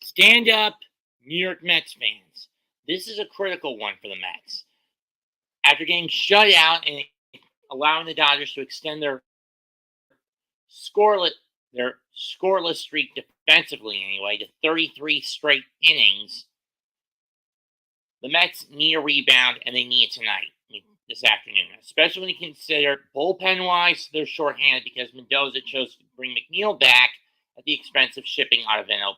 Stand up, New York Mets fans. This is a critical one for the Mets. After getting shut out and allowing the Dodgers to extend scoreless their scoreless streak defensively anyway to 33 straight innings, the Mets need a rebound, and they need it tonight, this afternoon, especially when you consider bullpen-wise, they're shorthanded because Mendoza chose to bring McNeil back at the expense of shipping Ottavino,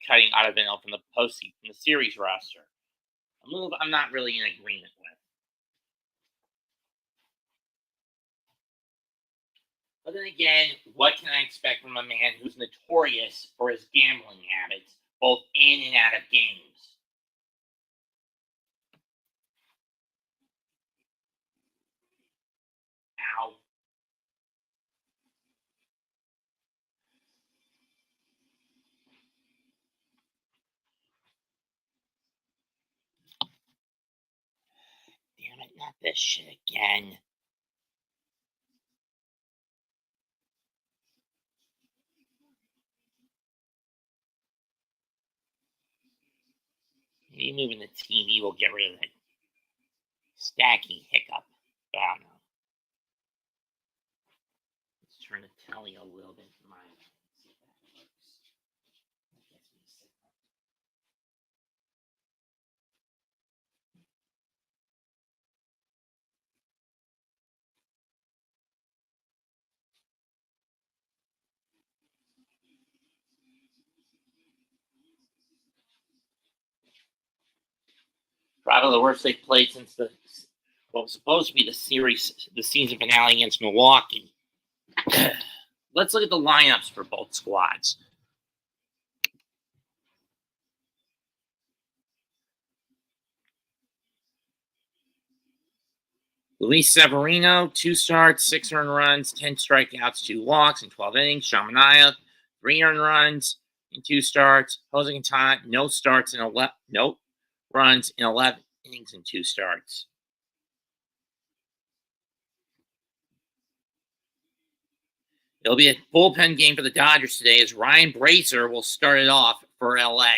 cutting Ottavino from the postseason, from the series roster. A move I'm not really in agreement with. But then again, what can I expect from a man who's notorious for his gambling habits, both in and out of games? Ow. Damn it, not this shit again. Maybe moving the TV will get rid of that stacky hiccup. But I don't know. Let's turn the telly a little bit for my see if that works. That gets me sick. Probably the worst they've played since what was supposed to be the season finale against Milwaukee. Let's look at the lineups for both squads. Luis Severino, 2 starts, 6 earned runs, 10 strikeouts, 2 walks in 12 innings. Shamanaya, 3 earned runs in 2 starts. Jose Quintana, no runs in 11 innings and 2 starts. It'll be a bullpen game for the Dodgers today as Ryan Brazier will start it off for LA.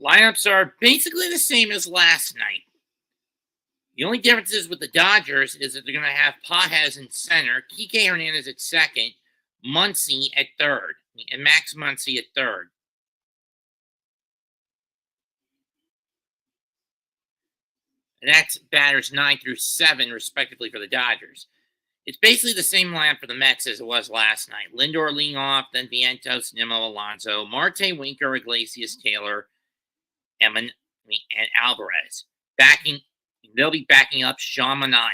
Lineups are basically the same as last night. The only differences with the Dodgers is that they're going to have Pages in center, Kike Hernandez at second, Muncy at third, and Max Muncy at third. And that's batters 9 through 7, respectively, for the Dodgers. It's basically the same lineup for the Mets as it was last night. Lindor leading off, then Vientos, Nimmo, Alonso, Marte, Winker, Iglesias, Taylor, and Alvarez. They'll be backing up Shamanaya.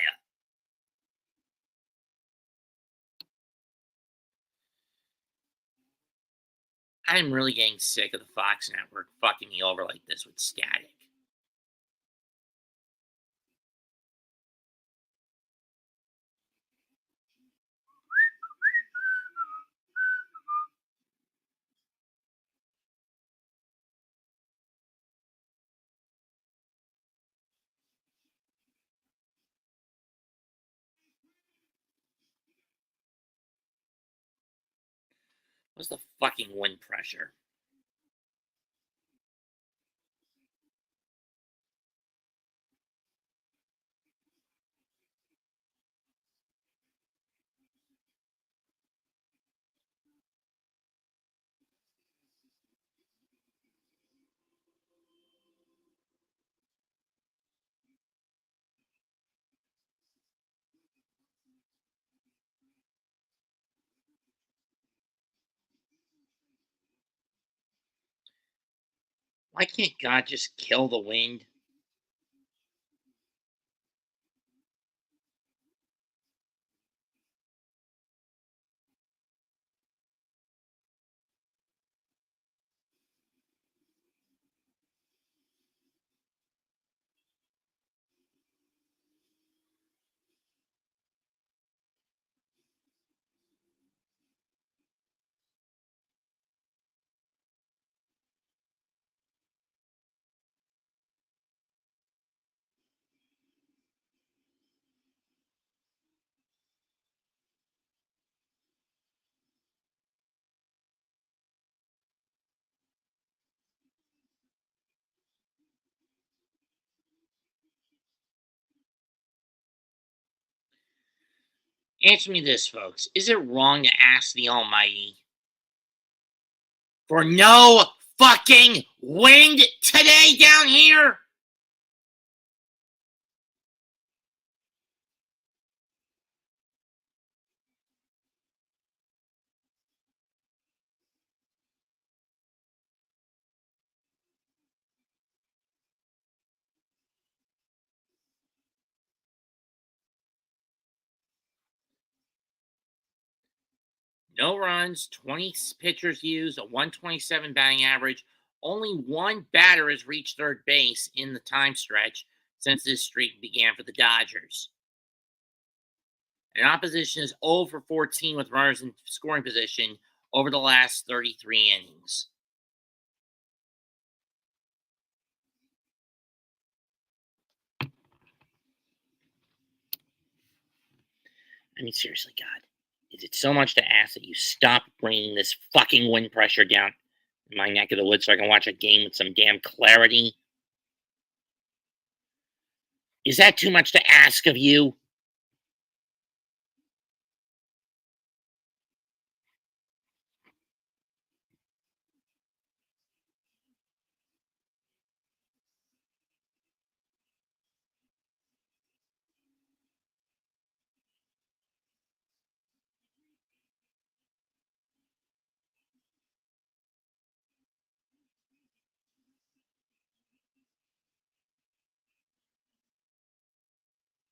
I'm really getting sick of the Fox Network fucking me over like this with static. What's the fucking wind pressure? Why can't God just kill the wind? Answer me this, folks. Is it wrong to ask the Almighty for no fucking wind today down here? No runs, 20 pitchers used, a 127 batting average. Only one batter has reached third base in the time stretch since this streak began for the Dodgers. And opposition is 0 for 14 with runners in scoring position over the last 33 innings. I mean, seriously, God, is it so much to ask that you stop bringing this fucking wind pressure down in my neck of the woods so I can watch a game with some damn clarity? Is that too much to ask of you?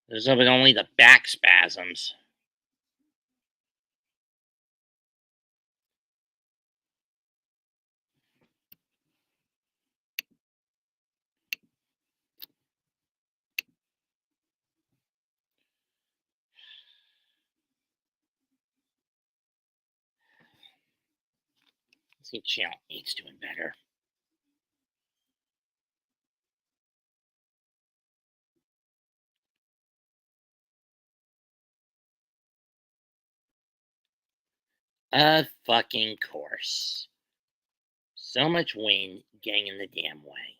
There's of it only the back spasms. Let's see if Channel 8's doing better. Of fucking course. So much wind getting in the damn way.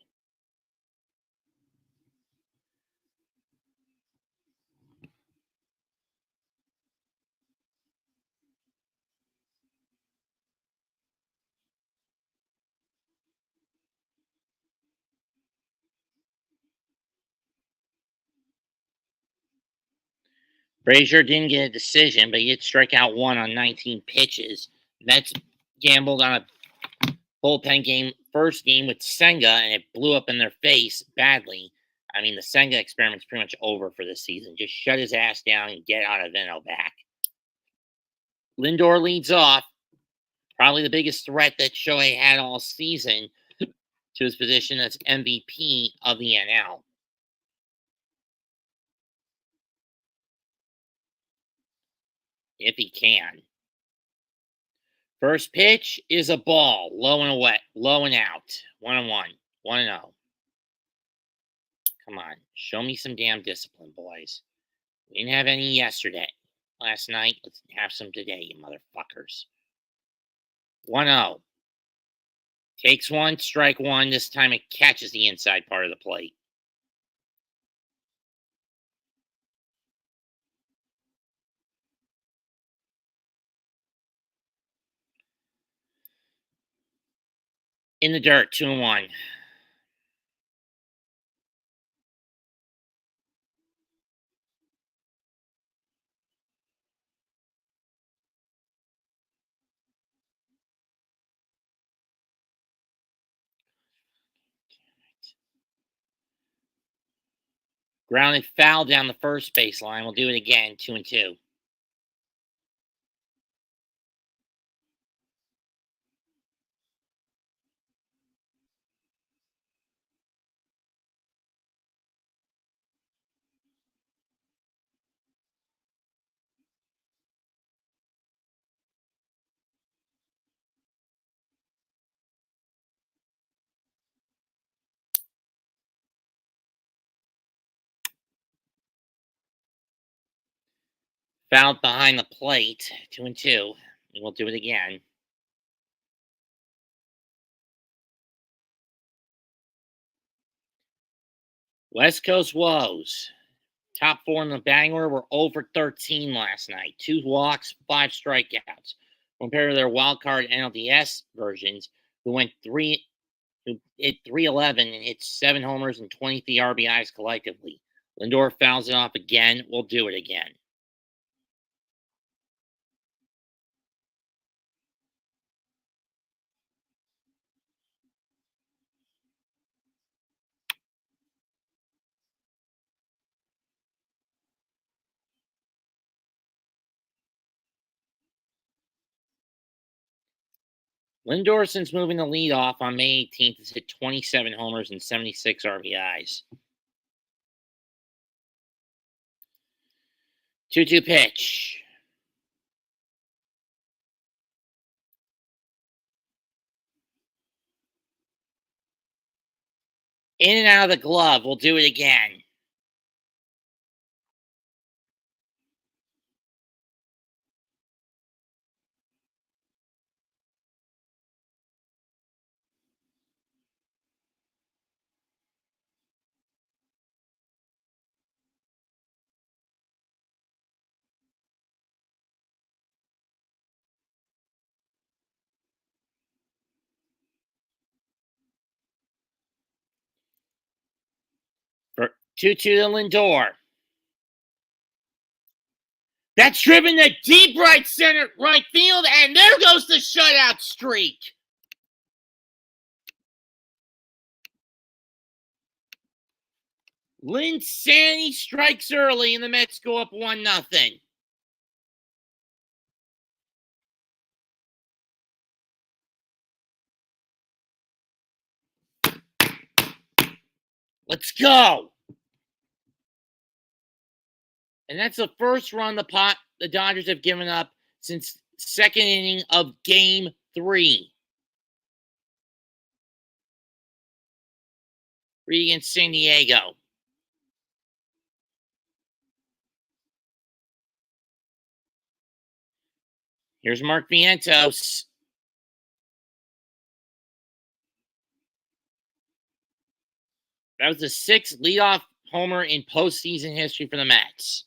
Brazier didn't get a decision, but he did strike out one on 19 pitches. Mets gambled on a bullpen game, first game with Senga, and it blew up in their face badly. I mean, the Senga experiment's pretty much over for this season. Just shut his ass down and get Ottavino back. Lindor leads off. Probably the biggest threat that Shohei had all season to his position as MVP of the NL. If he can. First pitch is a ball, low and away, low and out. 1-1, 1-0. Come on, show me some damn discipline, boys. We didn't have any yesterday. Last night, let's have some today, you motherfuckers. 1-0. Takes one, strike one. This time it catches the inside part of the plate. In the dirt, 2-1. Grounded foul down the first baseline. We'll do it again, 2-2. Fouled behind the plate, 2-2. And we'll do it again. West Coast woes. top four in the batting order were 0 for 13 last night. 2 walks, 5 strikeouts. Compared to their wild card NLCS versions, who hit 311 and hit 7 homers and 23 RBIs collectively. Lindor fouls it off again. We'll do it again. Lindor, since moving the lead off on May 18th, has hit 27 homers and 76 RBIs. 2-2 pitch. In and out of the glove. We'll do it again. For 2-2 to Lindor. That's driven to deep right field, and there goes the shutout streak. Linsanity strikes early, and the Mets go up 1-0. Let's go. And that's the first run the Dodgers have given up since second inning of Game 3. 3 against San Diego. Here's Mark Vientos. That was the 6th leadoff homer in postseason history for the Mets.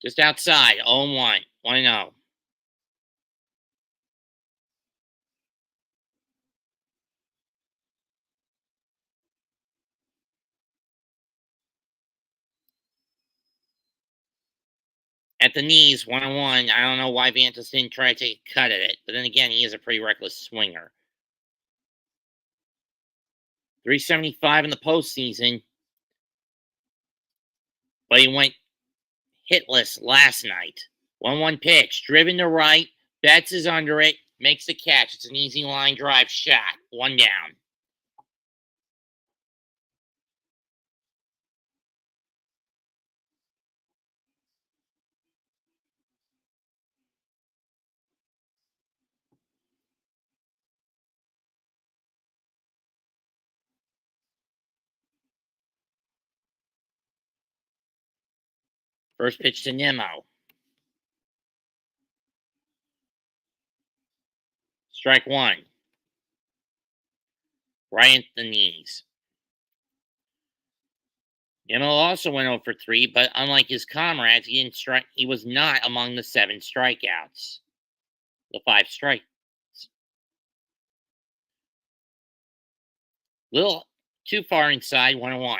Just outside, 0-1, 1-0. At the knees, 1-1. I don't know why Vientos didn't try to take a cut at it, but then again, he is a pretty reckless swinger. 375 in the postseason, but he went hitless last night. 1-1 pitch, driven to right, Betts is under it, makes the catch. It's an easy line drive shot. 1 down. First pitch to Nimmo. Strike 1. Right at the knees. Nimmo also went 0 for 3, but unlike his comrades, he was not among the 7 strikeouts. The 5 strikes. Little too far inside, 1-1.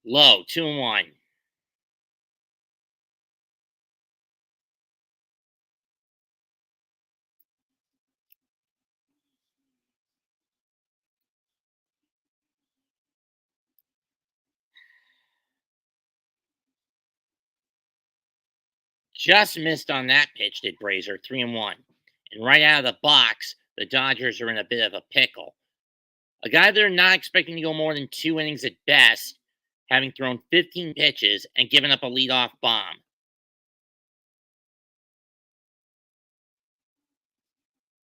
Low, 2-1. Just missed on that pitch, did Brazier, 3-1. And right out of the box, the Dodgers are in a bit of a pickle. A guy they're not expecting to go more than 2 innings at best, having thrown 15 pitches and given up a leadoff bomb.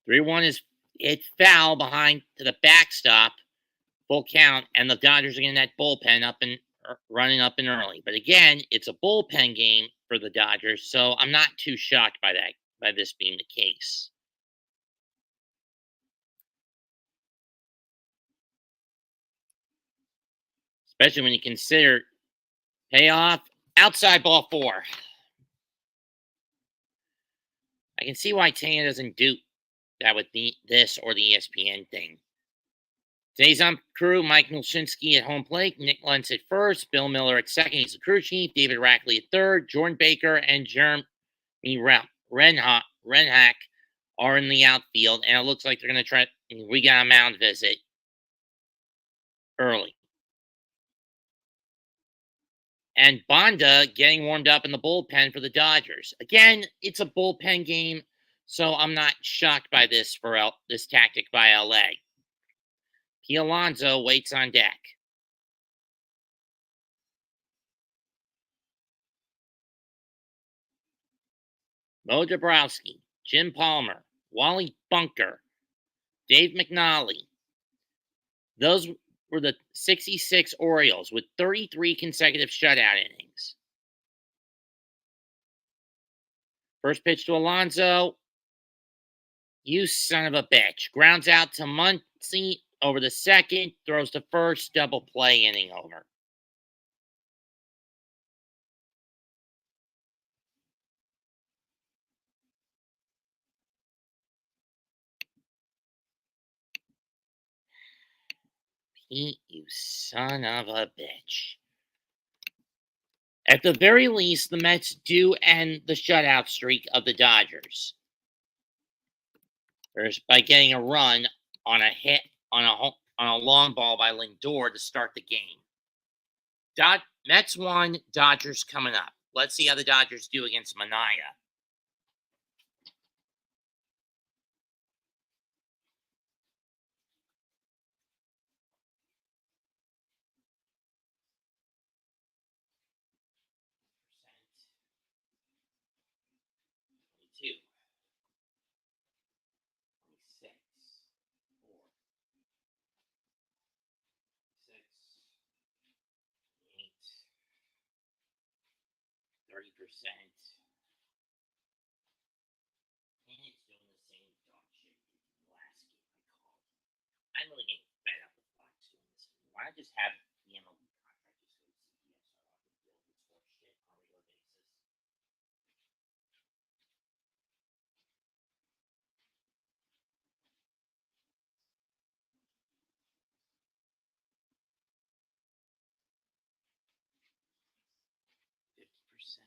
Three-1 is hit foul behind to the backstop, full count, and the Dodgers are getting that bullpen up and running up and early. But again, it's a bullpen game for the Dodgers, so I'm not too shocked by this being the case. Especially when you consider payoff outside ball 4. I can see why Tana doesn't do that with this or the ESPN thing. Today's on crew, Mike Milshinsky at home plate, Nick Lentz at first, Bill Miller at second, he's the crew chief, David Rackley at third, Jordan Baker and Jeremy Renhack are in the outfield, and it looks like they're going to try. We got a mound visit early. And Bonda getting warmed up in the bullpen for the Dodgers. Again, it's a bullpen game, so I'm not shocked by this this tactic by LA. P. Alonso waits on deck. Mo Dabrowski, Jim Palmer, Wally Bunker, Dave McNally. Those were the 66 Orioles with 33 consecutive shutout innings. First pitch to Alonso. You son of a bitch. Grounds out to Muncy over the second. Throws to first. Double play, inning over. Pete, you son of a bitch. At the very least, the Mets do end the shutout streak of the Dodgers. By getting a run on a hit on a long ball by Lindor to start the game. Mets won, Dodgers coming up. Let's see how the Dodgers do against Manaea. And it's doing the same dog shit the last game I called. I'm really getting fed up with Fox doing this. Why not just have the MLB contract just go to CBS so I don't have to deal with this horse shit on a regular basis? 50%.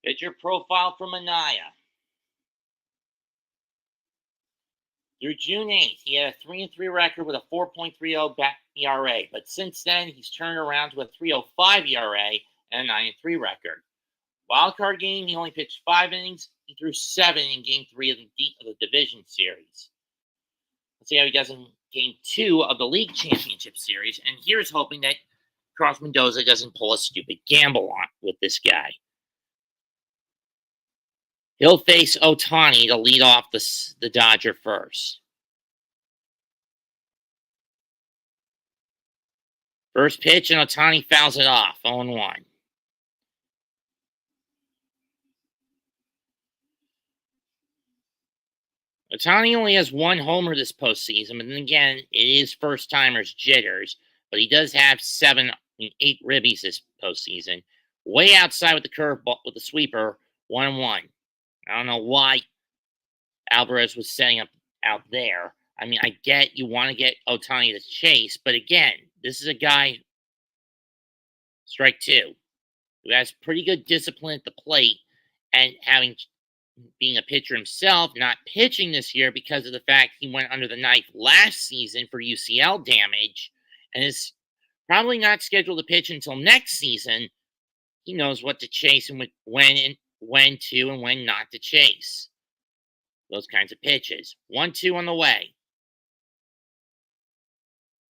Pitcher profile for Manaea. Through June 8th, he had a 3-3 record with a 4.30 ERA, but since then, he's turned around to a 3.05 ERA and a 9-3 record. Wildcard game, he only pitched 5 innings. He threw 7 in Game 3 of the Division Series. Let's see how he does in Game 2 of the League Championship Series, and here's hoping that Cross Mendoza doesn't pull a stupid gamble on with this guy. He'll face Ohtani to lead off the Dodger first. First pitch, and Ohtani fouls it off, 0-1. Ohtani only has 1 homer this postseason, but then again, it is first-timers jitters, but he does have 8 ribbies this postseason. Way outside with the curveball, with the sweeper, 1-1. I don't know why Alvarez was setting up out there. I mean, I get you want to get Ohtani to chase, but again, this is a guy, strike two, who has pretty good discipline at the plate and being a pitcher himself, not pitching this year because of the fact he went under the knife last season for UCL damage and is probably not scheduled to pitch until next season. He knows what to chase and when to and when not to chase. Those kinds of pitches. 1-2 on the way.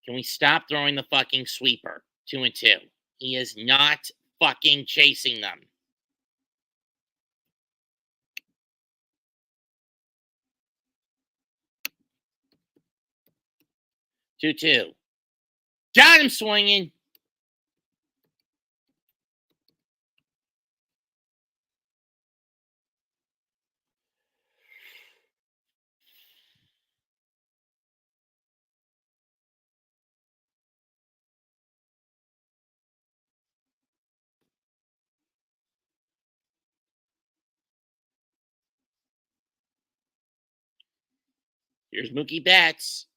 Can we stop throwing the fucking sweeper? 2-2. He is not fucking chasing them. 2-2. Got him swinging. Here's Mookie Betts.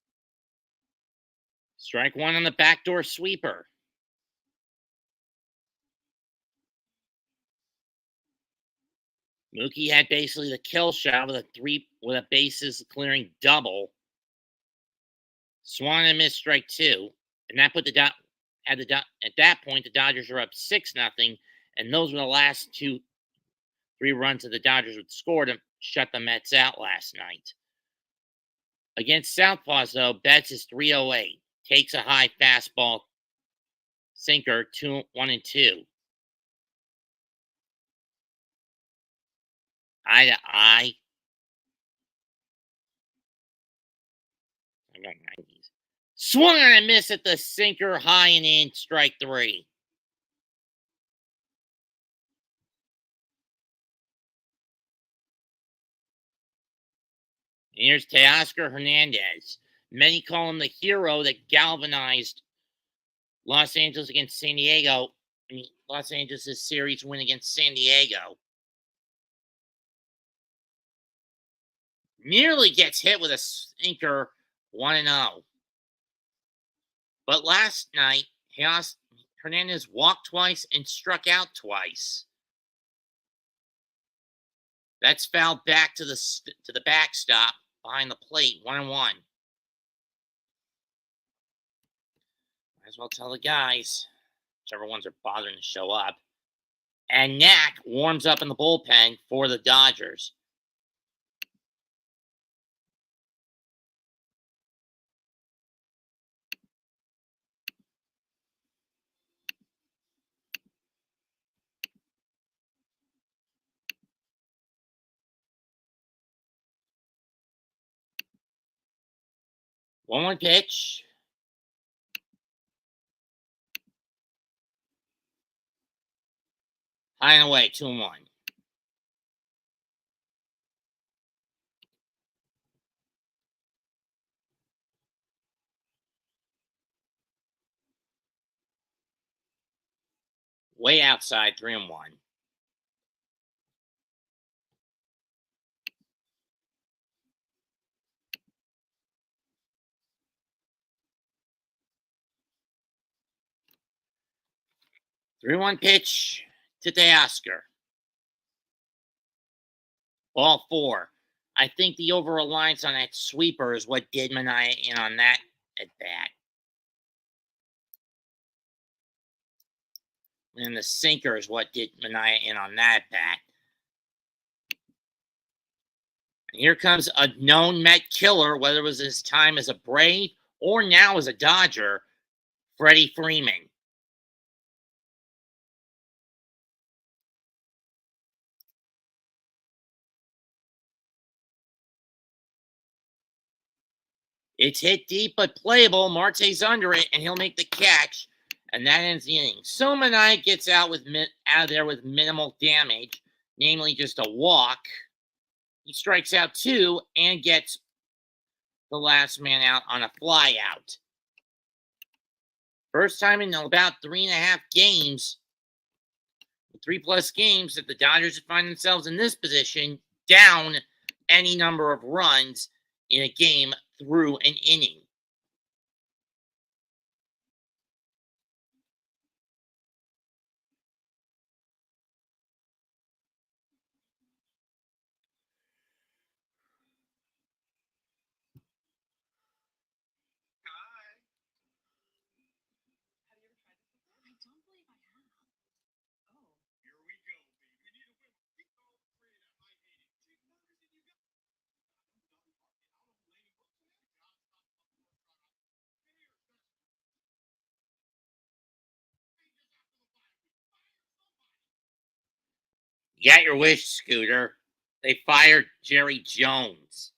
Strike one on the backdoor sweeper. Mookie had basically the kill shot with a bases clearing double. Swan and missed strike two, and that put at that point the Dodgers were up 6-0, and those were the last 2-3 runs that the Dodgers would score to shut the Mets out last night. Against Southpaws, though, Betts is 308. Takes a high fastball sinker, 1-2. Eye to eye. I got 90s. Swung on a miss at the sinker, high and in, strike three. And here's Teoscar Hernandez. Many call him the hero that galvanized Los Angeles against San Diego. I mean, Los Angeles' series win against San Diego. Nearly gets hit with a sinker, 1-0. But last night, Hernandez walked twice and struck out twice. That's fouled back to the backstop behind the plate, 1-1. Might as well tell the guys, whichever ones are bothering to show up. And Knack warms up in the bullpen for the Dodgers. One pitch. High and away, 2-1. Way outside, 3-1. Three-one pitch to Teoscar. Ball four. I think the over-reliance on that sweeper is what did Manaea in on that at bat. And the sinker is what did Manaea in on that bat. And here comes a known Met killer, whether it was his time as a Brave or now as a Dodger, Freddie Freeman. It's hit deep but playable. Marte's under it, and he'll make the catch, and that ends the inning. So Manaea gets out of there with minimal damage, namely just a walk. He strikes out two and gets the last man out on a fly out. First time in about 3.5 games, 3+ games, that the Dodgers find themselves in this position, down any number of runs in a game through an inning. You got your wish, Scooter. They fired Jerry Jones.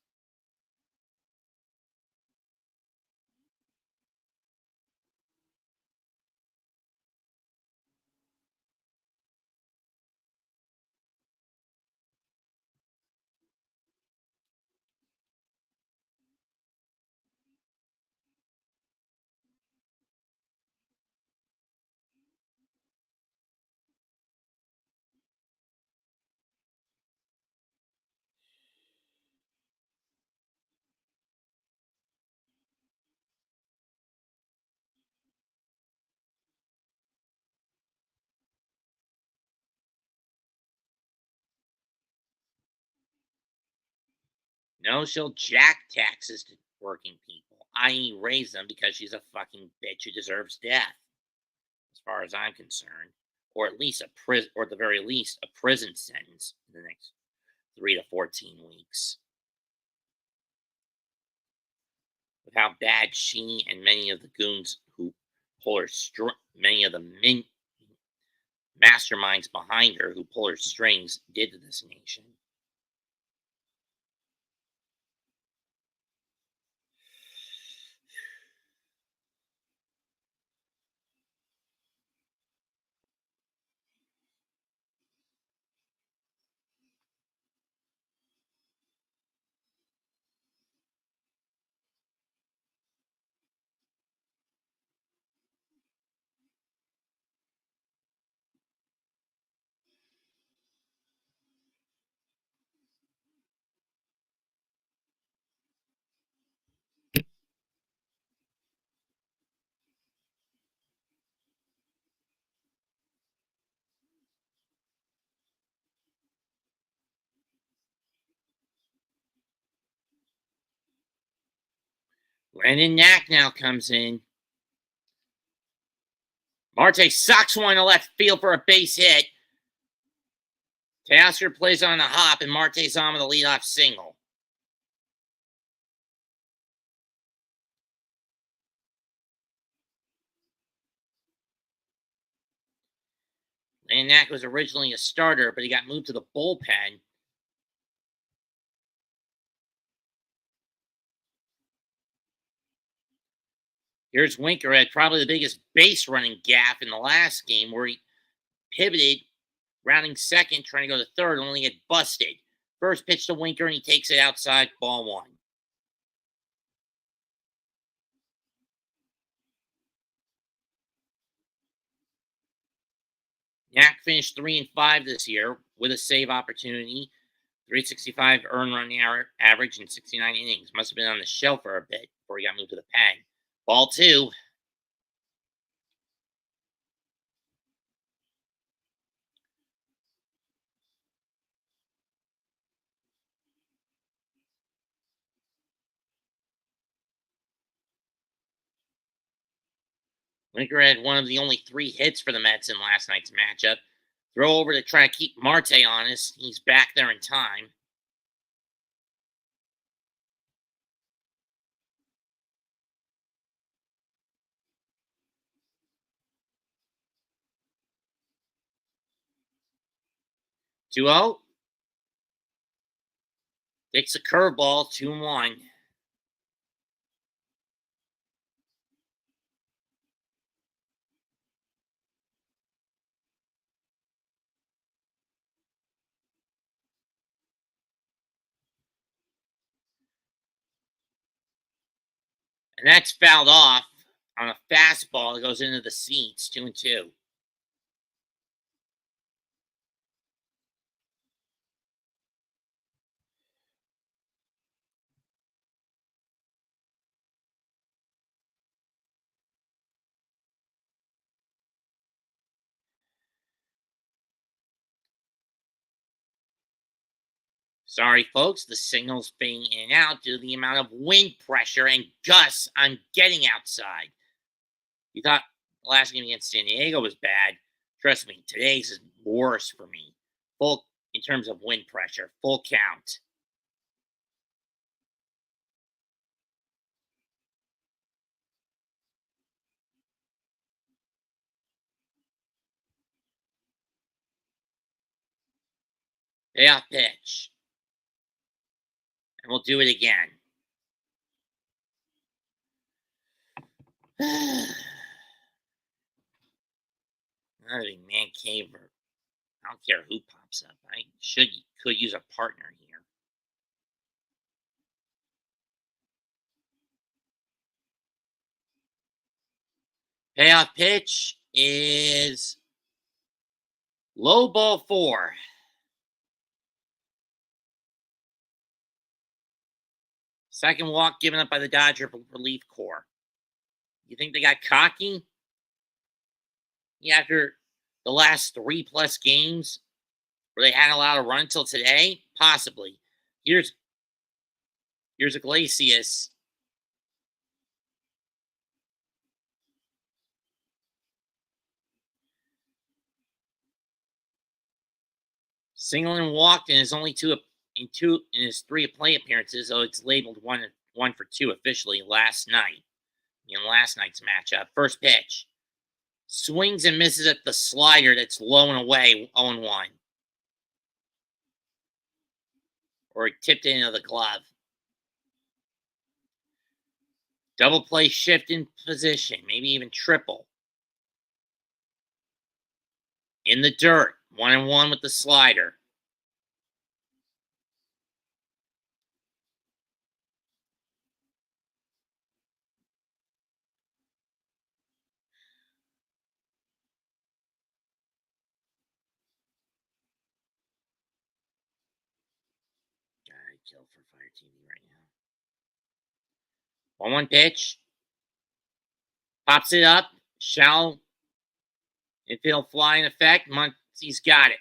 No, she'll jack taxes to working people, i.e., raise them because she's a fucking bitch who deserves death, as far as I'm concerned, or at least or at the very least, a prison sentence in the next 3 to 14 weeks. With how bad she and many of the goons who pull her many of the masterminds behind her who pull her strings did to this nation. Brandon Knack now comes in. Marte sucks one to left field for a base hit. Teoscar plays on the hop, and Marte's on with a leadoff single. And Knack was originally a starter, but he got moved to the bullpen. Here's Winker had probably the biggest base running gaffe in the last game, where he pivoted, rounding second, trying to go to third, only get busted. First pitch to Winker, and he takes it outside, ball one. Knack finished 3-5 this year with a save opportunity, 365 earned run average in 69 innings. Must have been on the shelf for a bit before he got moved to the pen. Ball two. Winker had one of the only 3 hits for the Mets in last night's matchup. Throw over to try to keep Marte honest. He's back there in time. Two 2-0. Takes a curveball, 2-1. And that's fouled off on a fastball that goes into the seats, 2-2. Sorry, folks, the signal's fading in and out due to the amount of wind pressure and gusts I'm getting outside. You thought the last game against San Diego was bad. Trust me, today's is worse for me. Full in terms of wind pressure, full count. Payoff pitch. And we'll do it again. Another man cave or I don't care who pops up. I could use a partner here. Payoff pitch is low ball 4. Second walk given up by the Dodger relief corps. You think they got cocky? Yeah, after the last 3+ games where they hadn't allowed a run until today? Possibly. Here's Iglesias. Single and walked in his only in his 3 play appearances, so it's labeled 1 for 2 officially last night. In last night's matchup. First pitch. Swings and misses at the slider that's low and away, 0-1. Or he tipped it into the glove. Double play shift in position, maybe even triple. In the dirt, 1-1 with the slider. God, I'd kill for Fire TV right now. 1-1 pitch. Pops it up. Shallow infield fly in effect. Muncie's got it.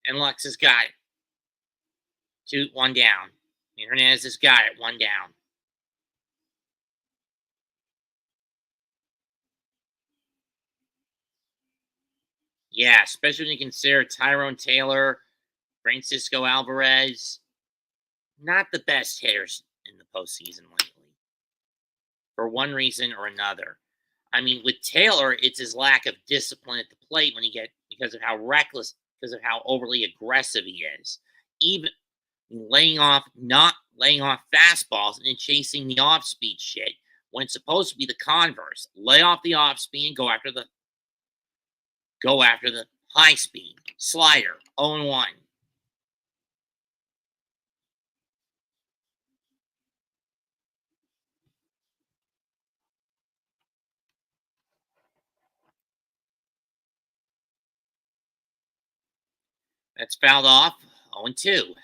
And Lux has got it. 1 down. Hernandez has got it. 1 down. Yeah, especially when you consider Tyrone Taylor, Francisco Alvarez, not the best hitters in the postseason lately, for one reason or another. I mean, with Taylor, it's his lack of discipline at the plate because of how reckless, because of how overly aggressive he is. Even not laying off fastballs and chasing the off-speed shit when it's supposed to be the converse. Lay off the off-speed and go after the high speed slider. 0-1. That's fouled off. 0-2.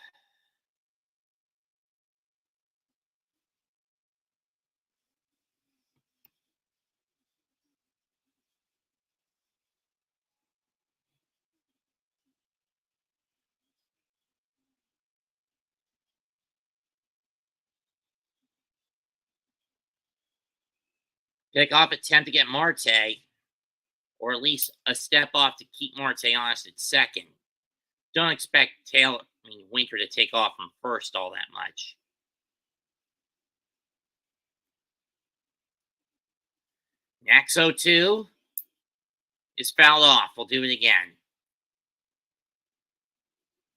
Pickoff attempt to get Marte, or at least a step off to keep Marte honest at second. Don't expect Winker to take off from first all that much. Next 0-2 is fouled off. We'll do it again.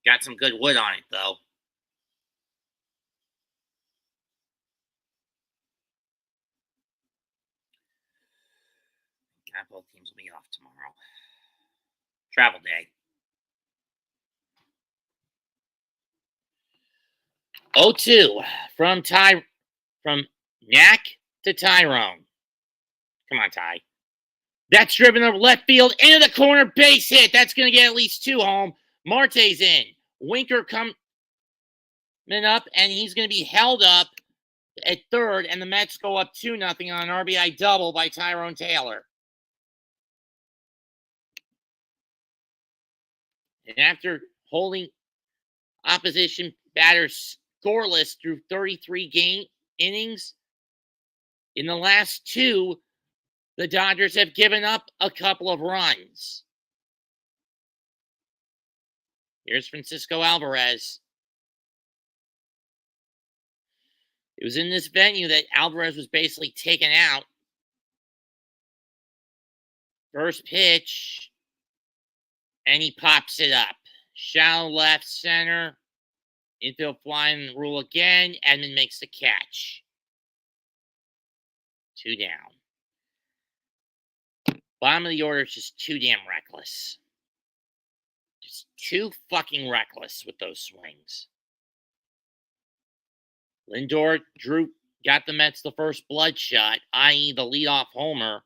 Got some good wood on it, though. Both teams will be off tomorrow. Travel day. 0-2 from Knack to Tyrone. Come on, Ty. That's driven over left field into the corner, base hit. That's going to get at least 2 home. Marte's in. Winker coming up, and he's going to be held up at third, and the Mets go up 2-0 on an RBI double by Tyrone Taylor. And after holding opposition batters scoreless through 33 innings. In the last two, the Dodgers have given up a couple of runs. Here's Francisco Alvarez. It was in this venue that Alvarez was basically taken out. First pitch, and he pops it up. Shallow left center. Infield flying the rule again. Edman makes the catch. 2 down. Bottom of the order is just too damn reckless. Just too fucking reckless with those swings. Lindor got the Mets the first bloodshot, i.e. the leadoff homer.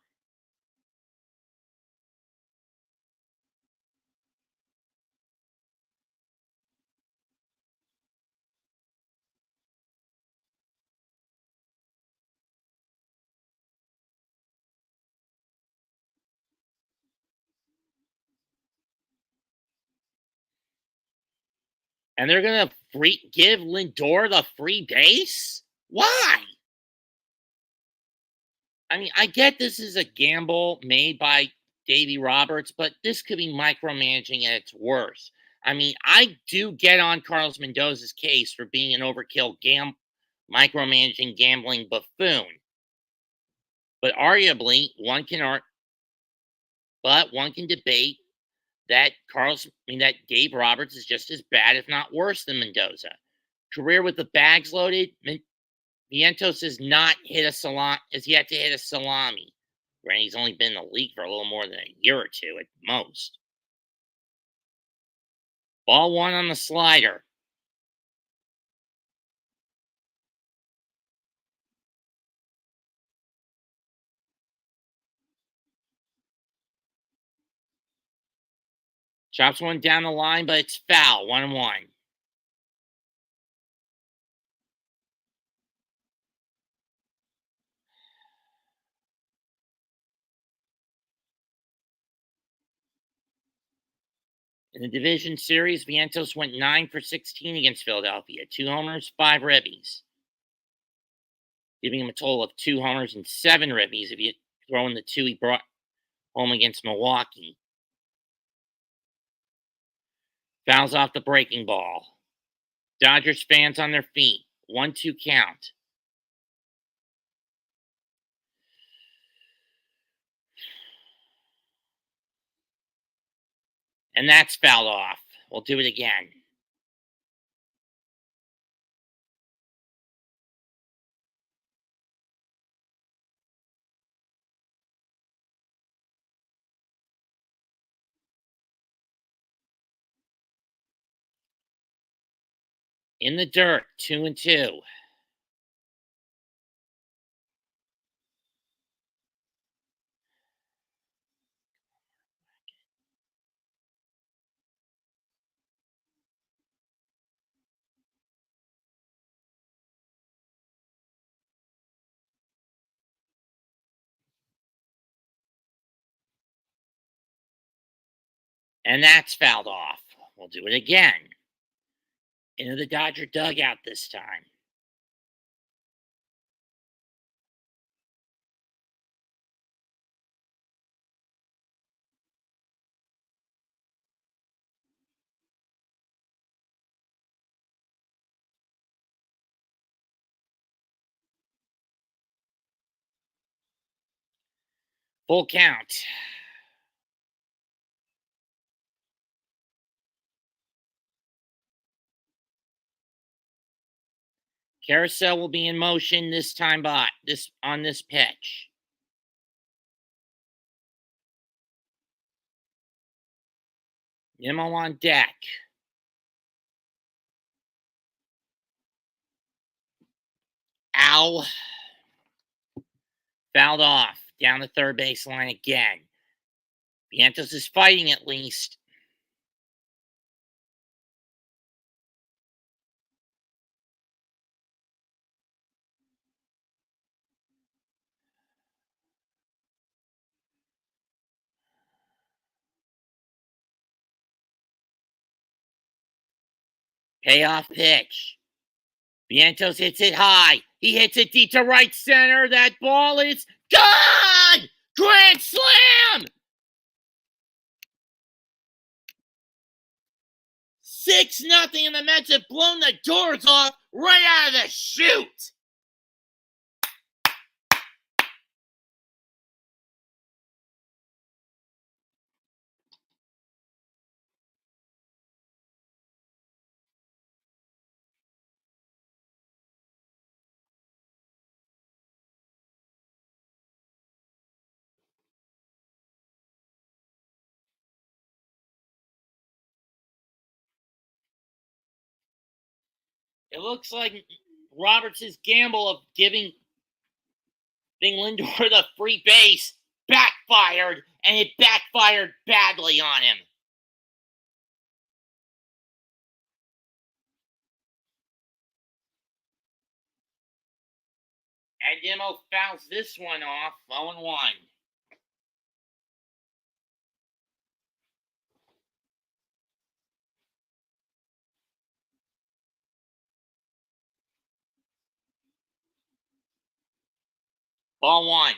And they're going to give Lindor the free base? Why? I mean, I get this is a gamble made by Davey Roberts, but this could be micromanaging at its worst. I mean, I do get on Carlos Mendoza's case for being an overkill micromanaging gambling buffoon. But arguably, one can debate that Dave Roberts is just as bad, if not worse, than Mendoza. Career with the bags loaded, Vientos has yet to hit a salami. Granted, he's only been in the league for a little more than a year or two at most. Ball 1 on the slider. Chops one down the line, but it's foul. 1-1. In the division series, Vientos went 9 for 16 against Philadelphia. 2 homers, 5 ribbies. Giving him a total of 2 homers and 7 ribbies if you throw in the 2 he brought home against Milwaukee. Fouls off the breaking ball. Dodgers fans on their feet. 1-2 count. And that's fouled off. We'll do it again. In the dirt, 2-2. And that's fouled off. We'll do it again. Into the Dodger dugout this time. Full count. Carousel will be in motion this time on this pitch. Nimmo on deck. Ow. Fouled off. Down the third base line again. Vientos is fighting at least. Payoff pitch. Vientos hits it high. He hits it deep to right center. That ball is gone! Grand slam! 6-0, and the Mets have blown the doors off right out of the chute. It looks like Roberts' gamble of giving Lindor the free base backfired, and it backfired badly on him. And Demo fouls this one off, 0-1. Ball 1.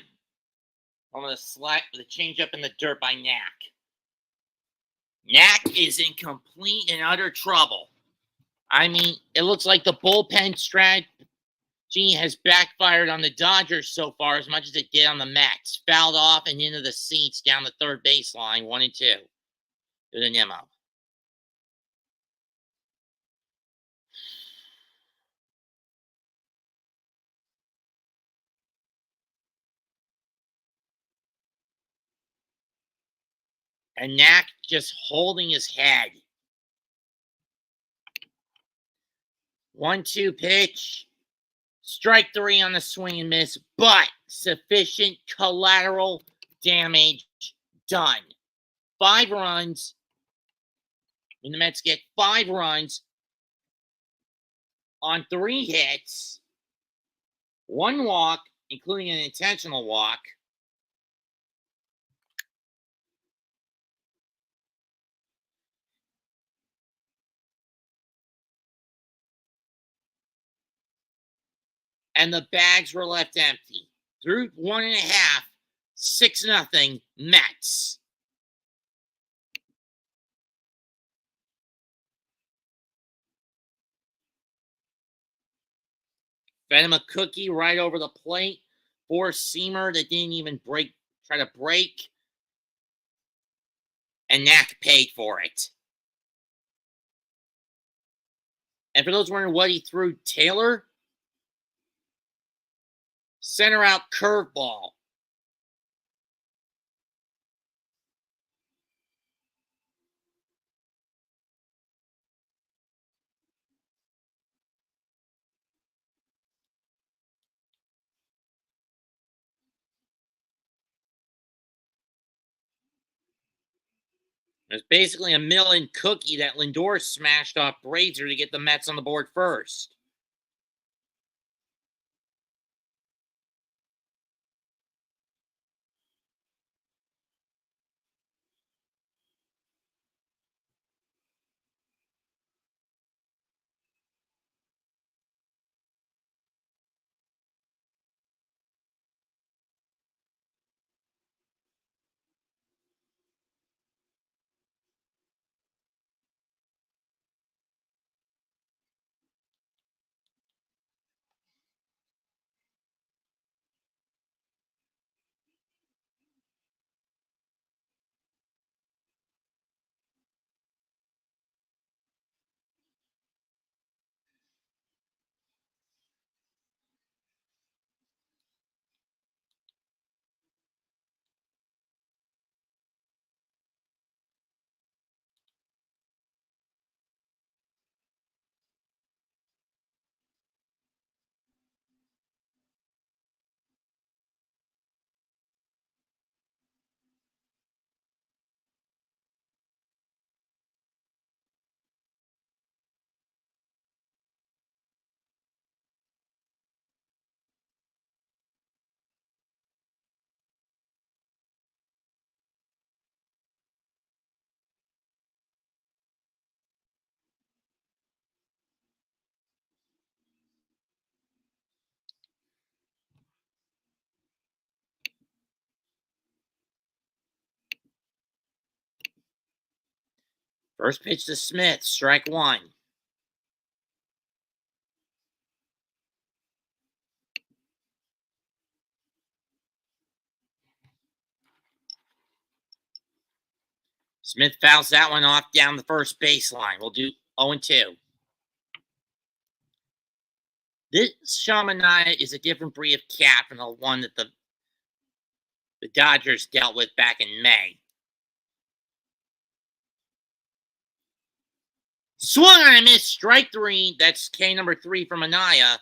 I'm going to the change up in the dirt by Knack. Knack is in complete and utter trouble. I mean, it looks like the bullpen strategy has backfired on the Dodgers so far as much as it did on the Mets. Fouled off and into the seats down the third baseline, 1-2 to the Nemo. And Knack just holding his head. 1-2 pitch. Strike 3 on the swing and miss, but sufficient collateral damage done. 5 runs. And the Mets get 5 runs on 3 hits, 1 walk, including an intentional walk. And the bags were left empty. Through 1.5, 6-0 Mets. Fed him a cookie right over the plate. 4-seamer that didn't even try to break. And Knack paid for it. And for those wondering what he threw, Taylor, center out curveball. It was basically a middle-in cookie that Lindor smashed off Brazier to get the Mets on the board first. First pitch to Smith, strike one. Smith fouls that one off down the first baseline. We'll do 0-2. This Shamanaya is a different breed of cat from the one that the Dodgers dealt with back in May. Swung on a miss, strike three. That's K number 3 from Anaya.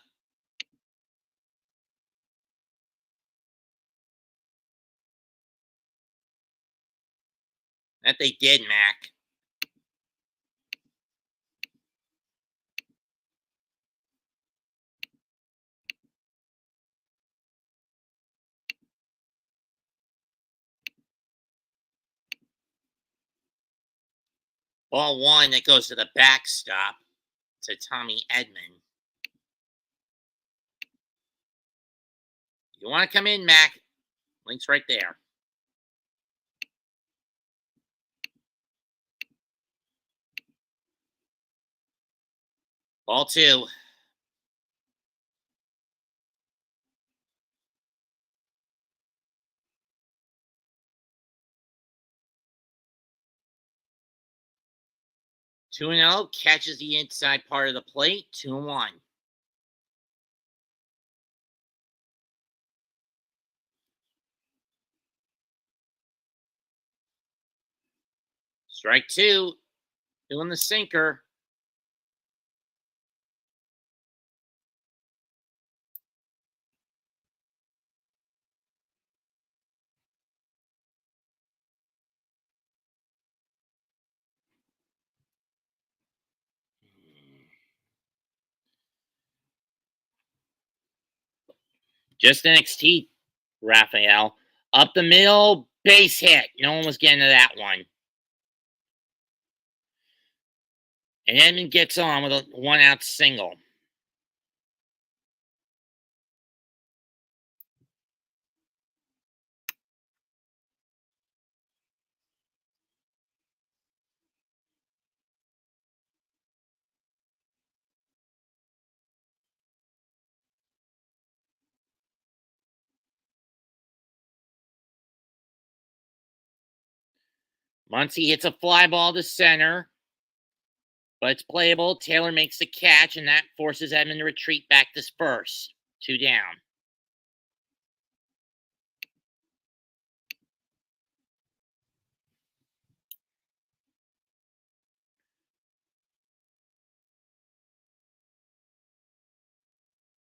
That they did, Mac. Ball one that goes to the backstop to Tommy Edman. You want to come in, Mac? Link's right there. Ball two. Two and 0, catches the inside part of the plate. 2-1. Strike two. Doing the sinker. Just NXT, Raphael. Up the middle, base hit. No one was getting to that one. And Edman gets on with a 1-out single. Muncy hits a fly ball to center, but it's playable. Taylor makes the catch, and that forces Edman to retreat back to first. 2 down.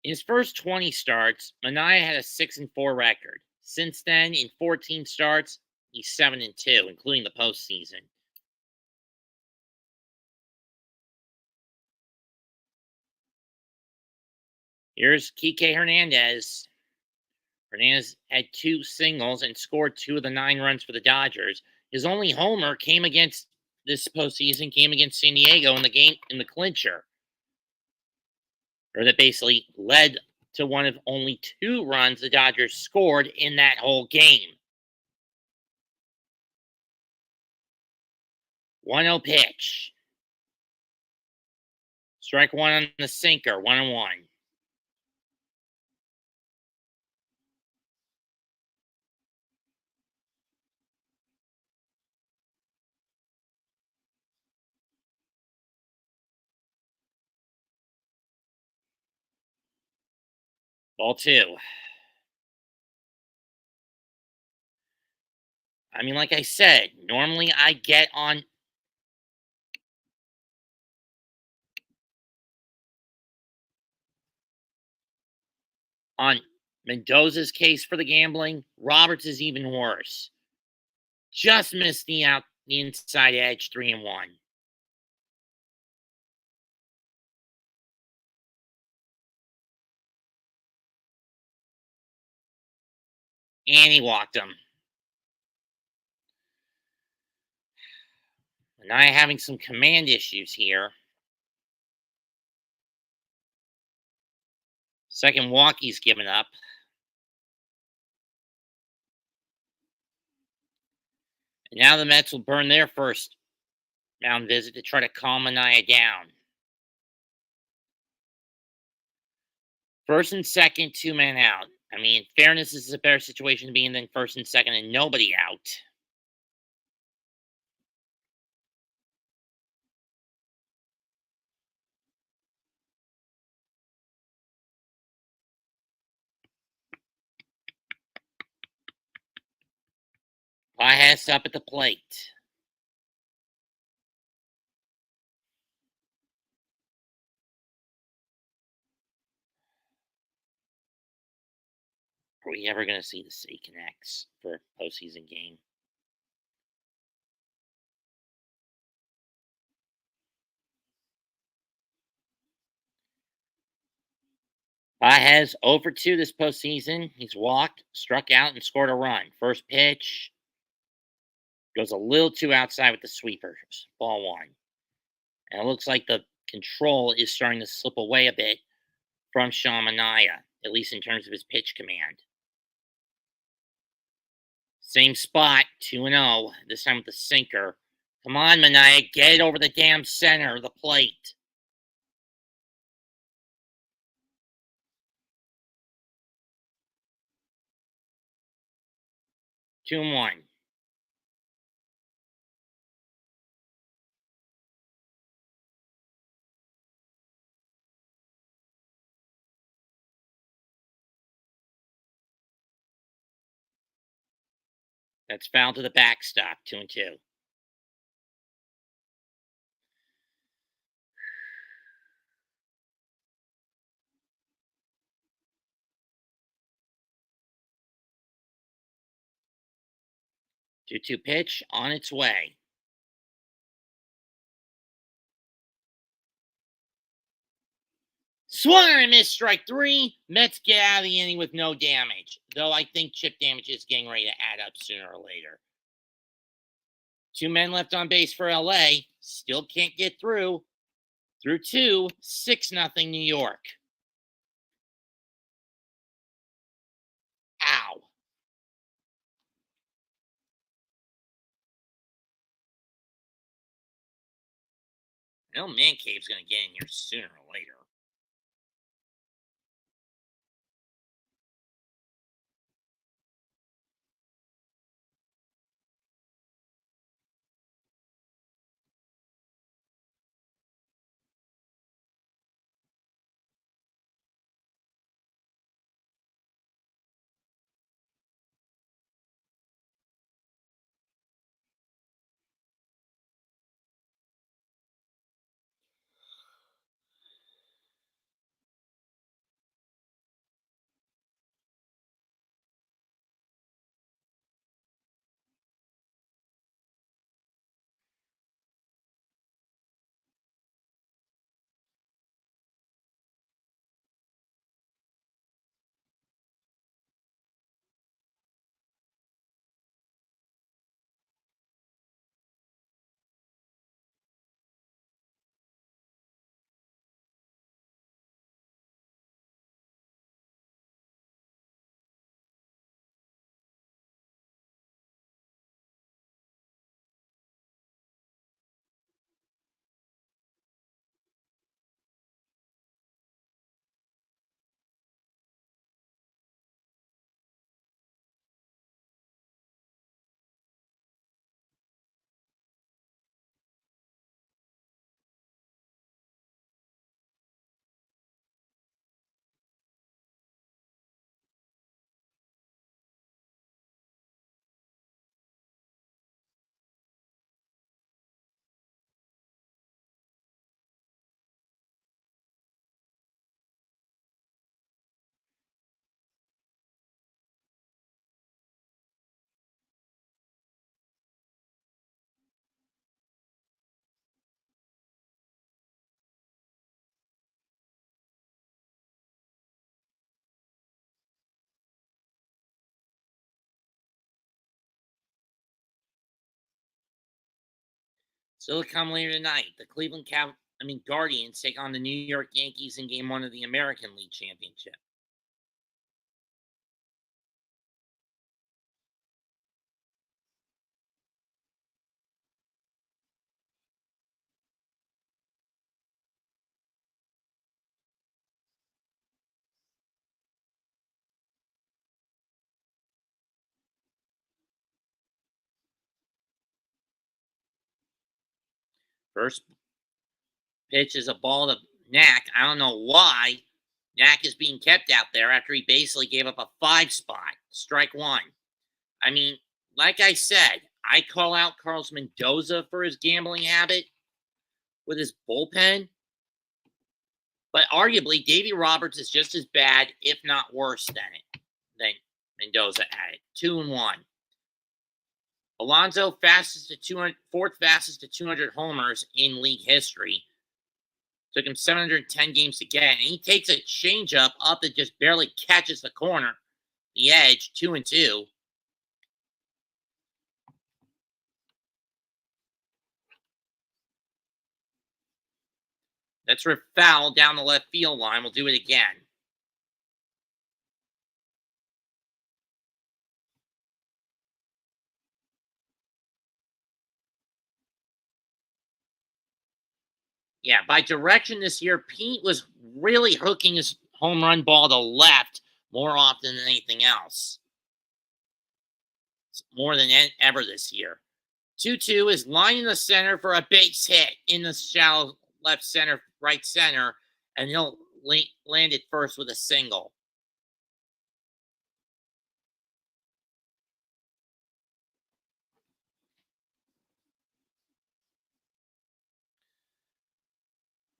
In his first 20 starts, Minaya had a 6-4 record. Since then, in 14 starts, he's 7-2, including the postseason. Here's Kike Hernandez. Hernandez had 2 singles and scored 2 of the 9 runs for the Dodgers. His only homer came against this postseason, came against San Diego in the clincher. Or that basically led to one of only 2 runs the Dodgers scored in that whole game. 1-0 pitch. Strike one on the sinker, 1-1. Ball 2. I mean, like I said, normally I get on Mendoza's case for the gambling. Roberts is even worse. Just missed the inside edge, 3-1. And he walked him. And I having some command issues here. Second walk he's given up. And now the Mets will burn their first mound visit to try to calm Mania down. First and second, 2 men out. I mean, in fairness, this is a better situation to be in than first and second and nobody out. Has up at the plate. Are we ever going to see the C connects for a postseason game? Has 0 for 2 this postseason. He's walked, struck out, and scored a run. First pitch goes a little too outside with the sweepers. Ball 1. And it looks like the control is starting to slip away a bit from Sean Manaea, at least in terms of his pitch command. Same spot, 2-0, this time with the sinker. Come on, Manaea, get it over the damn center of the plate. Two and 1. That's foul to the backstop, 2 and 2. Two pitch on its way. Swung and a miss, strike 3. Mets get out of the inning with no damage, though I think chip damage is getting ready to add up sooner or later. 2 men left on base for LA. Still can't get through. Through 2, 6-0 New York. Ow. No man cave's going to get in here sooner or later. Still to come later tonight. The Guardians take on the New York Yankees in Game 1 of the American League Championship. First pitch is a ball to Knack. I don't know why Knack is being kept out there after he basically gave up a 5 spot. Strike one. I mean, like I said, I call out Carlos Mendoza for his gambling habit with his bullpen. But arguably, Davey Roberts is just as bad, if not worse, than Mendoza at it. 2-1. Alonso fourth fastest to 200 homers in league history. Took him 710 games to get, and he takes a changeup up that just barely catches the corner, the edge. 2-2. That's for foul down the left field line. We'll do it again. Yeah, by direction this year, Pete was really hooking his home run ball to left more often than anything else. More than ever this year. 2-2 is lining the center for a base hit in the shallow left center, right center, and he'll land it first with a single.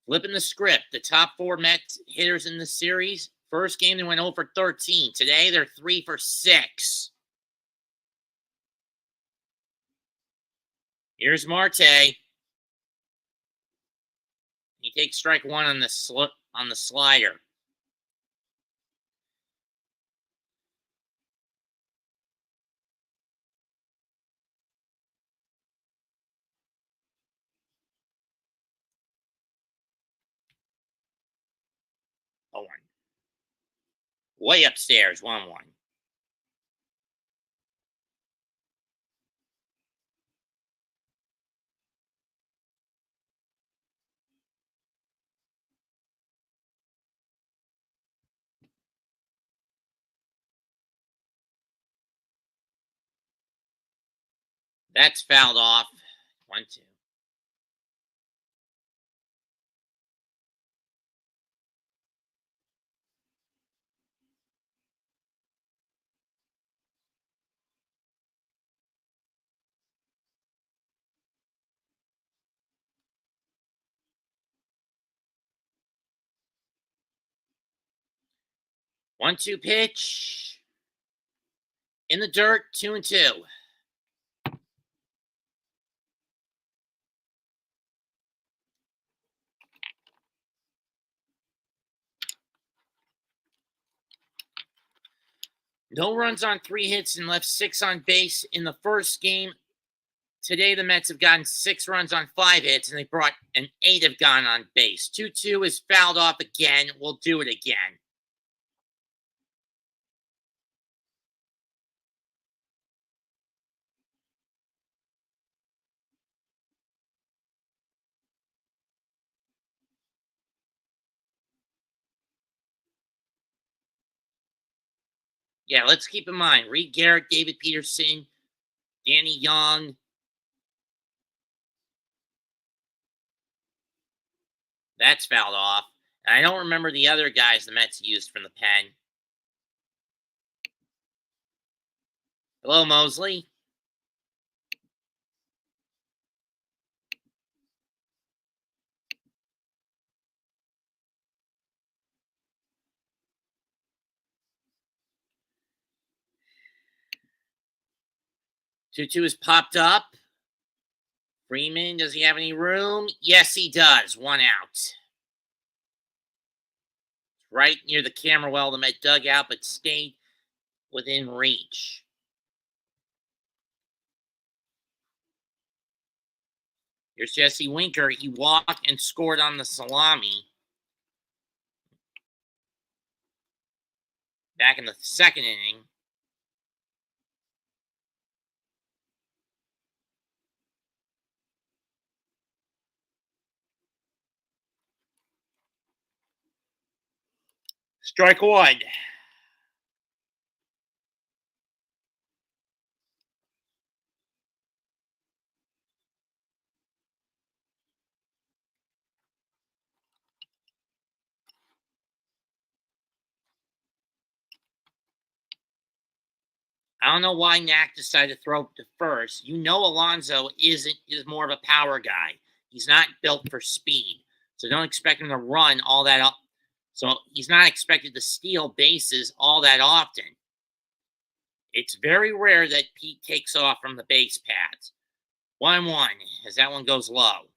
Flipping the script, the top 4 Mets hitters in the series. First game, they went 0 for 13. Today, they're 3 for 6. Here's Marte. He takes strike one on the slider. Oh, 1. Way upstairs, 1-1. That's fouled off. 1-2. One-two pitch. In the dirt, 2-2. No runs on 3 hits and left 6 on base in the first game. Today, the Mets have gotten 6 runs on 5 hits, and they brought an 8 have gone on base. 2-2 is fouled off again. We'll do it again. Yeah, let's keep in mind, Reed Garrett, David Peterson, Danny Young. That's fouled off. And I don't remember the other guys the Mets used from the pen. Hello, Mosley. Two is popped up. Freeman, does he have any room? Yes, he does. 1 out. Right near the camera well, the Met dugout, but stayed within reach. Here's Jesse Winker. He walked and scored on the salami. Back in the second inning. Strike 1. I don't know why Knack decided to throw to first. You know Alonso is more of a power guy. He's not built for speed. So don't expect him to run all that up. So he's not expected to steal bases all that often. It's very rare that Pete takes off from the base paths. 1-1 as that one goes low.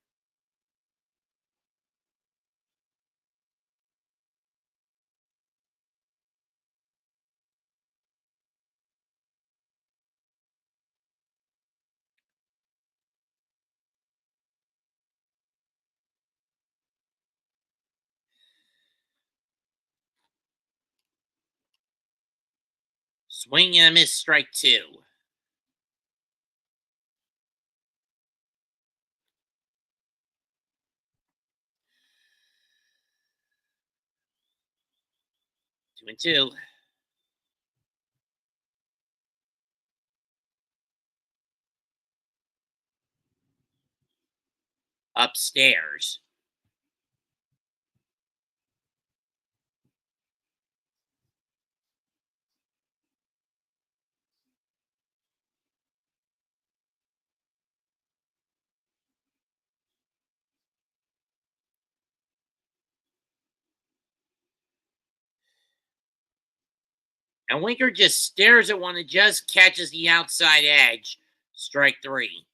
Swing and a miss, strike 2. Two and two. Upstairs. And Winker just stares at one and just catches the outside edge. Strike 3.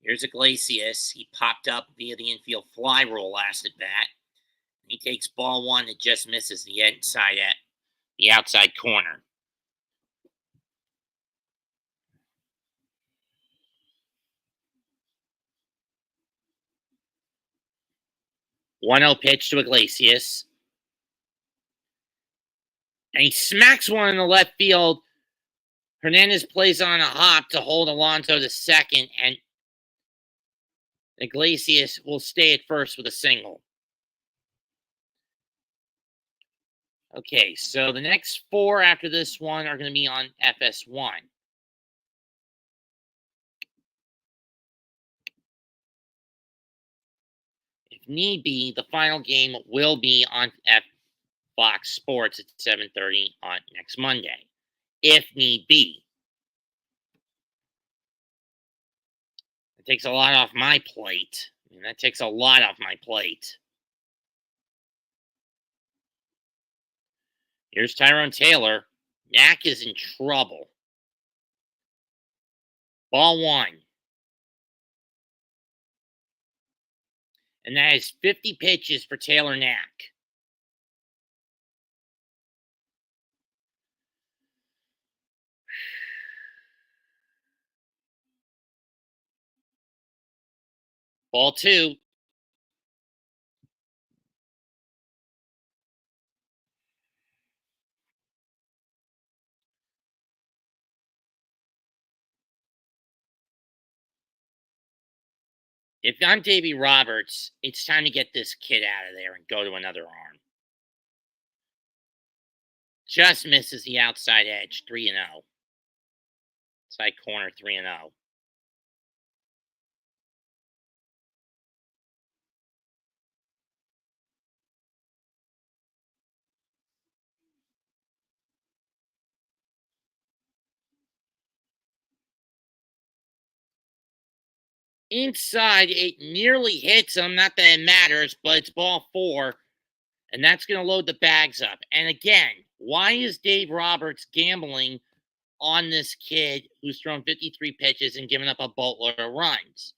Here's Iglesias. He popped up via the infield fly rule last at bat. He takes ball 1 that just misses the inside at the outside corner. 1-0 pitch to Iglesias. And he smacks one in the left field. Hernandez plays on a hop to hold Alonso to second, and Iglesias will stay at first with a single. Okay, so the next 4 after this one are going to be on FS1. If need be, the final game will be on Fox Sports at 7:30 on next Monday. If need be. It takes a lot off my plate. That takes a lot off my plate. Here's Tyrone Taylor. Knack is in trouble. Ball 1. And that is 50 pitches for Taylor Knack. Ball 2. If I'm Davey Roberts, it's time to get this kid out of there and go to another arm. Just misses the outside edge, 3-0. Side corner, 3-0. Inside, it nearly hits him. Not that it matters, but it's ball 4. And that's going to load the bags up. And again, why is Dave Roberts gambling on this kid who's thrown 53 pitches and given up a boatload of runs?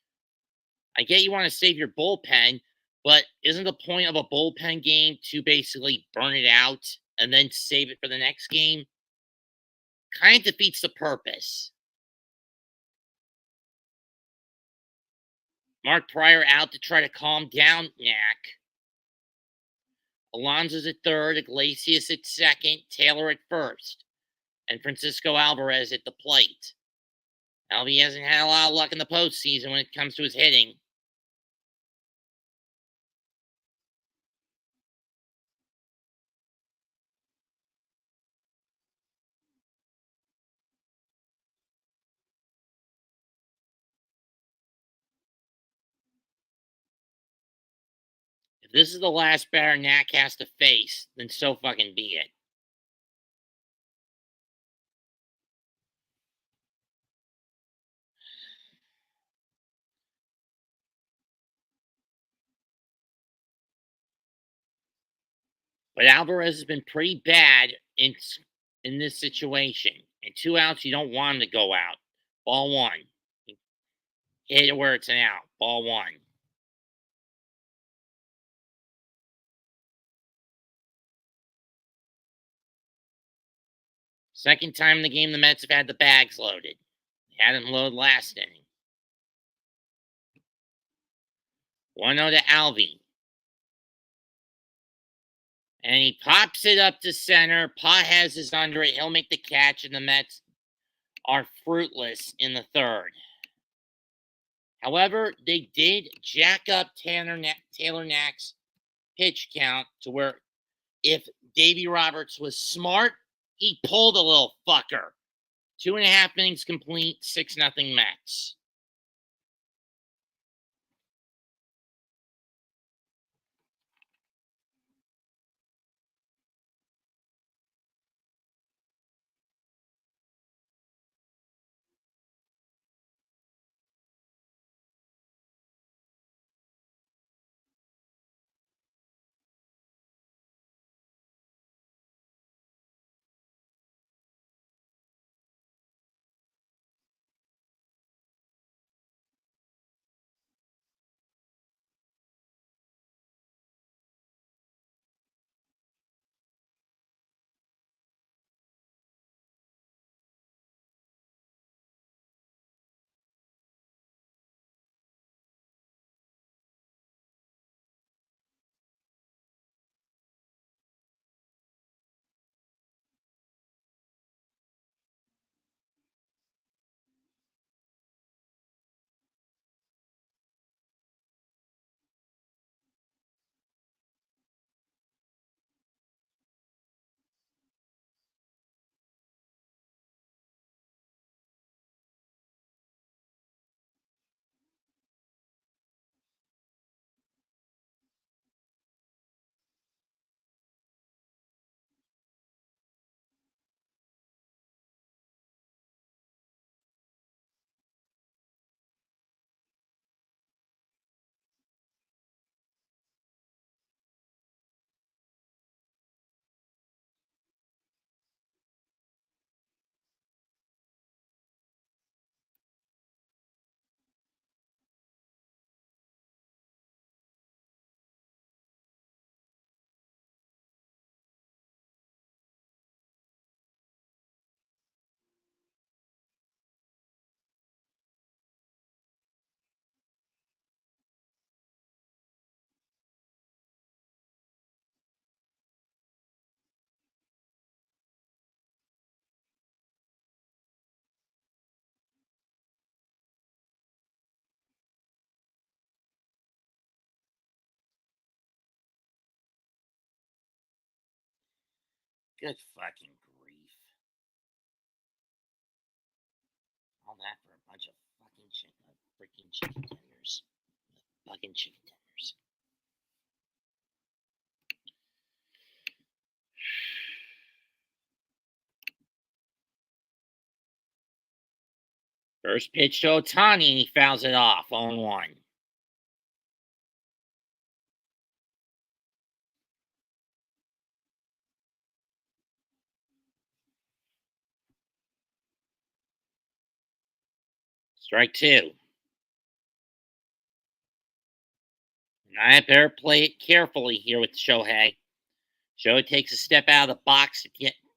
I get you want to save your bullpen, but isn't the point of a bullpen game to basically burn it out and then save it for the next game? Kind of defeats the purpose. Mark Pryor out to try to calm down Knack. Alonso's at third, Iglesias at second, Taylor at first, and Francisco Alvarez at the plate. Alvy hasn't had a lot of luck in the postseason when it comes to his hitting. If this is the last batter Knack has to face, then so fucking be it. But Alvarez has been pretty bad in this situation. And 2 outs, you don't want him to go out. Ball 1. Hit it where it's an out. Ball 1. Second time in the game the Mets have had the bags loaded. They had them loaded last inning. 1-0 to Alvey. And he pops it up to center. Pajes is under it. He'll make the catch, and the Mets are fruitless in the third. However, they did jack up Taylor Knack's pitch count to where if Davey Roberts was smart, he pulled a little fucker. 2.5 innings complete, 6-0 Mets. Good fucking grief. All that for a bunch of fucking freaking chicken tenders. Fucking chicken tenders. First pitch to Ohtani, and he fouls it off. 0-1. Strike 2. And I better play it carefully here with Shohei. Shohei takes a step out of the box to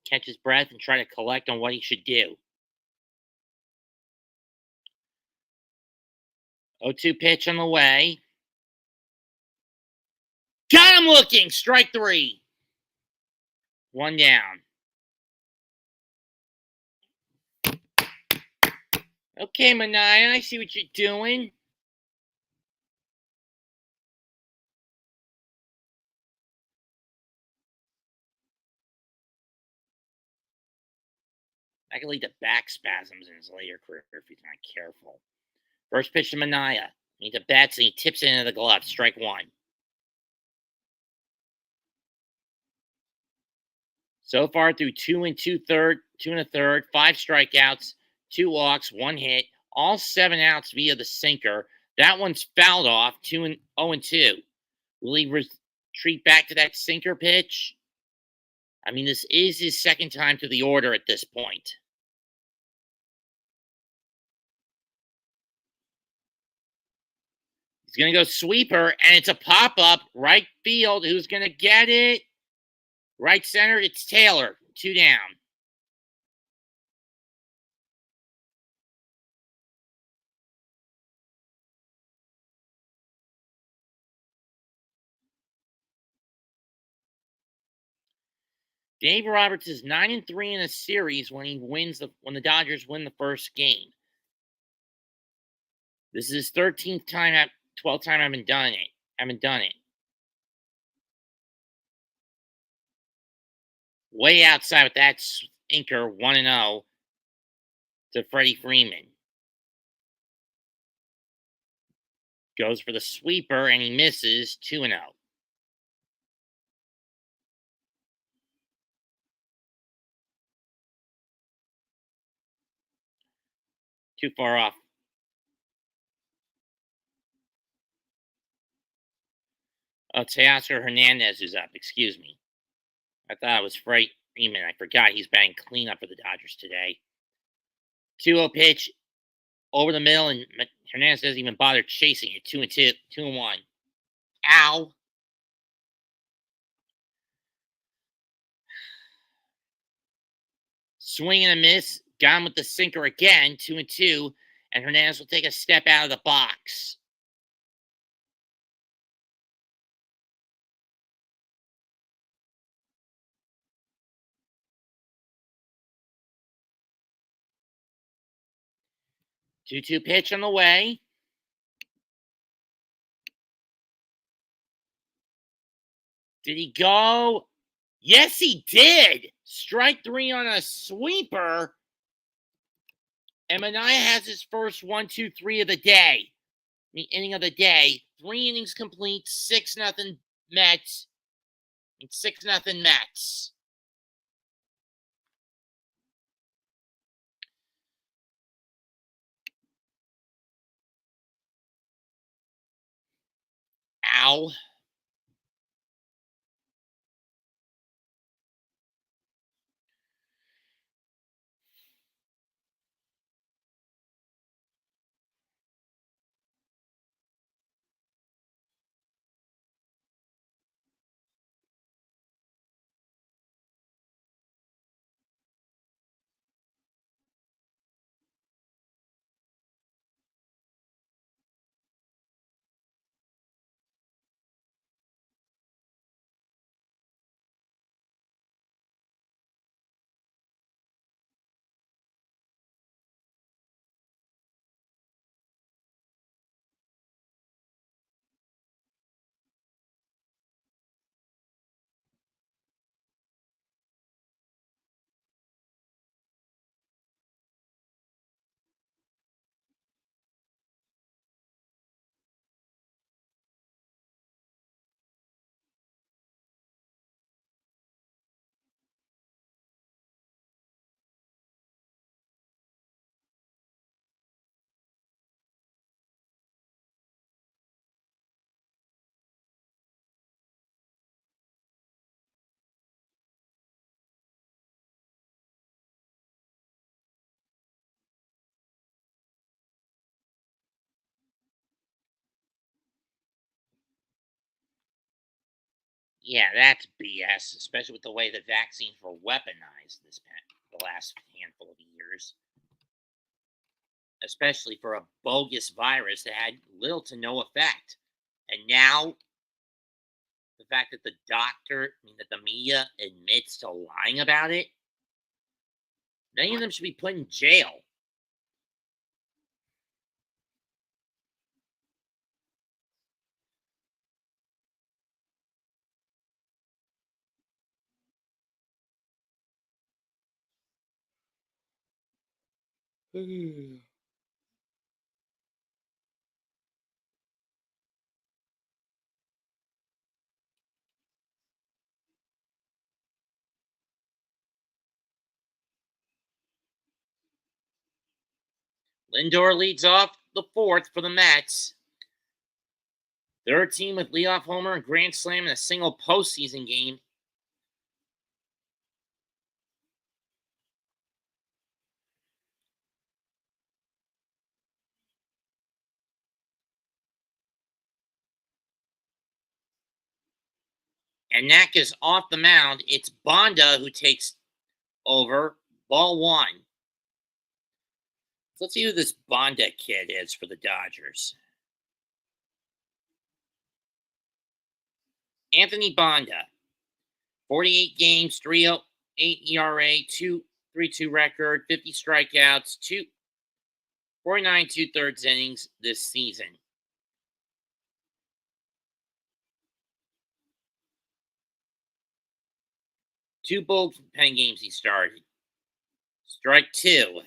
catch his breath and try to collect on what he should do. 0-2 pitch on the way. Got him looking! Strike 3. 1 down. Okay, Mania, I see what you're doing. That could lead to back spasms in his later career if he's not careful. First pitch to Mania. He bats and he tips it into the glove. Strike 1. So far through 2 1/3, 5 strikeouts, 2 walks, 1 hit, all 7 outs via the sinker. That one's fouled off, 0-2. Will he retreat back to that sinker pitch? I mean, this is his second time to the order at this point. He's going to go sweeper, and it's a pop-up right field. Who's going to get it? Right center, it's Taylor. 2 down. Dave Roberts is 9-3 in a series when the Dodgers win the first game. This is his 13th time, 12th time I haven't done it. Way outside with that sinker, 1-0 to Freddie Freeman. Goes for the sweeper and he misses, 2-0. Too far off. Oh, Teoscar Hernandez is up. Excuse me. I thought it was Freddie Freeman. I forgot he's batting cleanup for the Dodgers today. 2-0 pitch over the middle, and Hernandez doesn't even bother chasing it. 2-2, 2-1. Ow. Swing and a miss. Got him with the sinker again. 2-2. And Hernandez will take a step out of the box. Two pitch on the way. Did he go? Yes, he did. Strike 3 on a sweeper. And Manaea has his first 1-2-3 of the day. The inning of the day. 3 innings complete. 6-0 Mets. And 6-0 Mets. Ow. Yeah, that's BS, especially with the way the vaccines were weaponized the last handful of years. Especially for a bogus virus that had little to no effect. And now, the fact that the media admits to lying about it, many of them should be put in jail. Lindor leads off the fourth for the Mets. Third team with leadoff homer and grand slam in a single postseason game. And Knack is off the mound. It's Bonda who takes over. Ball one. Let's see who this Bonda kid is for the Dodgers. Anthony Bonda. 48 games, 3.08 ERA, 2.32 record, 50 strikeouts, 49 2/3 innings this season. Two bullpen games he started. Strike two.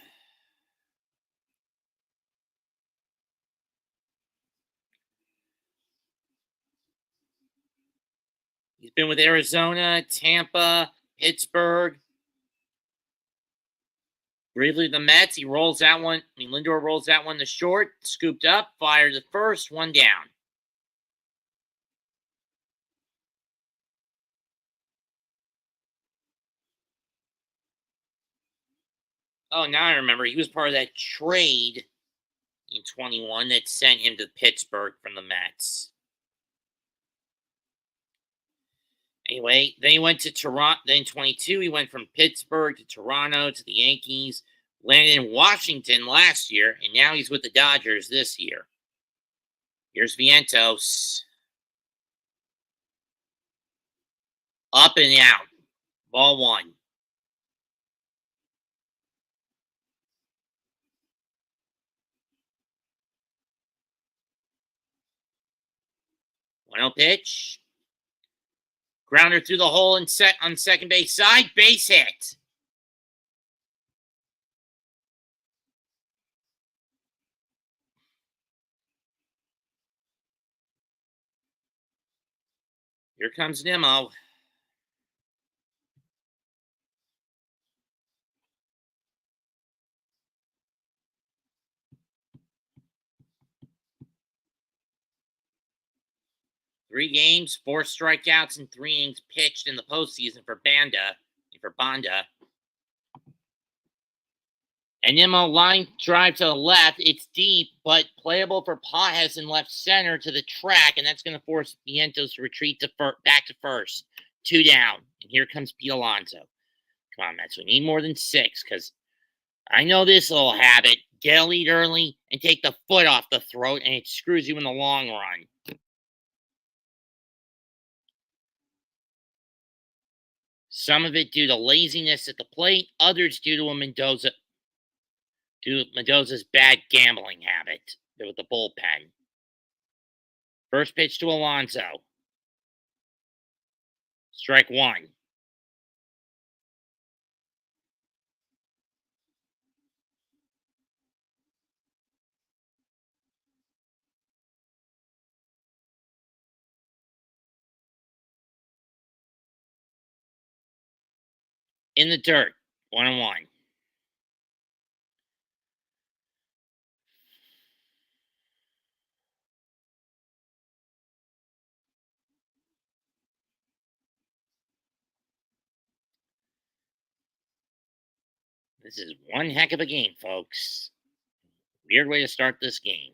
He's been with Arizona, Tampa, Pittsburgh. Briefly, the Mets. He rolls that one. Lindor rolls that one to short, scooped up, fired the first, one down. Oh, now I remember. He was part of that trade in 21 that sent him to Pittsburgh from the Mets. Anyway, then he went to Toronto. Then in 22, he went from Pittsburgh to Toronto to the Yankees. Landed in Washington last year, and now he's with the Dodgers this year. Here's Vientos. Up and out. Ball one. One pitch. Grounder through the hole on second base side. Base hit. Here comes Nimmo. Three games, 4 strikeouts, and 3 innings pitched in the postseason for Bonda. And Nimmo line drive to the left. It's deep, but playable for Pajes in left center to the track, and that's going to force Vientos to retreat back to first. 2 down, and here comes Pete Alonso. Come on, Mets, we need more than 6, because I know this little habit. Get a lead early and take the foot off the throat, and it screws you in the long run. Some of it due to laziness at the plate, others due to Mendoza's bad gambling habit with the bullpen. First pitch to Alonso. Strike one. In the dirt. 1-1. This is one heck of a game, folks. Weird way to start this game.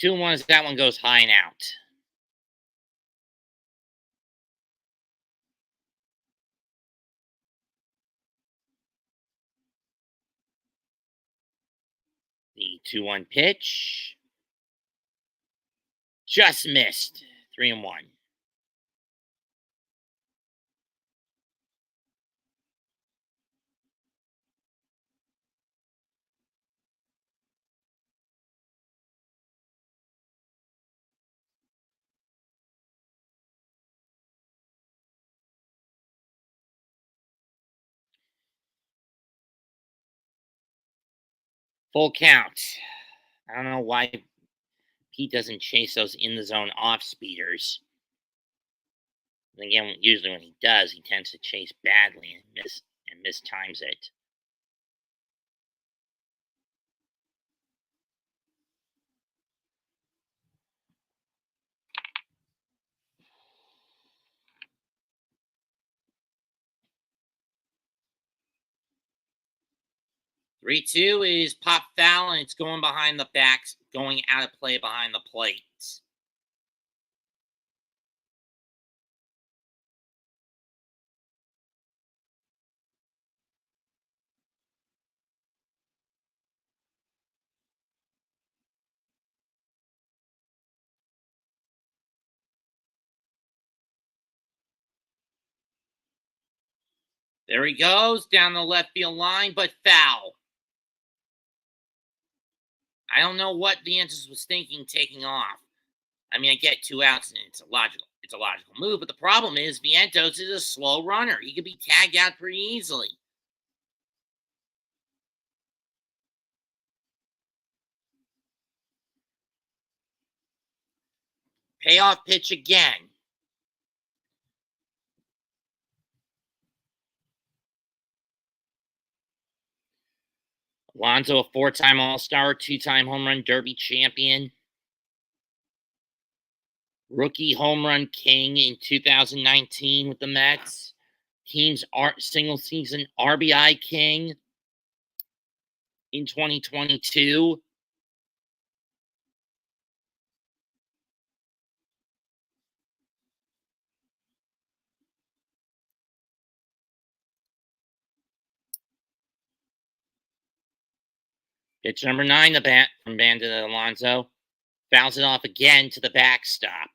2-1 as that one goes high and out. The 2-1 pitch. Just missed. 3-1. Full count. I don't know why Pete doesn't chase those in the zone off speeders. And again, usually when he does, he tends to chase badly and mistimes it. 3-2 is pop foul, and it's going behind the backs, going out of play behind the plate. There he goes, down the left field line, but foul. I don't know what Vientos was thinking taking off. I mean, I get 2 outs, and it's a logical move, but the problem is Vientos is a slow runner. He could be tagged out pretty easily. Payoff pitch again. Alonso, a 4-time All-Star, 2-time home run derby champion. Rookie home run king in 2019 with the Mets. Team's single season RBI king in 2022. Pitch number 9 from Bandit Alonso. Fouls it off again to the backstop.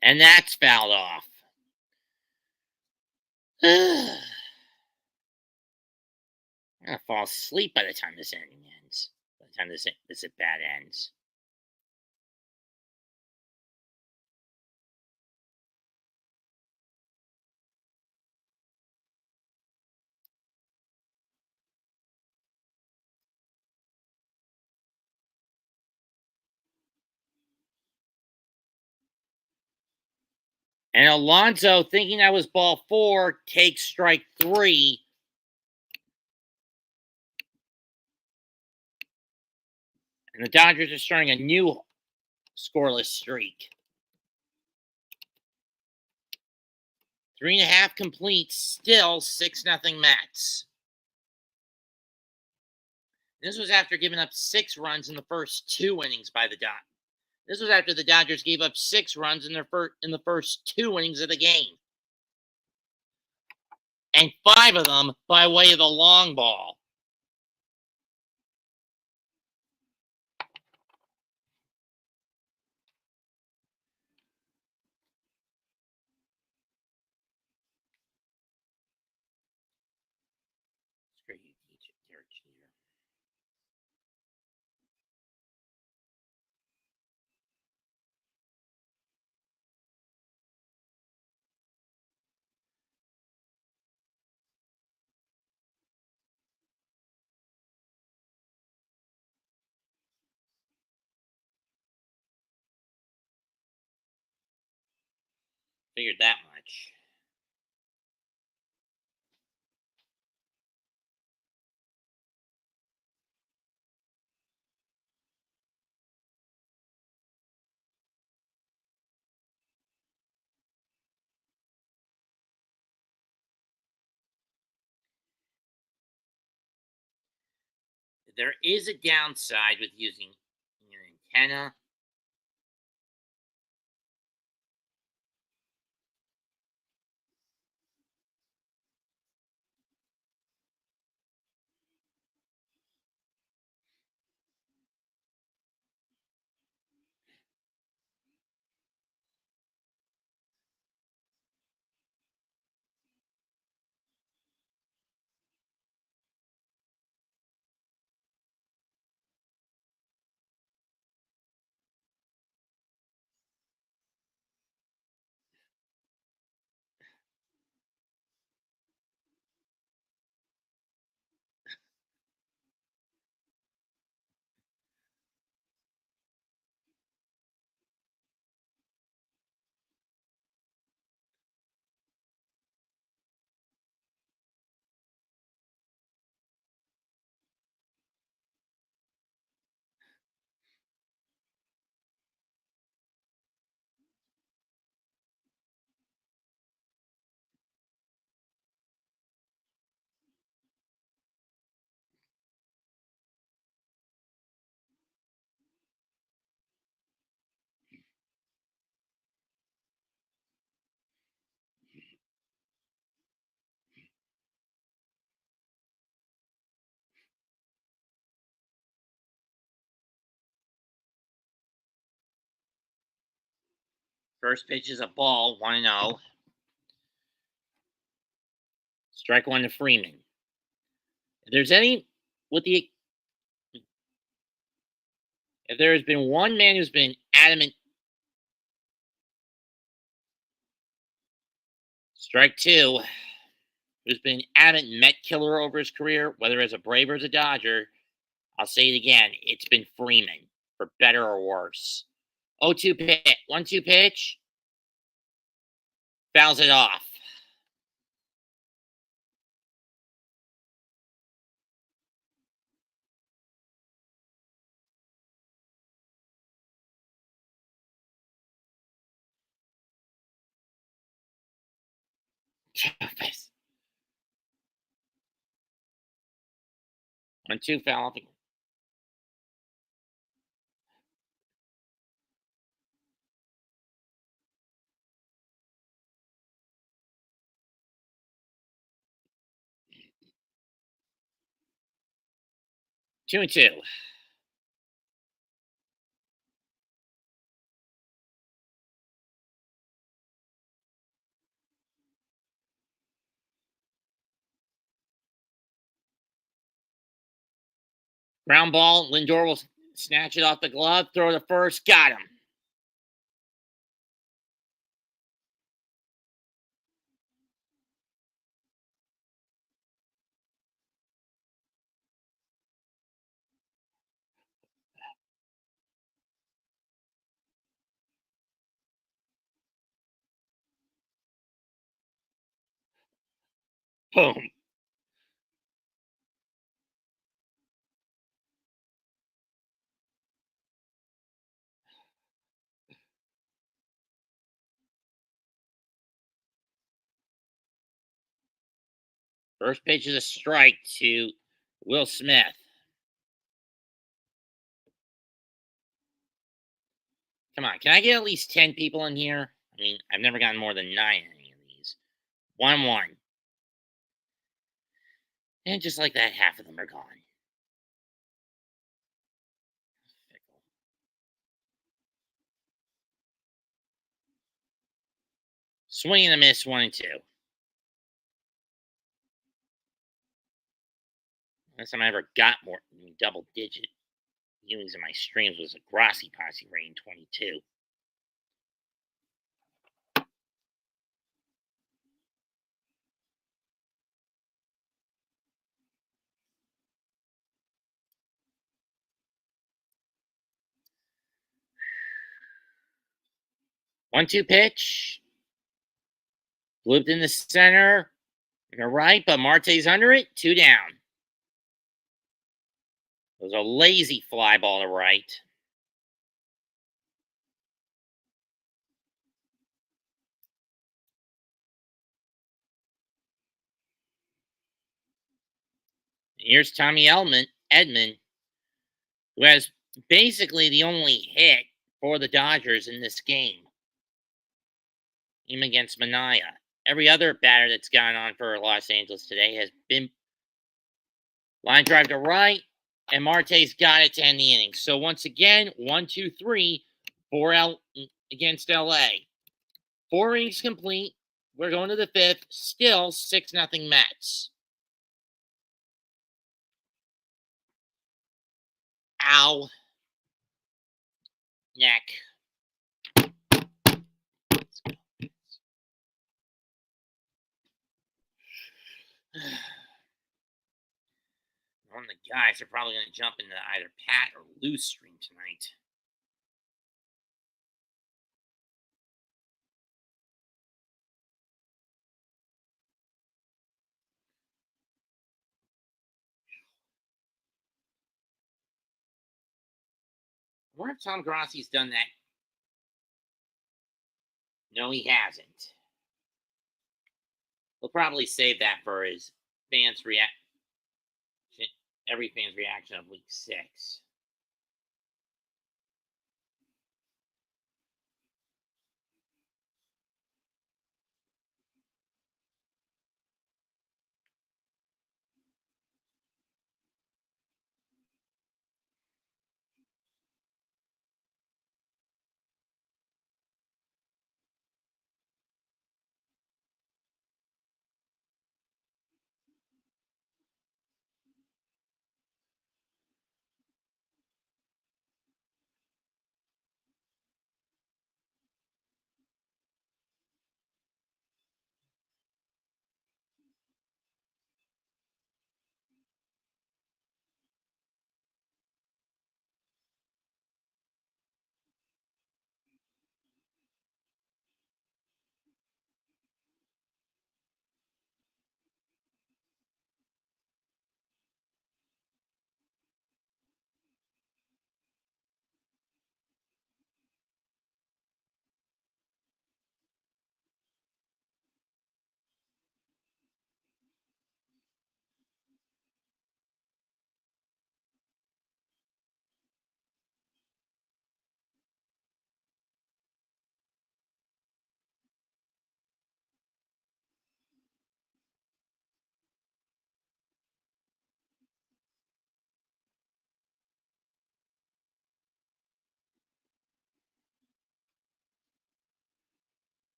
And that's fouled off. I'm going to fall asleep by the time this inning ends. By the time this at-bat ends. And Alonso, thinking that was ball 4, takes strike 3. And the Dodgers are starting a new scoreless streak. 3.5 complete, still 6-0 Mets. This was after giving up 6 runs in the first 2 innings by the Dodgers. This was after the Dodgers gave up 6 runs in the first 2 innings of the game. And 5 of them by way of the long ball. Figured that much. There is a downside with using an antenna. First pitch is a ball, 1-0. Strike one to Freeman. If there's any with the if there has been one man who's been adamant, strike two, who's been adamant Met killer over his career, whether as a Brave or as a Dodger, I'll say it again, it's been Freeman, for better or worse. 0-2 pitch, 1-2 pitch, fouls it off. Travis. 1-2 foul off. 2-2. Ground ball. Lindor will snatch it off the glove, throw to first, got him. Boom. First pitch is a strike to Will Smith. Come on, can I get at least 10 people in here? I mean, I've never gotten more than 9 in any of these. 1-1. And just like that, half of them are gone. Swing and a miss, 1-2. Last time I ever got more than double digit viewings in my streams was a Grassi Posse rating 22. One-two pitch. Looped in the center. You're right, but Marte's under it. 2 down. It was a lazy fly ball to right. Here's Tommy Edman, who has basically the only hit for the Dodgers in this game. Even against Manaea. Every other batter that's gone on for Los Angeles today has been line drive to right, and Marte's got it to end the inning. So once again, 1-2-3 for against LA. 4 innings complete. We're going to the 5th. Still 6-0 Mets. Ow. Neck. One of the guys are probably going to jump into either Pat or Lou's stream tonight. I wonder if Tom Grassi's done that. No, he hasn't. He'll probably save that for his fans' reaction. Every fan's reaction of Week 6.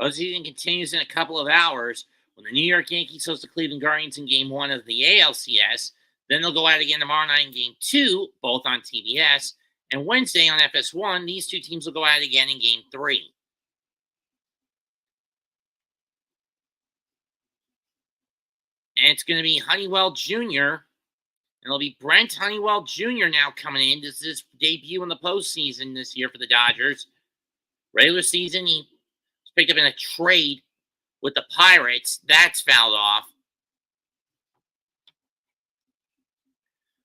Postseason continues in a couple of hours when the New York Yankees host the Cleveland Guardians in Game 1 of the ALCS. Then they'll go out again tomorrow night in Game 2, both on TBS. And Wednesday on FS1, these two teams will go out again in Game 3. And it's going to be Honeywell Jr. And it'll be Brent Honeywell Jr. now coming in. This is his debut in the postseason this year for the Dodgers. Regular season, he was picked up in a trade with the Pirates. That's fouled off.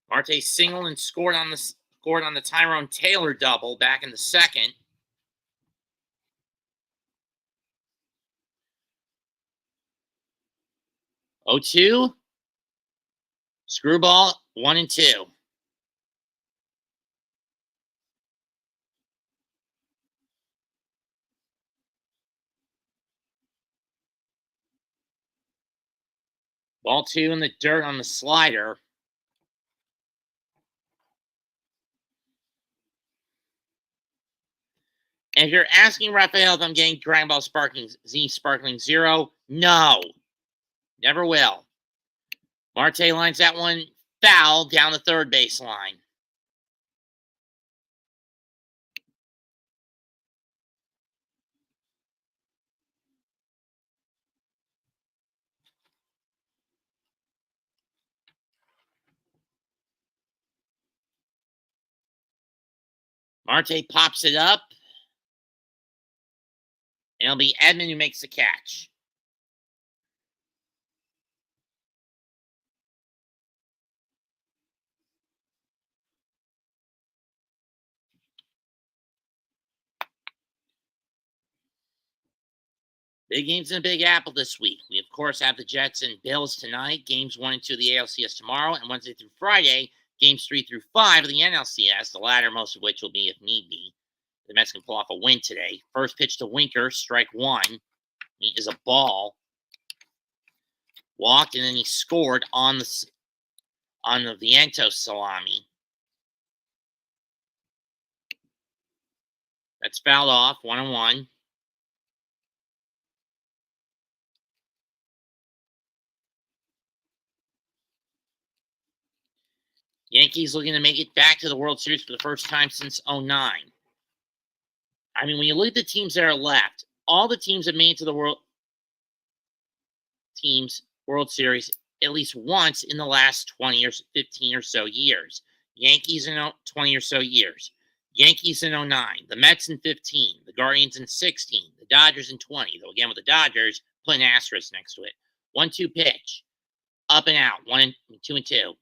Marte singled and scored on the Tyrone Taylor double back in the second. Oh, 2. Screwball 1 and 2. Ball 2 in the dirt on the slider. And if you're asking Raphael if I'm getting Dragon Ball Z Sparkling Zero, no. Never will. Marte lines that one foul down the third baseline. Marte pops it up. And it'll be Edman who makes the catch. Big games in the Big Apple this week. We, of course, have the Jets and Bills tonight. Games 1 and 2 of the ALCS tomorrow. And Wednesday through Friday, games 3 through 5 of the NLCS, the latter most of which will be if need be. The Mets can pull off a win today. First pitch to Winker, strike 1. He is a ball. Walked, and then he scored on the Vientos salami. That's fouled off, 1-1. Yankees looking to make it back to the World Series for the first time since 2009. I mean, when you look at the teams that are left, all the teams have made it to the World Series at least once in the last 20 or 15 or so years. Yankees in 20 or so years. Yankees in 2009. The Mets in 15. The Guardians in 16. The Dodgers in 20. Though again with the Dodgers, put an asterisk next to it. 1-2 pitch. Up and out. 2 and 2.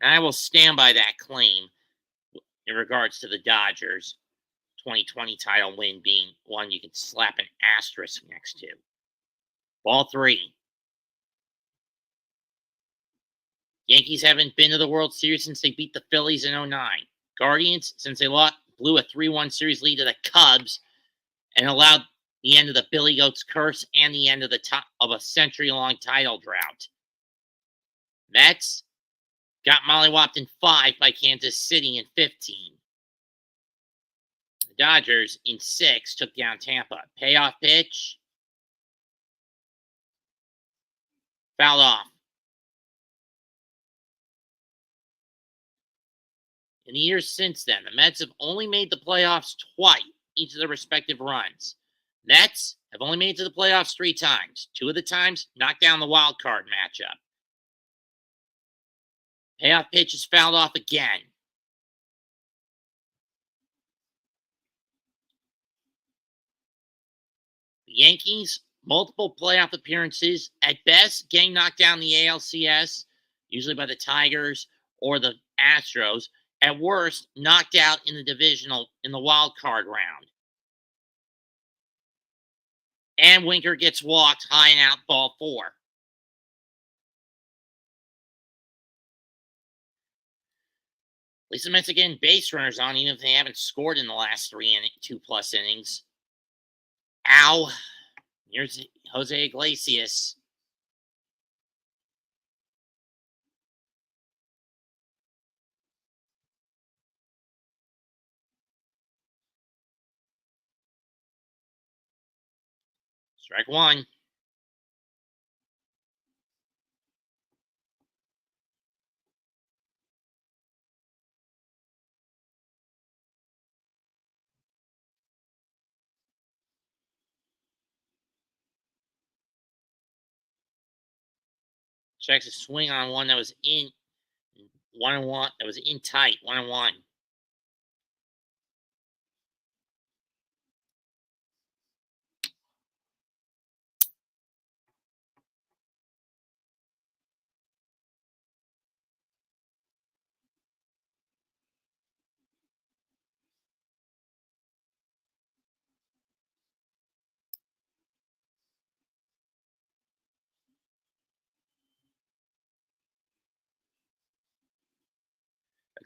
And I will stand by that claim in regards to the Dodgers 2020 title win being one you can slap an asterisk next to. Ball 3. Yankees haven't been to the World Series since they beat the Phillies in 2009. Guardians, since they blew a 3-1 series lead to the Cubs and allowed the end of the Billy Goats curse and the end of a century-long title drought. Mets got mollywopped in 5 by Kansas City in 15. The Dodgers in 6 took down Tampa. Payoff pitch. Fouled off. In the years since then, the Mets have only made the playoffs twice, each of their respective runs. Mets have only made it to the playoffs 3 times. 2 of the times knocked down the wild card matchup. Payoff pitch is fouled off again. The Yankees, multiple playoff appearances, at best getting knocked down the ALCS, usually by the Tigers or the Astros. At worst, knocked out in the wild card round. And Winker gets walked high and out, ball 4. At least the Mets are getting base runners on, even if they haven't scored in the last 2+ innings. Ow. Here's Jose Iglesias. Strike one. Checks a swing on one that was in 1-1. That was in tight. 1-1.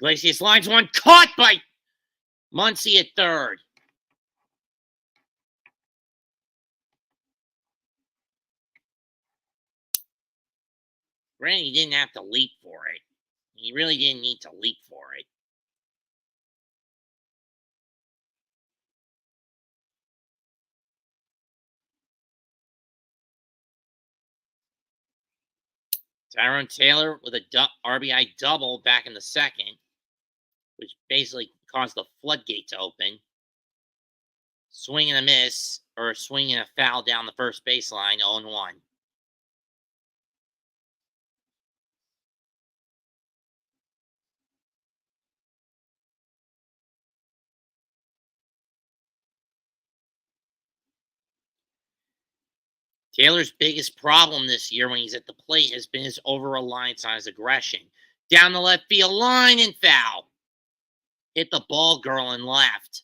Iglesias lines one, caught by Muncy at third. Granted, he didn't have to leap for it. He really didn't need to leap for it. Tyrone Taylor with a RBI double back in the second, which basically caused the floodgate to open. Swing and a miss, or swing and a foul down the first baseline, 0-1. Taylor's biggest problem this year when he's at the plate has been his over-reliance on his aggression. Down the left field line and foul. Hit the ball girl and left.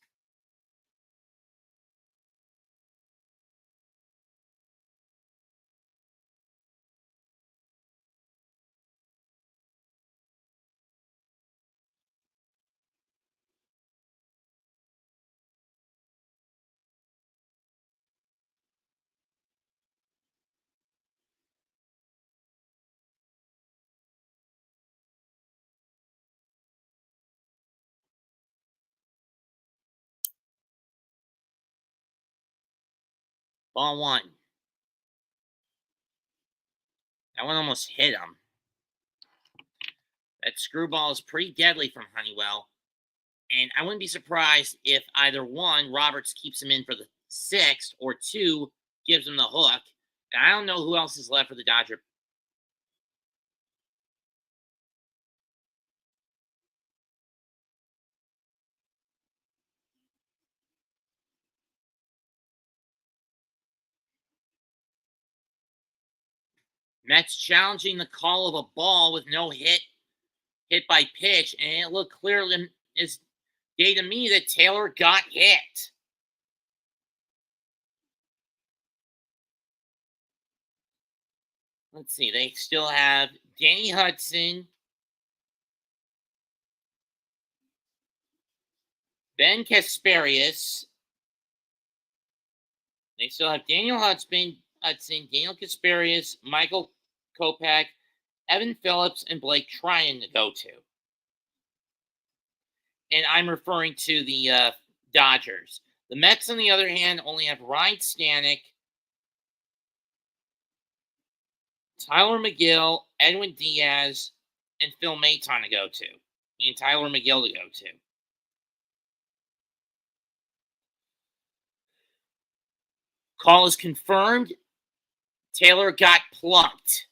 Ball one. That one almost hit him. That screwball is pretty deadly from Honeywell. And I wouldn't be surprised if either one, Roberts keeps him in for the sixth, or two, gives him the hook. And I don't know who else is left for the Dodger. Mets challenging the call of a ball with no hit by pitch, and it looked clearly as day to me that Taylor got hit. Let's see, they still have Danny Hudson, Ben Kasparius. They still have Daniel Hudson, Daniel Kasparius, Michael Kopech, Evan Phillips, and Blake Tryon to go to. And I'm referring to the Dodgers. The Mets, on the other hand, only have Ryan Stanek, Tyler McGill, Edwin Diaz, and Phil Maton to go to. And Tyler McGill to go to. Call is confirmed. Taylor got plucked.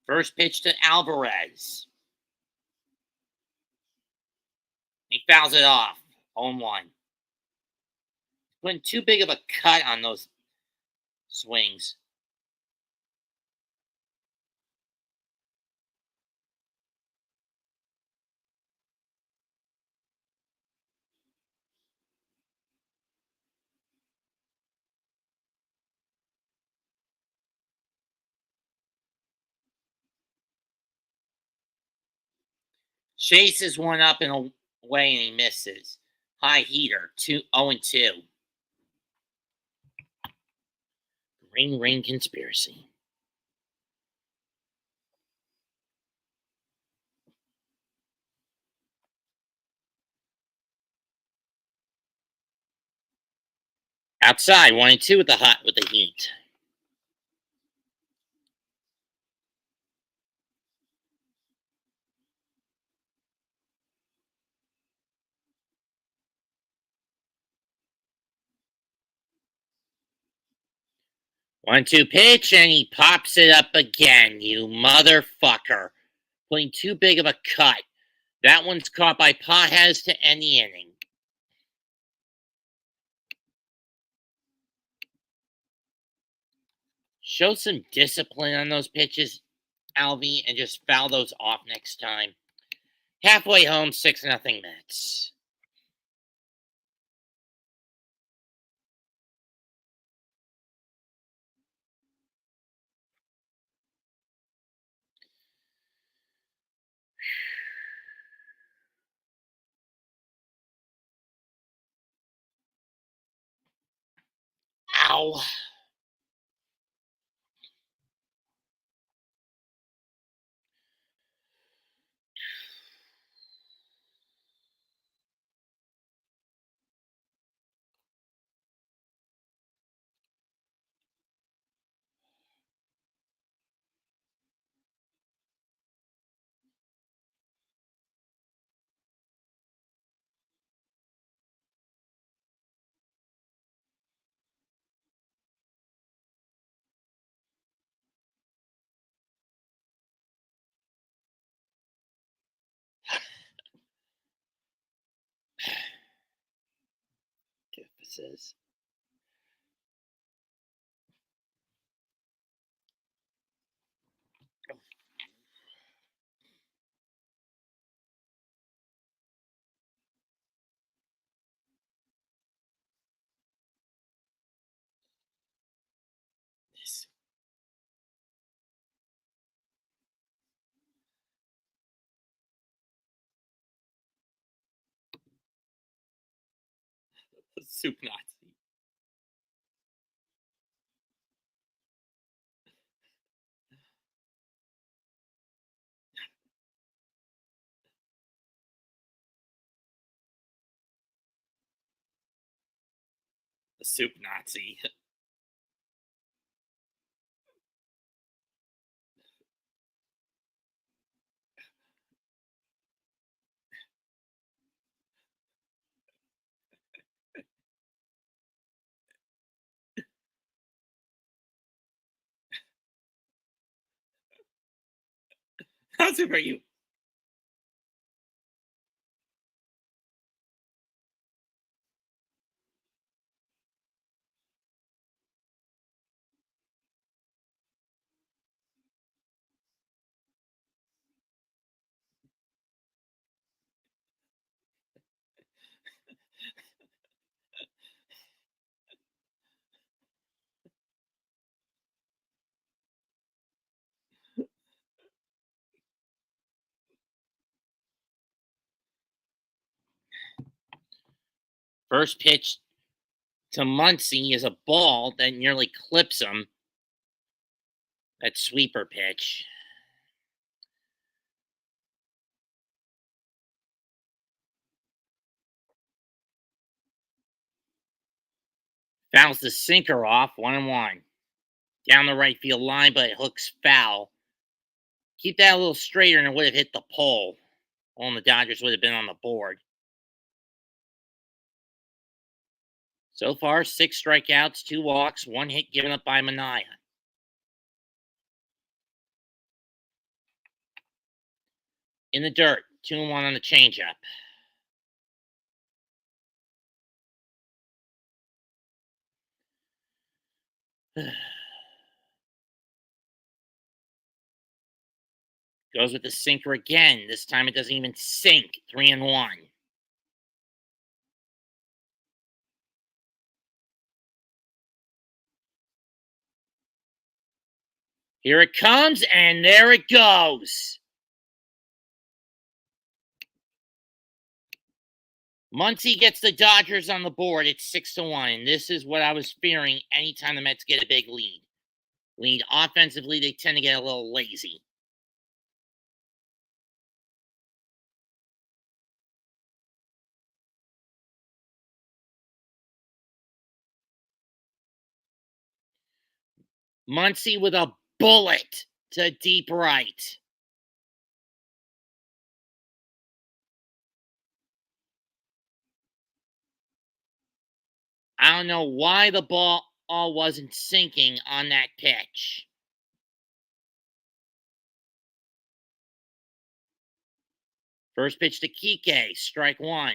First pitch to Alvarez. He fouls it off. 0-1. Putting too big of a cut on those swings. Chases one up and away, and he misses. High heater, 0-2. Ring conspiracy. Outside, 1-2 with the heat. One, two pitch, and he pops it up again, you motherfucker. Putting too big of a cut. That one's caught by Pages to end the inning. Show some discipline on those pitches, Alvy, and just foul those off next time. Halfway home, 6-0 Mets. Ow. Says. This. Soup Nazi. The soup Nazi. How soup are you? First pitch to Muncy is a ball that nearly clips him. That sweeper pitch. Fouls the sinker off, 1-1. Down the right field line, but it hooks foul. Keep that a little straighter and it would have hit the pole. Well, the Dodgers would have been on the board. So far, 6 strikeouts, 2 walks, 1 hit given up by Manaea. In the dirt, 2-1 on the changeup. Goes with the sinker again. This time it doesn't even sink. 3-1. Here it comes, and there it goes. Muncy gets the Dodgers on the board at 6-1, and this is what I was fearing anytime the Mets get a big lead. Offensively, they tend to get a little lazy. Muncy with a bullet to deep right. I don't know why the ball wasn't sinking on that pitch. First pitch to Kike, strike one.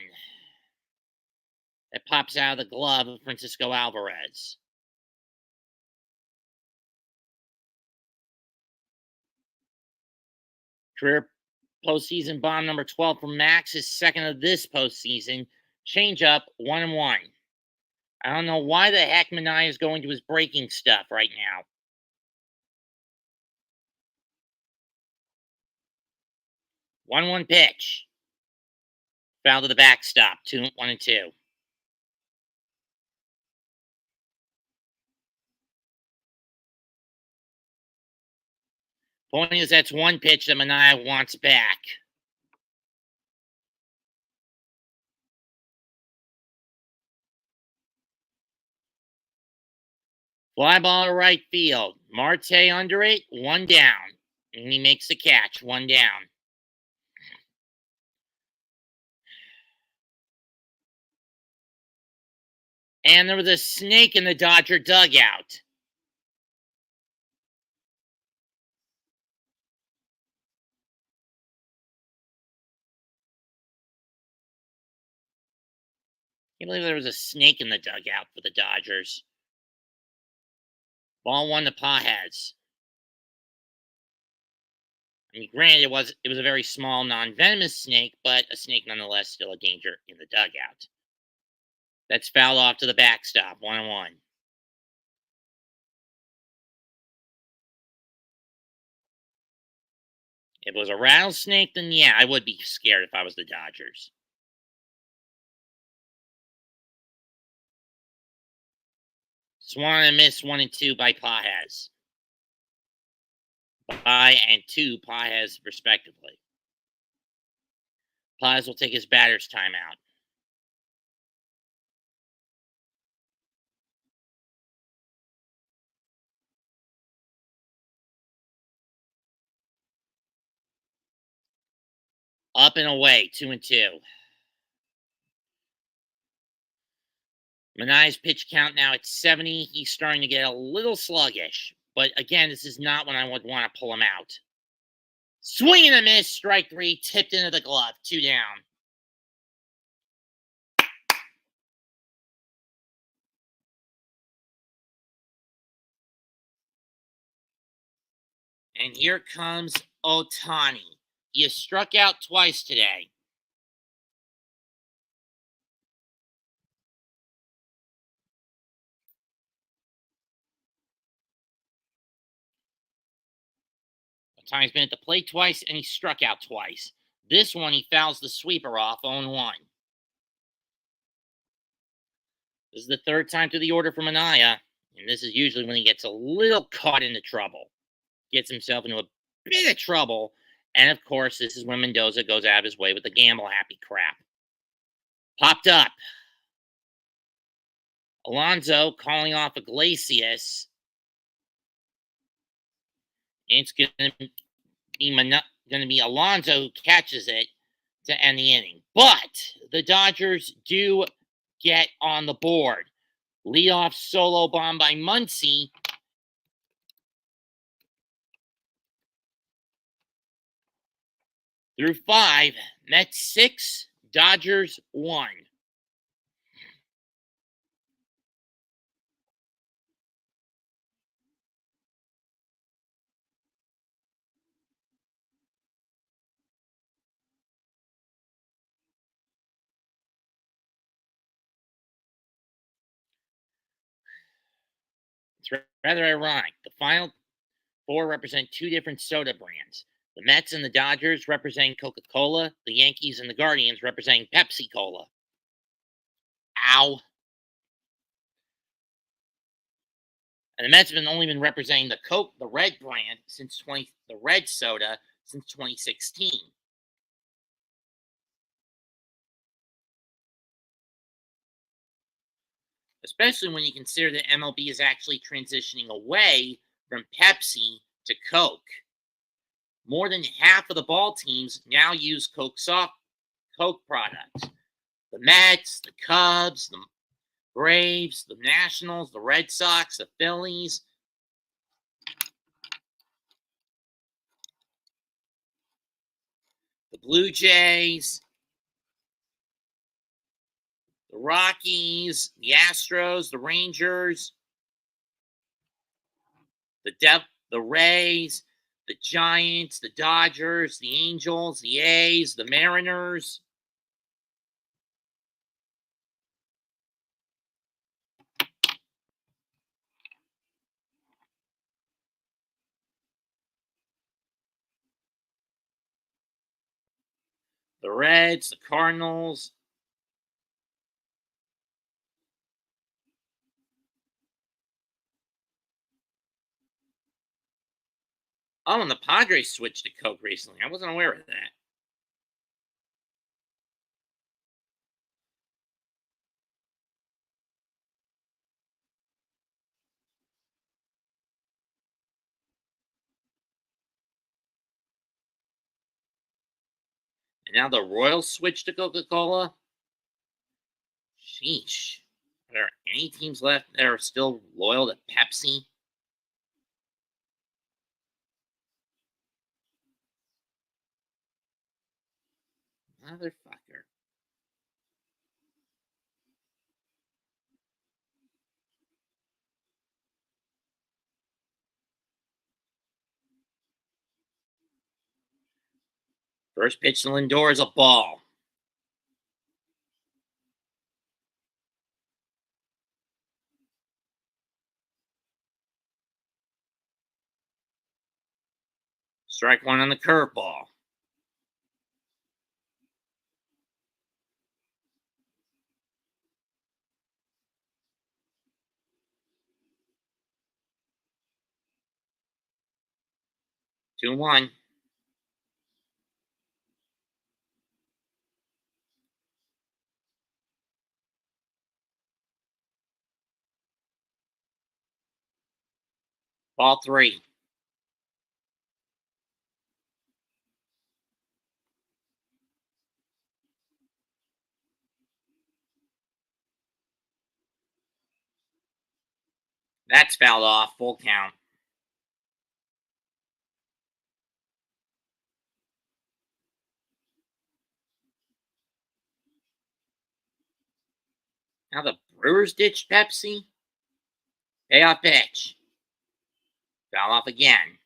That pops out of the glove of Francisco Alvarez. Career postseason bomb number 12 for Max, his second of this postseason. Changeup, 1-1. I don't know why the heck Manaea is going to his breaking stuff right now. 1-1 pitch. Foul to the backstop, 1-2. Point is, that's one pitch that Manaea wants back. Fly ball to right field. Marte under it, one down. And he makes the catch, one down. And there was a snake in the Dodger dugout. I can't believe there was a snake in the dugout for the Dodgers. Ball one to Pages. I mean, granted, it was a very small, non-venomous snake, but a snake nonetheless still a danger in the dugout. That's fouled off to the backstop, 1-1. If it was a rattlesnake, then yeah, I would be scared if I was the Dodgers. Swung and missed 1-2 by Pages. By and two Pages, respectively. Pages will take his batter's timeout. Up and away, 2-2. Manaea's pitch count now at 70. He's starting to get a little sluggish. But again, this is not when I would want to pull him out. Swing and a miss, strike three, tipped into the glove, 2 down. And here comes Ohtani. He has struck out twice today. Ohtani's been at the plate twice, and he struck out twice. This one, he fouls the sweeper off, 0-1. This is the third time to the order for Manaea, and this is usually when he gets a little caught into trouble. Gets himself into a bit of trouble, and of course, this is when Mendoza goes out of his way with the gamble-happy crap. Popped up. Alonso calling off Iglesias. It's going to be Alonso who catches it to end the inning. But the Dodgers do get on the board. Leadoff solo bomb by Muncy. Through 5, Mets 6, Dodgers 1. It's rather ironic. The final 4 represent 2 different soda brands. The Mets and the Dodgers represent Coca-Cola. The Yankees and the Guardians represent Pepsi-Cola. Ow. And the Mets have only been representing the Coke, the red brand, the red soda since 2016. Especially when you consider that MLB is actually transitioning away from Pepsi to Coke. More than half of the ball teams now use Coke products. The Mets, the Cubs, the Braves, the Nationals, the Red Sox, the Phillies. The Blue Jays, the Rockies, the Astros, the Rangers, the Rays, the Giants, the Dodgers, the Angels, the A's, the Mariners. The Reds, the Cardinals. Oh, and the Padres switched to Coke recently. I wasn't aware of that. And now the Royals switched to Coca-Cola. Sheesh. Are there any teams left that are still loyal to Pepsi? Motherfucker. First pitch to Lindor is a ball. Strike one on the curveball. Two and one. Ball three. That's fouled off. Full count. Now the Brewers ditched Pepsi. Payoff pitch. Foul off again.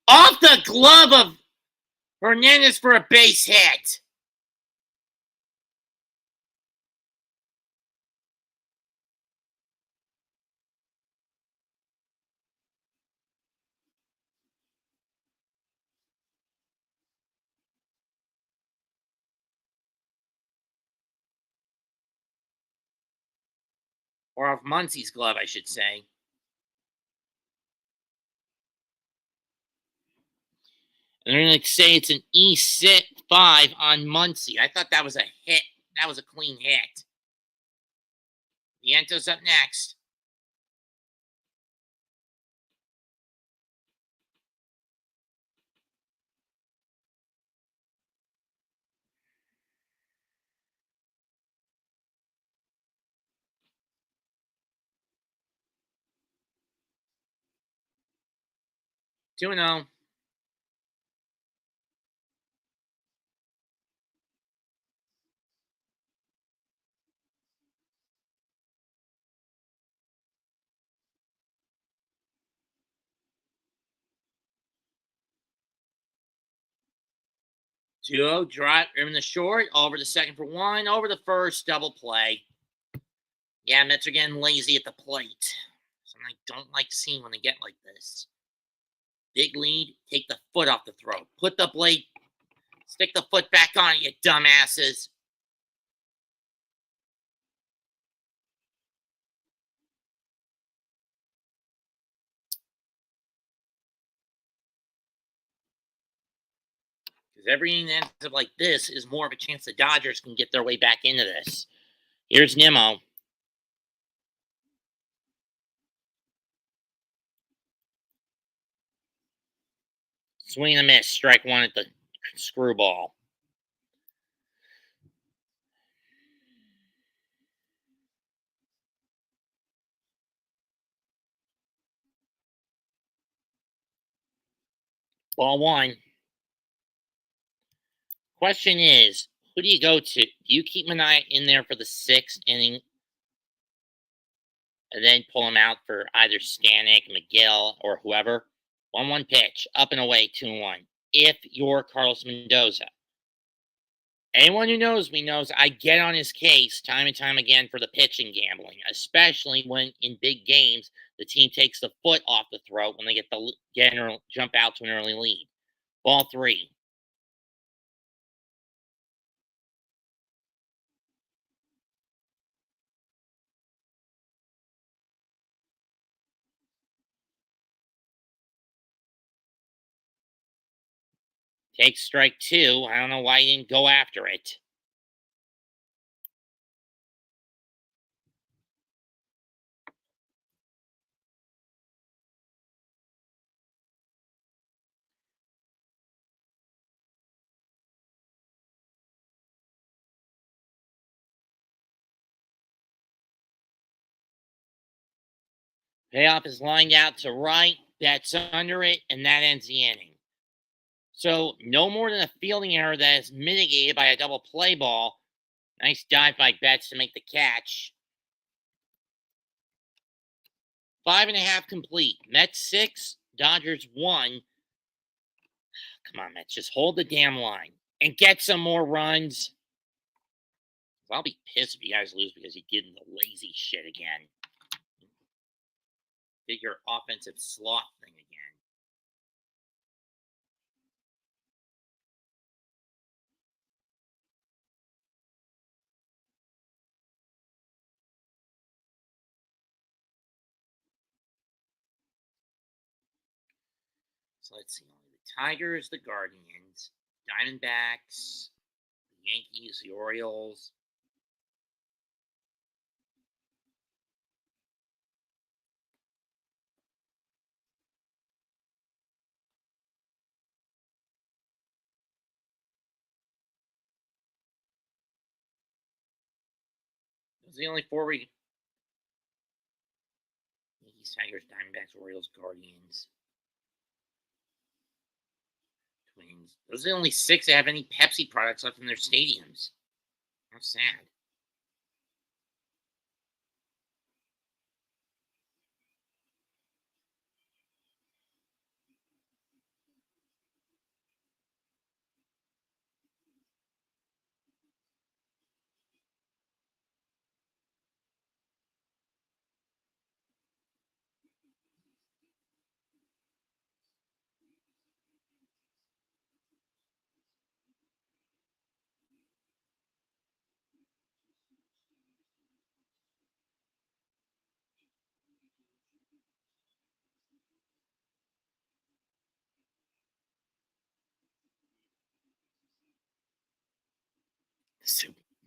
Off the glove of Hernandez for a base hit. Or off Muncie's glove, I should say. And they're going to say it's an E5 on Muncie. I thought that was a hit. That was a clean hit. Viento's up next. Two and 0. 2-0, drive in the short, over the second for 1, over the first, double play. Yeah, Mets are getting lazy at the plate. Something I don't like seeing when they get like this. Big lead, take the foot off the throat. Put the blade, stick the foot back on it, you dumbasses. Because everything that ends up like this is more of a chance the Dodgers can get their way back into this. Here's Nimmo. Swing and a miss. Strike one at the screwball. Ball one. Question is, who do you go to? Do you keep Manaea in there for the 6th inning and then pull him out for either Stanek, McGill, or whoever? 1-1 pitch, up and away, 2-1. If you're Carlos Mendoza. Anyone who knows me knows I get on his case time and time again for the pitching gambling, especially when in big games the team takes the foot off the throat when they jump out to an early lead. Ball 3. Takes strike 2. I don't know why he didn't go after it. Payoff is lined out to right. That's under it, and that ends the inning. So no more than a fielding error that is mitigated by a double play ball. Nice dive by Betts to make the catch. 5.5 complete. Mets 6, Dodgers 1. Come on, Mets, just hold the damn line and get some more runs. I'll be pissed if you guys lose because you did the lazy shit again. Did your offensive sloth thing again. So let's see. Only the Tigers, the Guardians, Diamondbacks, the Yankees, the Orioles. Those are the only 4 Yankees, Tigers, Diamondbacks, Orioles, Guardians, Twins. Those are the only 6 that have any Pepsi products left in their stadiums. How sad.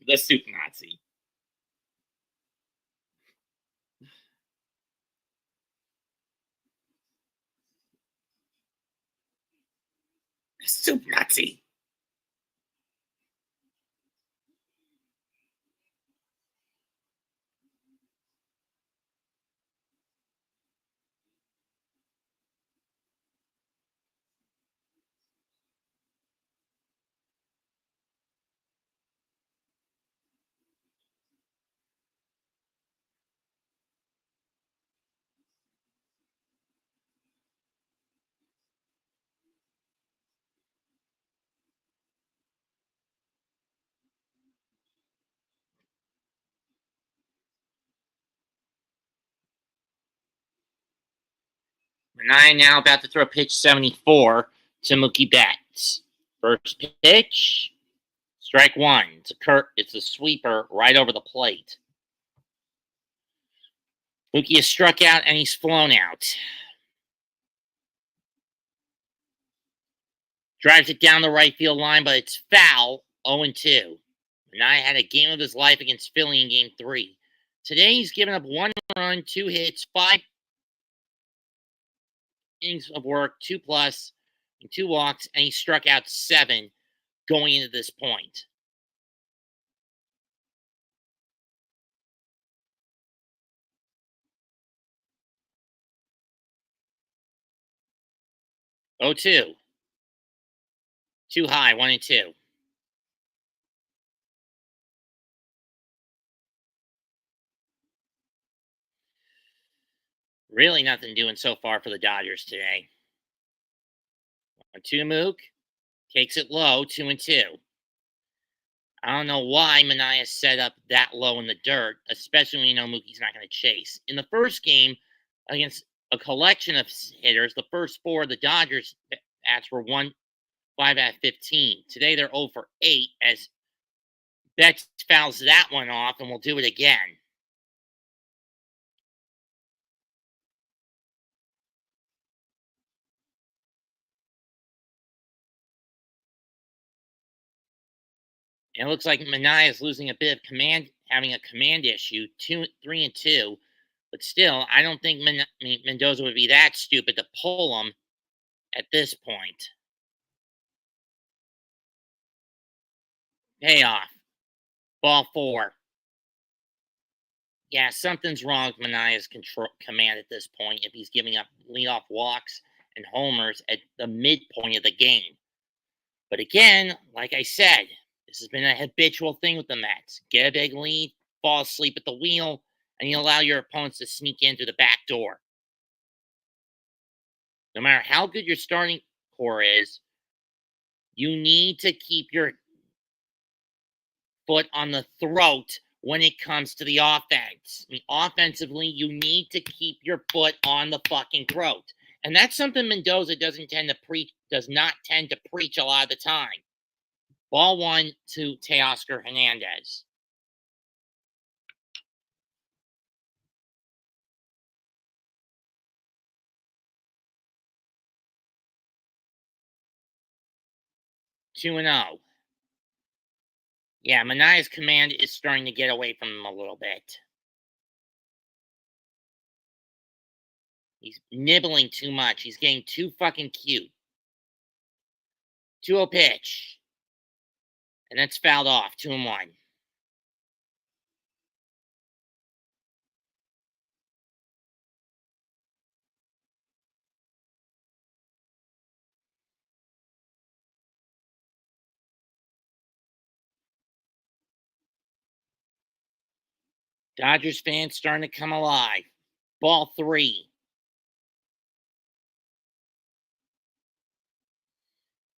The soup Nazi. The soup Nazi. And I am now about to throw pitch 74 to Mookie Betts. First pitch, strike one. It's a sweeper right over the plate. Mookie has struck out and he's flown out. Drives it down the right field line, but it's foul, 0-2. Manaea had a game of his life against Philly in Game 3. Today he's given up 1 run, 2 hits, 5 innings of work, 2+, and 2 walks, and he struck out 7 going into this point. Oh, 2. Too high, 1-2. Really nothing doing so far for the Dodgers today. 1-2 Mook. Takes it low, 2-2. I don't know why Manaea set up that low in the dirt, especially when you know Mookie's not going to chase. In the first game, against a collection of hitters, the first 4 of the Dodgers bats were 5 out of 15. Today they're 0 for 8 as Betts fouls that one off and will do it again. And it looks like Manaea is losing a bit of command, having a command issue, 3-2. But still, I don't think Mendoza would be that stupid to pull him at this point. Payoff. Ball 4. Yeah, something's wrong with Manaea's command at this point if he's giving up leadoff walks and homers at the midpoint of the game. But again, like I said, this has been a habitual thing with the Mets. Get a big lead, fall asleep at the wheel, and you allow your opponents to sneak in through the back door. No matter how good your starting core is, you need to keep your foot on the throat when it comes to the offense. I mean, offensively, you need to keep your foot on the fucking throat. And that's something Mendoza does not tend to preach a lot of the time. Ball 1 to Teoscar Hernandez. Two and 0. Yeah, Manaea's command is starting to get away from him a little bit. He's nibbling too much. He's getting too fucking cute. 2-0 pitch. And that's fouled off. 2-1. Dodgers fans starting to come alive. Ball 3.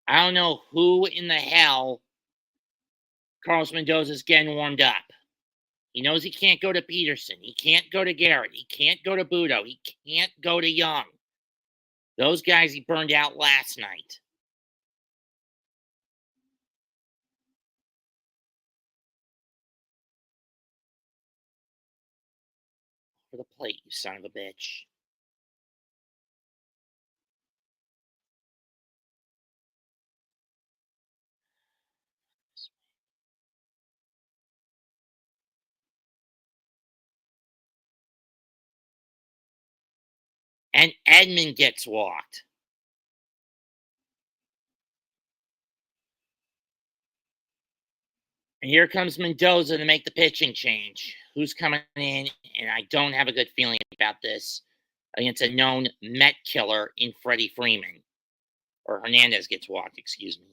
I don't know who in the hell Carlos Mendoza's getting warmed up. He knows he can't go to Peterson. He can't go to Garrett. He can't go to Budo. He can't go to Young. Those guys he burned out last night. For the plate, you son of a bitch. And Edman gets walked. And here comes Mendoza to make the pitching change. Who's coming in? And I don't have a good feeling about this against a known Met killer in Freddie Freeman. Or Hernandez gets walked, excuse me.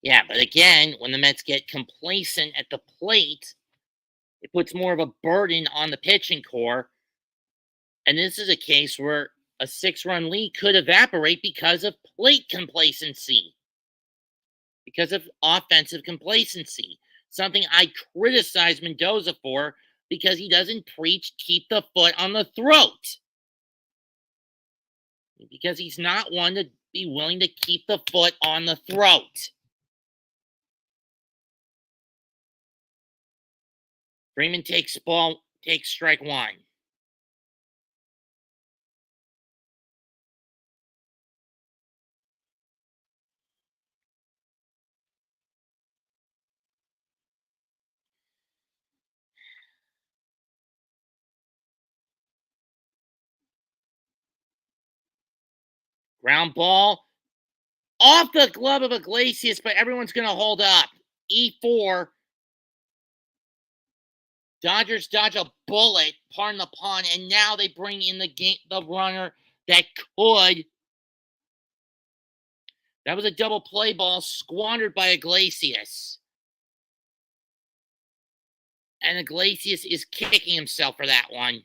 Yeah, but again, when the Mets get complacent at the plate, it puts more of a burden on the pitching core. And this is a case where a 6-run lead could evaporate because of plate complacency, because of offensive complacency. Something I criticize Mendoza for because he doesn't preach keep the foot on the throat. Because he's not one to be willing to keep the foot on the throat. Freeman takes strike one. Ground ball off the glove of Iglesias, but everyone's going to hold up. E4. Dodgers dodge a bullet, pardon the pun, and now they bring in the runner that could. That was a double play ball squandered by Iglesias. And Iglesias is kicking himself for that one.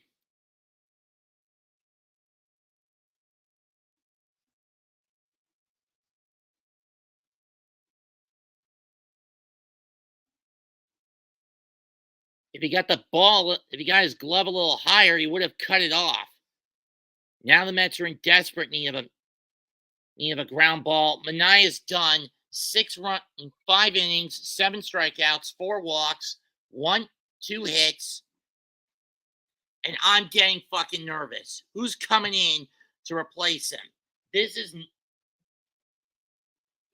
If he got his glove a little higher, he would have cut it off. Now the Mets are in desperate need of a ground ball. Manaea's done 6 runs in 5 innings, 7 strikeouts, 4 walks, 2 hits. And I'm getting fucking nervous. Who's coming in to replace him? If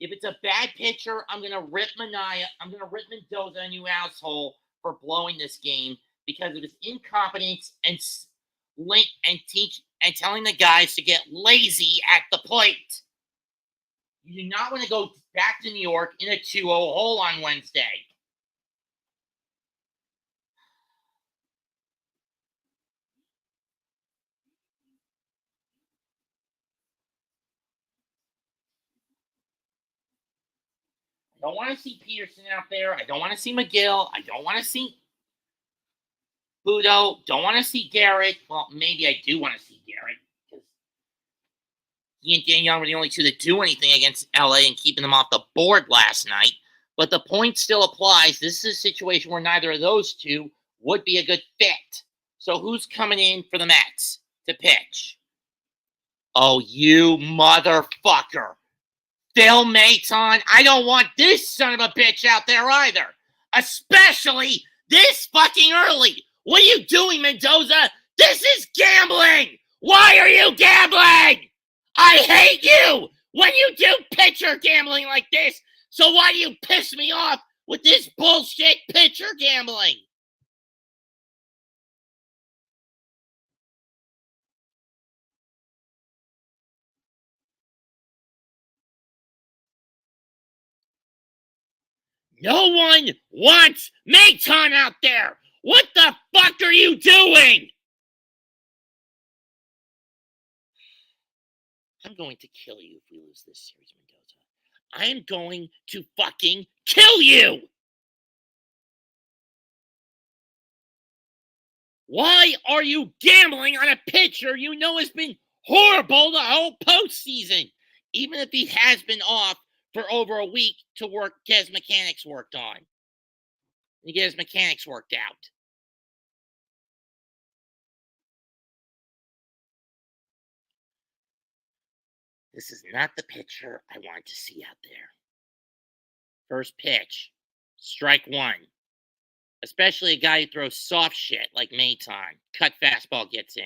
it's a bad pitcher, I'm going to rip Manaea. I'm going to rip Mendoza a new asshole for blowing this game because of his incompetence and telling the guys to get lazy at the plate. You do not want to go back to New York in a 2-0 hole on Wednesday. I don't want to see Peterson out there. I don't want to see McGill. I don't want to see Budo. Don't want to see Garrett. Well, maybe I do want to see Garrett because he and Dan Young were the only two that do anything against LA and keeping them off the board last night. But the point still applies. This is a situation where neither of those two would be a good fit. So who's coming in for the Mets to pitch? Oh, you motherfucker. Phil Maton. I don't want this son of a bitch out there either. Especially this fucking early. What are you doing, Mendoza? This is gambling. Why are you gambling? I hate you when you do pitcher gambling like this. So why do you piss me off with this bullshit pitcher gambling? No one wants Maton out there. What the fuck are you doing? I'm going to kill you if we lose this series, Mendoza. I am going to fucking kill you! Why are you gambling on a pitcher you know has been horrible the whole postseason? Even if he has been off for over a week to get his mechanics worked on. And get his mechanics worked out. This is not the pitcher I wanted to see out there. First pitch, strike one. Especially a guy who throws soft shit like Maton. Cut fastball gets in.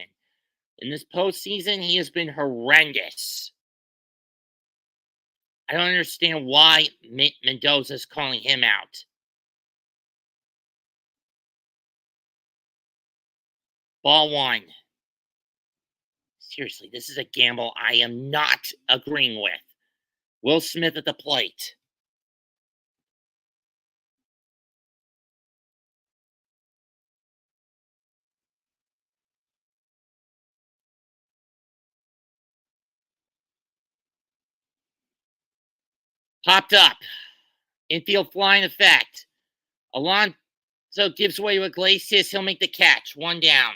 In this postseason, he has been horrendous. I don't understand why Mendoza is calling him out. Ball one. Seriously, this is a gamble I am not agreeing with. Will Smith at the plate. Popped up. Infield flying effect. Alonso gives away to Iglesias. He'll make the catch. 1 down.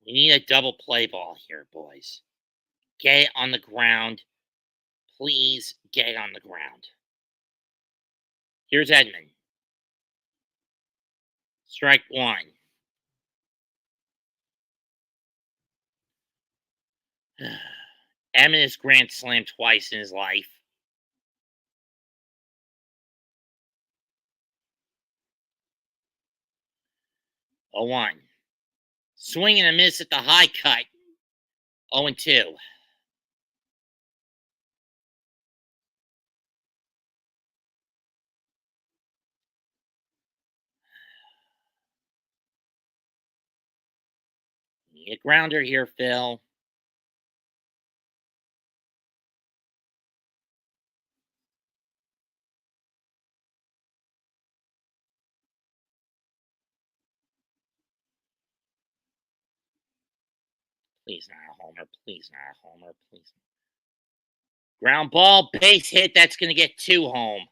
We need a double play ball here, boys. Get it on the ground. Please get it on the ground. Here's Edman. Strike 1. Edman has grand slammed twice in his life. Oh, 1. Swing and a miss at the high cut. 0-2. Need a grounder here, Phil. Please not a homer. Please not a homer. Please. Ground ball, base hit. That's going to get 2 home.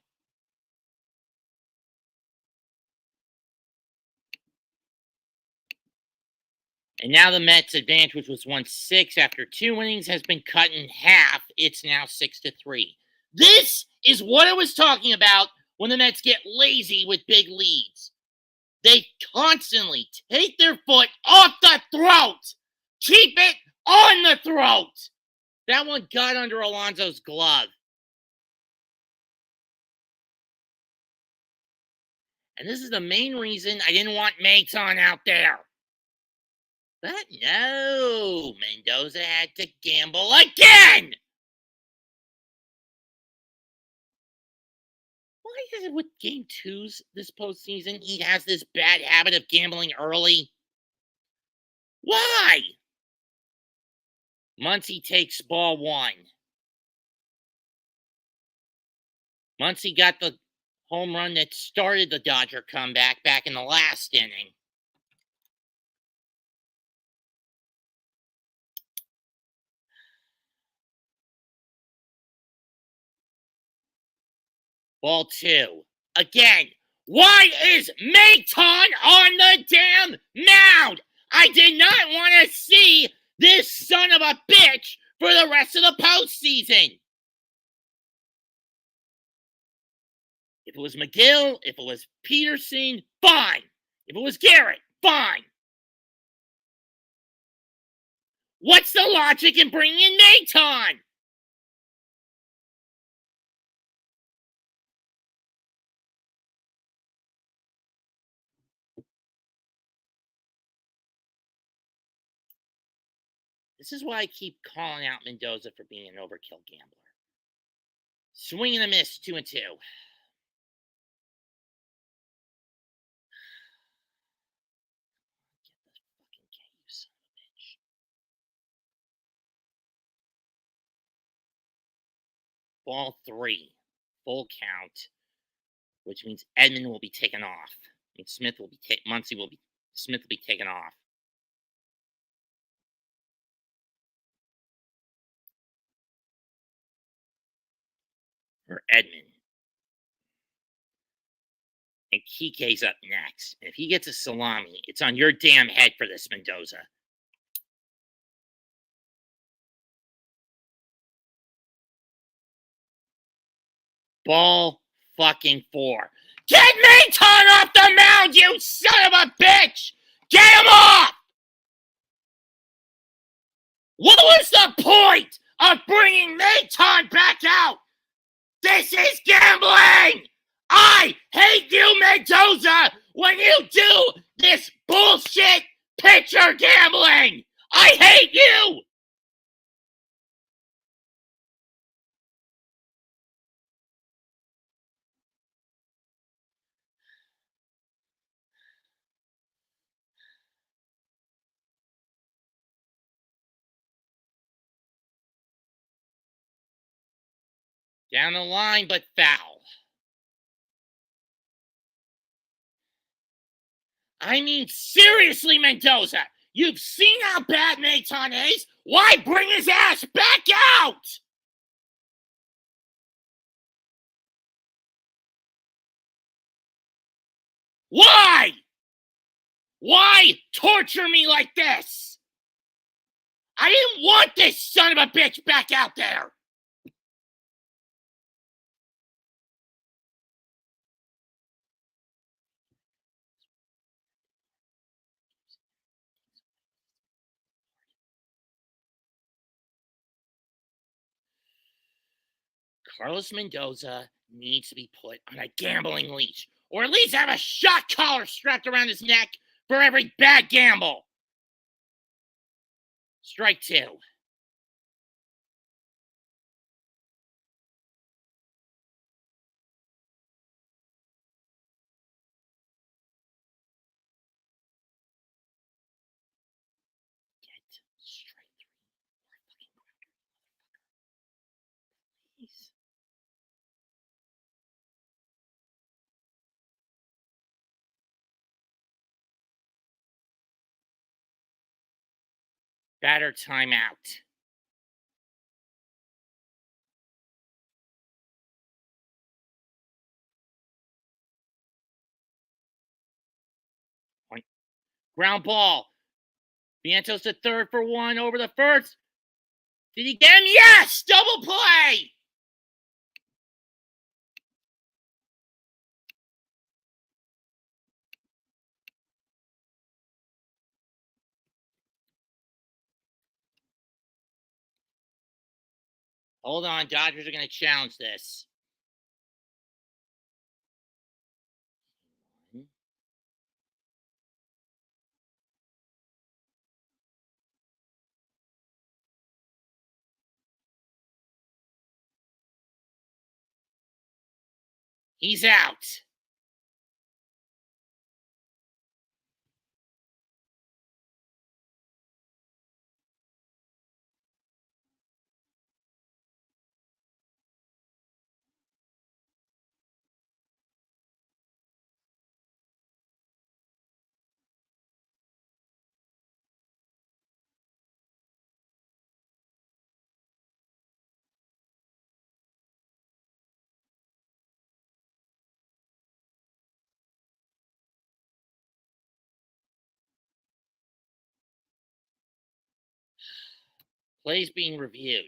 And now the Mets' advantage, which was 1-6 after 2 innings, has been cut in half. It's now 6-3. This is what I was talking about when the Mets get lazy with big leads. They constantly take their foot off the throat. Keep it on the throat. That one got under Alonso's glove. And this is the main reason I didn't want Maton out there. But no, Mendoza had to gamble again. Why is it with game 2s this postseason, he has this bad habit of gambling early? Why? Muncy takes ball 1. Muncy got the home run that started the Dodger comeback back in the last inning. Ball 2. Again. Why is Maton on the damn mound? I did not want to see this son of a bitch for the rest of the postseason. If it was McGill, if it was Peterson, fine. If it was Garrett, fine. What's the logic in bringing in Maton? This is why I keep calling out Mendoza for being an overkill gambler. Swing and a miss, 2-2. Ball 3, full count, which means Edman will be taken off. And Smith will be Smith will be taken off. For Edman. And Kike's up next. And if he gets a salami, it's on your damn head for this, Mendoza. Ball fucking 4. Get Maton off the mound, you son of a bitch! Get him off! What was the point of bringing Maton back out? This is gambling! I hate you, Mendoza, when you do this bullshit pitcher gambling! I hate you! Down the line, but foul. I mean, seriously, Mendoza, you've seen how bad Maton is. Why bring his ass back out? Why? Why torture me like this? I didn't want this son of a bitch back out there. Carlos Mendoza needs to be put on a gambling leash, or at least have a shot collar strapped around his neck for every bad gamble. Strike two. Get strike three. Please. Batter timeout. Ground ball. Vientos to third for one over the first. Did he get him? Yes! Double play! Hold on, Dodgers are going to challenge this. He's out. Plays being reviewed.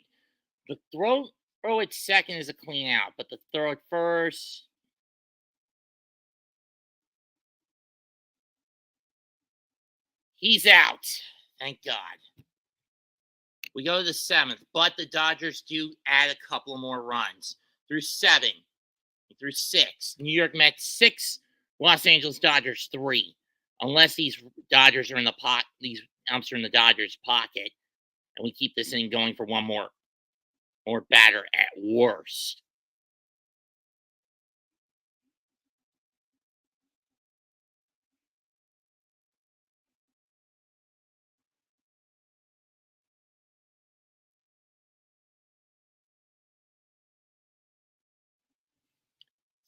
The throw at second is a clean out, but the throw at first. He's out. Thank God. We go to the seventh, but the Dodgers do add a couple more runs. Through 7, through 6. New York Mets 6, Los Angeles Dodgers 3. Unless these Dodgers are in the pot, these umps are in the Dodgers' pocket, and we keep this inning going for one more batter at worst.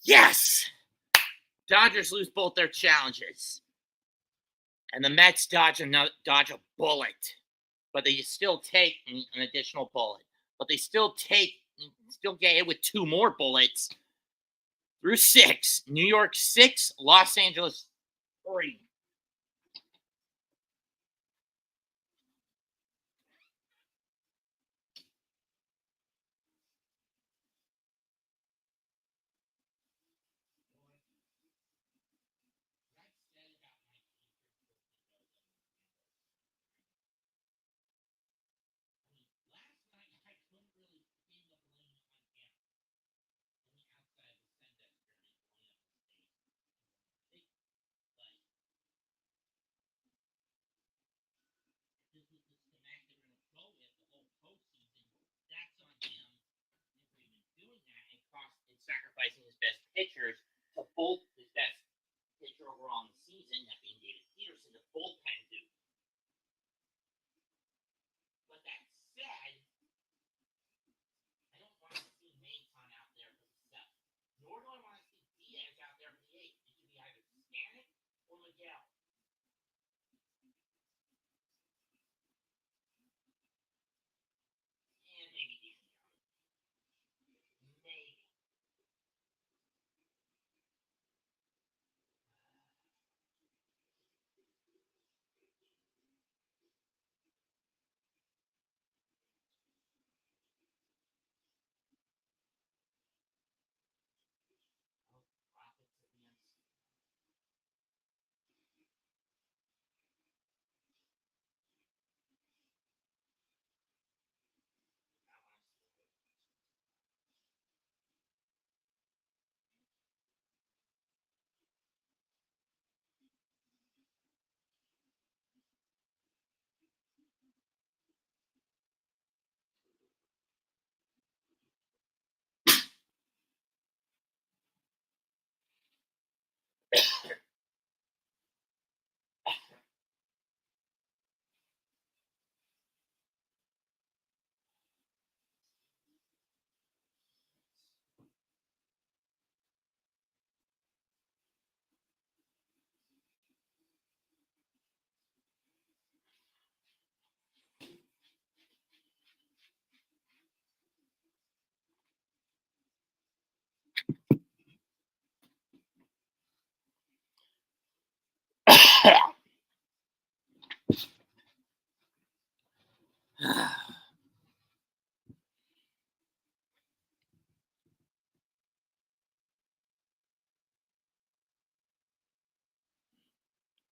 Yes! Dodgers lose both their challenges. And the Mets dodge a bullet. But they still take an additional bullet. But they still get hit with 2 more bullets. Through 6. New York 6, Los Angeles 3. Sacrificing his best pitchers to both his best pitcher overall in the season, that being David Peterson, the bullpen do. But that said, I don't want to see Maton out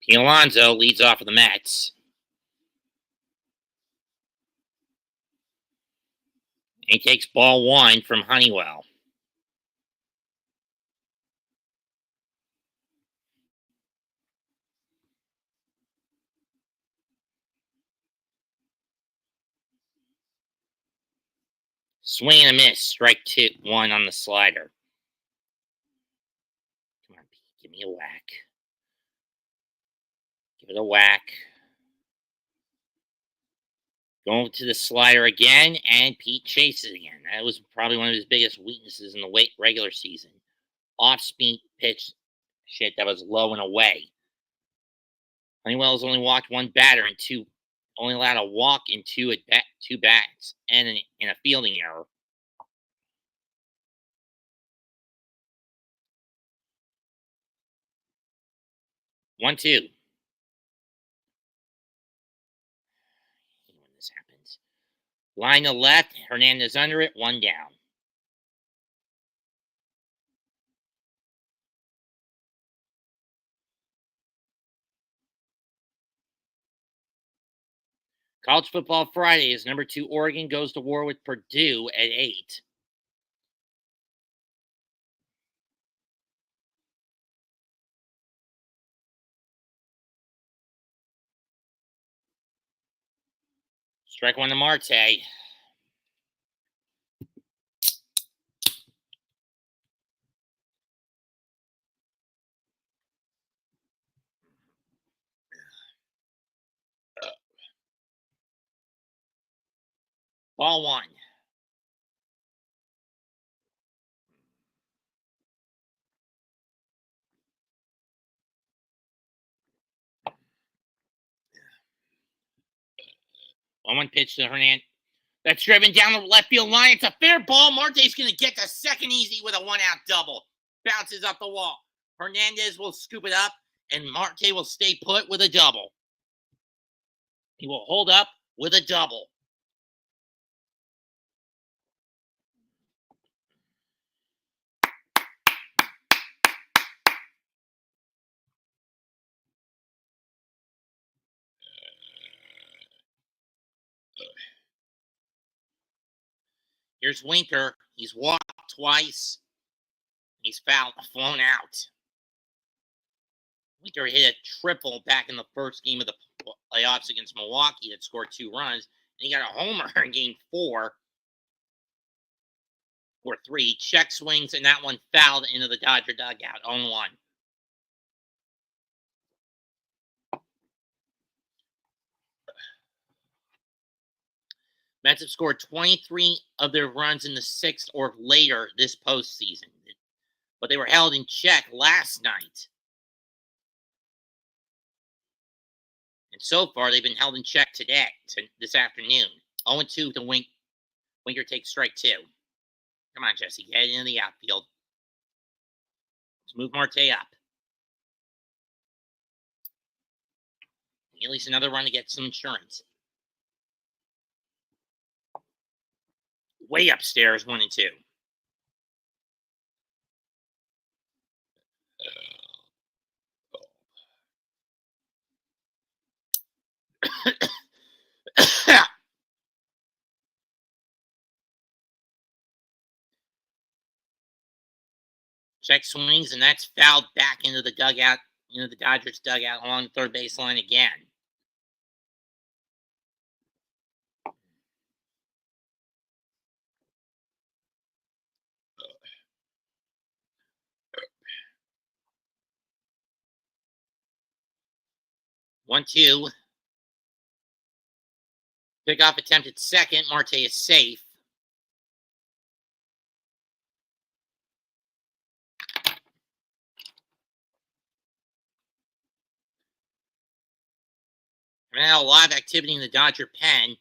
Pete Alonso leads off for the Mets. He takes ball one from Honeywell. Swing and a miss. Strike one on the slider. Come on, Pete. Give me a whack. Give it a whack. Going to the slider again, and Pete chases again. That was probably one of his biggest weaknesses in the regular season. Off-speed pitch shit that was low and away. Honeywell has only walked one batter and only allowed a walk in two bats and in a fielding error. 1-2. When this happens. Line to left, Hernandez under it, one down. College Football Friday is number 2 Oregon goes to war with Purdue at 8. Strike one to Marte. Ball one. One pitch to Hernandez. That's driven down the left field line. It's a fair ball. Marte's going to get to second easy with a 1-out double. Bounces up the wall. Hernandez will scoop it up, and Marte will stay put with a double. He will hold up with a double. Here's Winker. He's walked twice. He's flown out. Winker hit a triple back in the first game of the playoffs against Milwaukee that scored 2 runs. And he got a homer in game 4 or 3. Check swings, and that one fouled into the Dodger dugout. 0-1. Mets have scored 23 of their runs in the 6th or later this postseason. But they were held in check last night. And so far, they've been held in check this afternoon. 0-2 to Winker takes strike 2. Come on, Jesse. Get into the outfield. Let's move Marte up. At least another run to get some insurance. Way upstairs, 1-2. Check swings, and that's fouled back into the dugout, the Dodgers dugout along the third baseline again. 1-2. Pickoff attempt at second. Marte is safe. Now a lot of activity in the Dodger pen.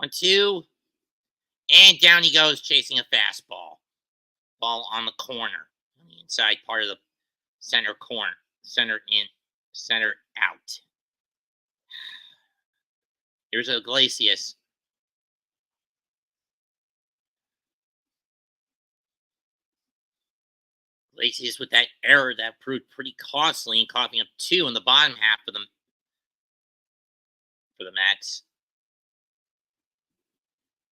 1-2. And down he goes, chasing a fastball. Ball on the corner. On the inside part of the center corner. Center in, center out. Here's Iglesias. Iglesias with that error that proved pretty costly and coughing up 2 in the bottom half for the Mets.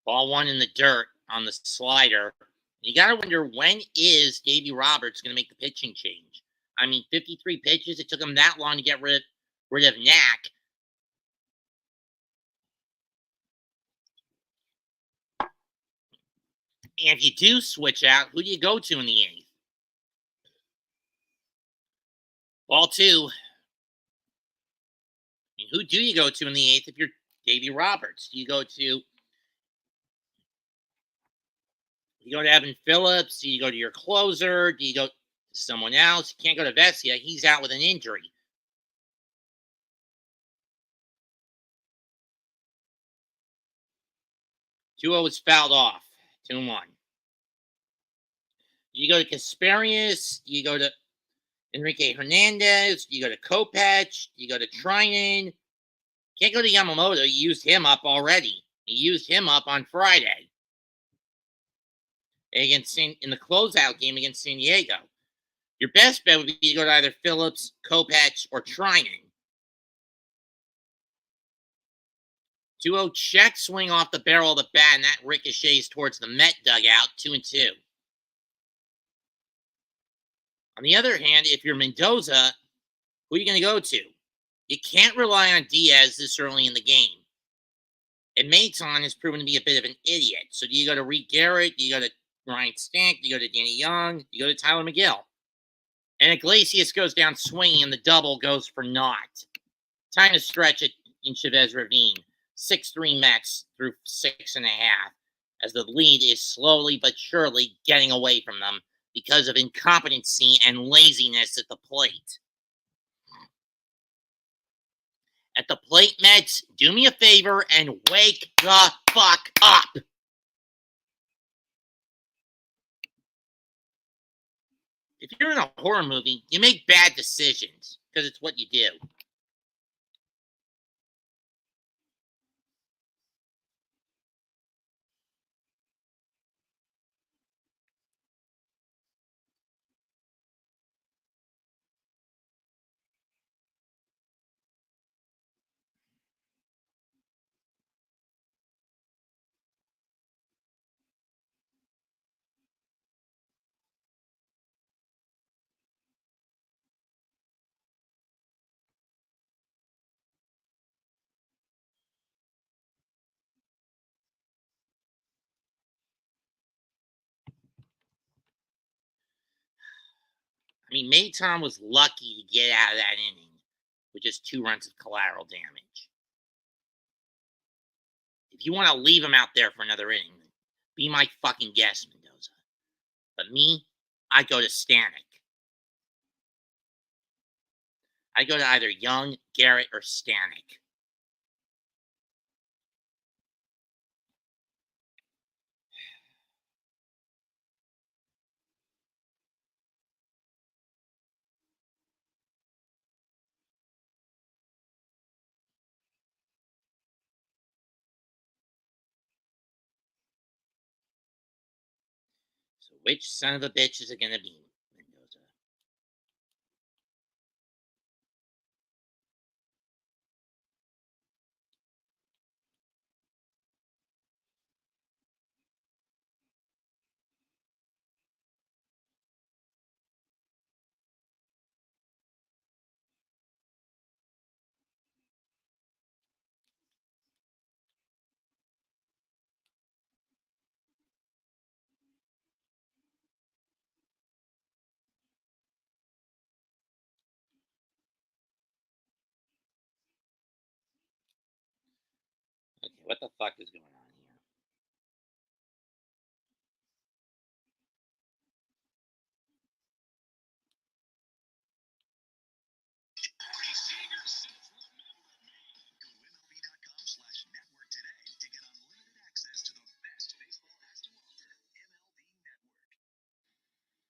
Ball 1 in the dirt on the slider. You got to wonder, when is Davey Roberts going to make the pitching change? I mean, 53 pitches. It took him that long to get rid of Knack. And if you do switch out, who do you go to in the 8th? Ball 2. And who do you go to in the 8th if you're Davey Roberts? Do you go to Evan Phillips? Do you go to your closer? Do you go to someone else? You can't go to Vesia. He's out with an injury. Two-0 is fouled off. 2-1. Do you go to Kasparius? Do you go to Enrique Hernandez? Do you go to Kopech? Do you go to Trinan? Can't go to Yamamoto. You used him up already. You used him up on Friday in the closeout game against San Diego. Your best bet would be to go to either Phillips, Kopech, or Trinan. 2-0 check swing off the barrel of the bat, and that ricochets towards the Met dugout. 2-2. On the other hand, if you're Mendoza, who are you going to go to? You can't rely on Diaz this early in the game. And Maton has proven to be a bit of an idiot. So do you go to Reed Garrett? Do you go to Ryan Stank? Do you go to Danny Young? Do you go to Tyler McGill? And Iglesias goes down swinging, and the double goes for naught. Time to stretch it in Chavez Ravine. 6-3 Mets through 6.5, as the lead is slowly but surely getting away from them because of incompetency and laziness at the plate. At the plate, Mets, do me a favor and wake the fuck up. If you're in a horror movie, you make bad decisions because it's what you do. I mean, Maton was lucky to get out of that inning with just 2 runs of collateral damage. If you want to leave him out there for another inning, be my fucking guest, Mendoza. But me, I go to Stanek. I go to either Young, Garrett, or Stanek. So which son of a bitch is it going to be, Mendoza? Okay, what the fuck is going on here?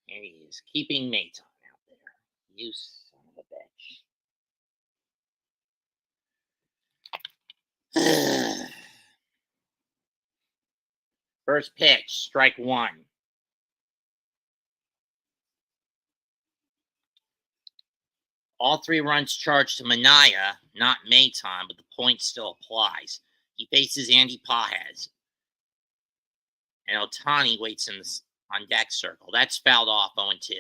There he is, keeping Maton out there. You son of a bitch. First pitch, strike one. All 3 runs charged to Manaea, not Maton, but the point still applies. He faces Andy Pages. And Ohtani waits in the on deck circle. That's fouled off 0-2.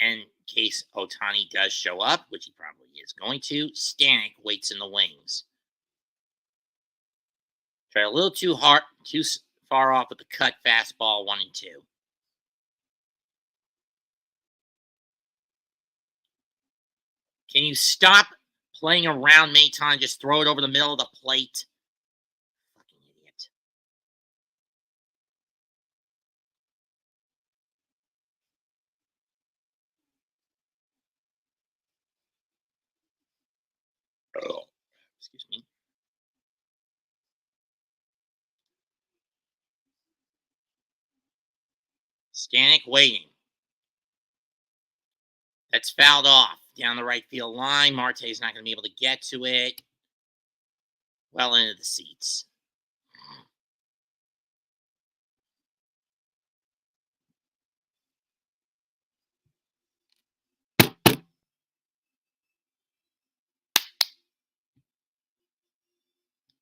And in case Ohtani does show up, which he probably is going to, Stanek waits in the wings. Try a little too far off with the cut fastball 1-2. Can you stop playing around Maton? Just throw it over the middle of the plate. Fucking idiot. Oh, excuse me. Stanek waiting. That's fouled off down the right field line. Marte's not going to be able to get to it. Well into the seats.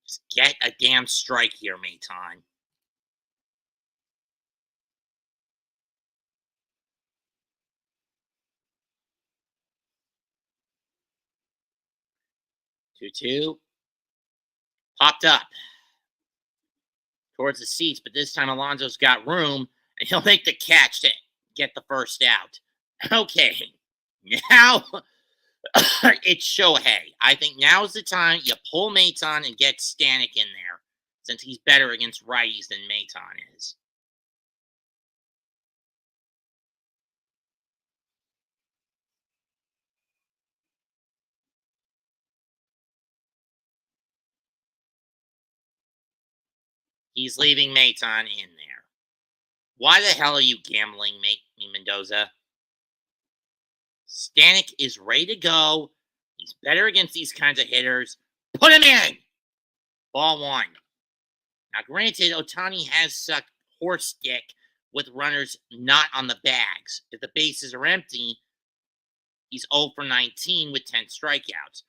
Just get a damn strike here, Maton. Two. Popped up towards the seats, but this time Alonso's got room, and he'll make the catch to get the first out. Okay, now it's Shohei. I think now's the time you pull Maton and get Stanek in there, since he's better against righties than Maton is. He's leaving Maton in there. Why the hell are you gambling, Mendoza? Stanek is ready to go. He's better against these kinds of hitters. Put him in! Ball 1. Now, granted, Ohtani has sucked horse dick with runners not on the bags. If the bases are empty, he's 0 for 19 with 10 strikeouts.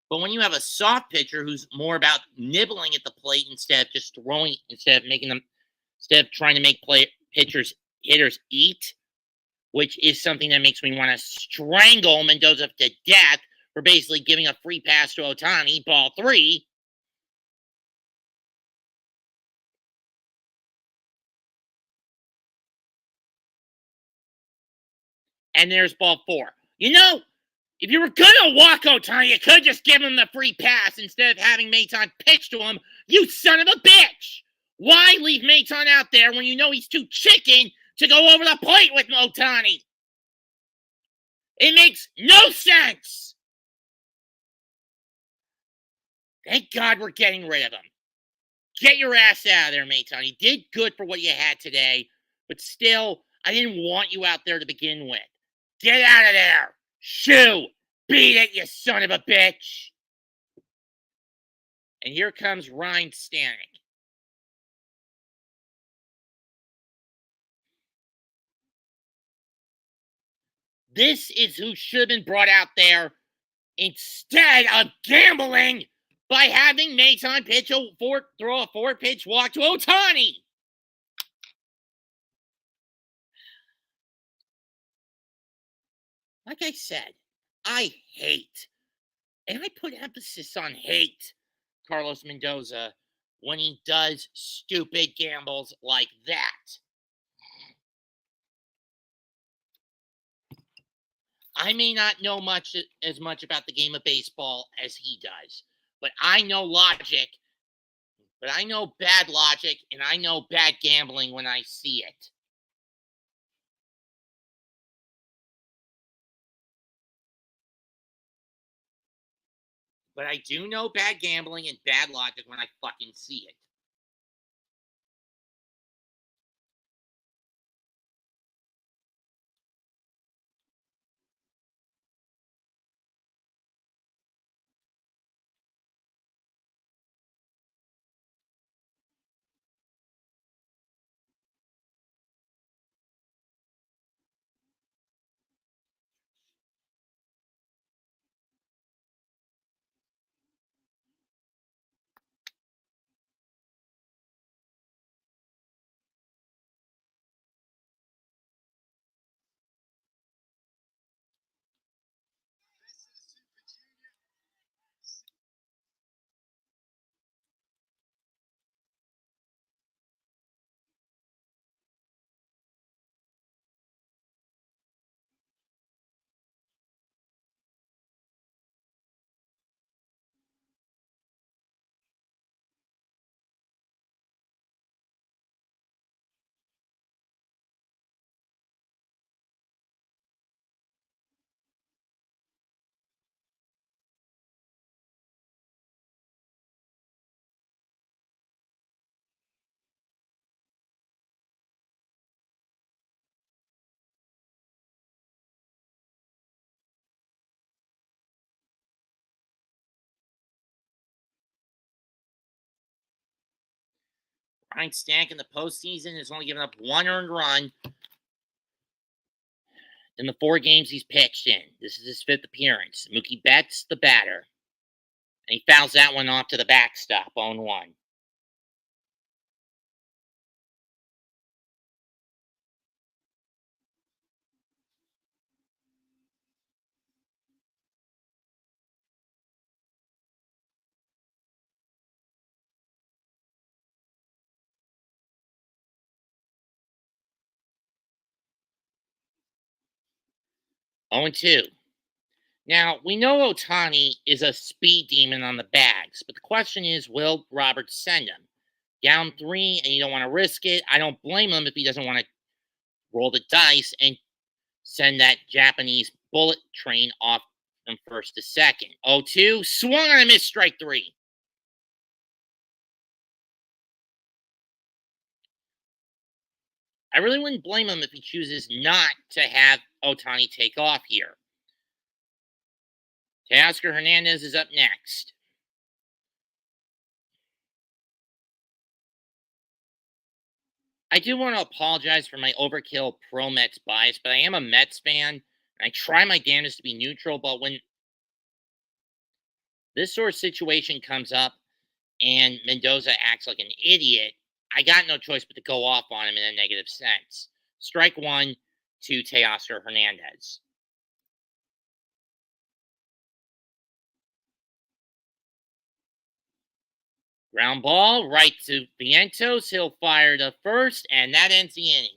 But when you have a soft pitcher who's more about nibbling at the plate instead of just throwing, instead of trying to make hitters eat, which is something that makes me want to strangle Mendoza to death for basically giving a free pass to Ohtani, ball 3. And there's ball 4. You know, if you were going to walk Ohtani, you could just give him the free pass instead of having Maton pitch to him. You son of a bitch! Why leave Maton out there when you know he's too chicken to go over the plate with Ohtani? It makes no sense! Thank God we're getting rid of him. Get your ass out of there, Maton. You did good for what you had today, but still, I didn't want you out there to begin with. Get out of there! Shoo! Beat it, you son of a bitch! And here comes Ryan Stanek. This is who should have been brought out there instead of gambling by having Maton throw a 4-pitch walk to Ohtani. Like I said, I hate, and I put emphasis on hate, Carlos Mendoza when he does stupid gambles like that. I may not know as much about the game of baseball as he does, but I know logic. But I know bad logic, and I know bad gambling when I see it. But I do know bad gambling and bad logic when I fucking see it. Ryan Stank in the postseason has only given up one earned run in the 4 games he's pitched in. This is his 5th appearance. Mookie Betts, the batter. And he fouls that one off to the backstop, 0-1. Oh, 2. Now, we know Ohtani is a speed demon on the bags, but the question is, will Roberts send him? Down 3, and you don't want to risk it. I don't blame him if he doesn't want to roll the dice and send that Japanese bullet train off from first to second. 0-2, swung on a miss, strike 3. I really wouldn't blame him if he chooses not to have Ohtani take off here. Teoscar Hernandez is up next. I do want to apologize for my overkill pro-Mets bias, but I am a Mets fan, and I try my damnedest to be neutral, but when this sort of situation comes up and Mendoza acts like an idiot, I got no choice but to go off on him in a negative sense. Strike 1 to Teoscar Hernandez. Ground ball right to Vientos. He'll fire to first, and that ends the inning.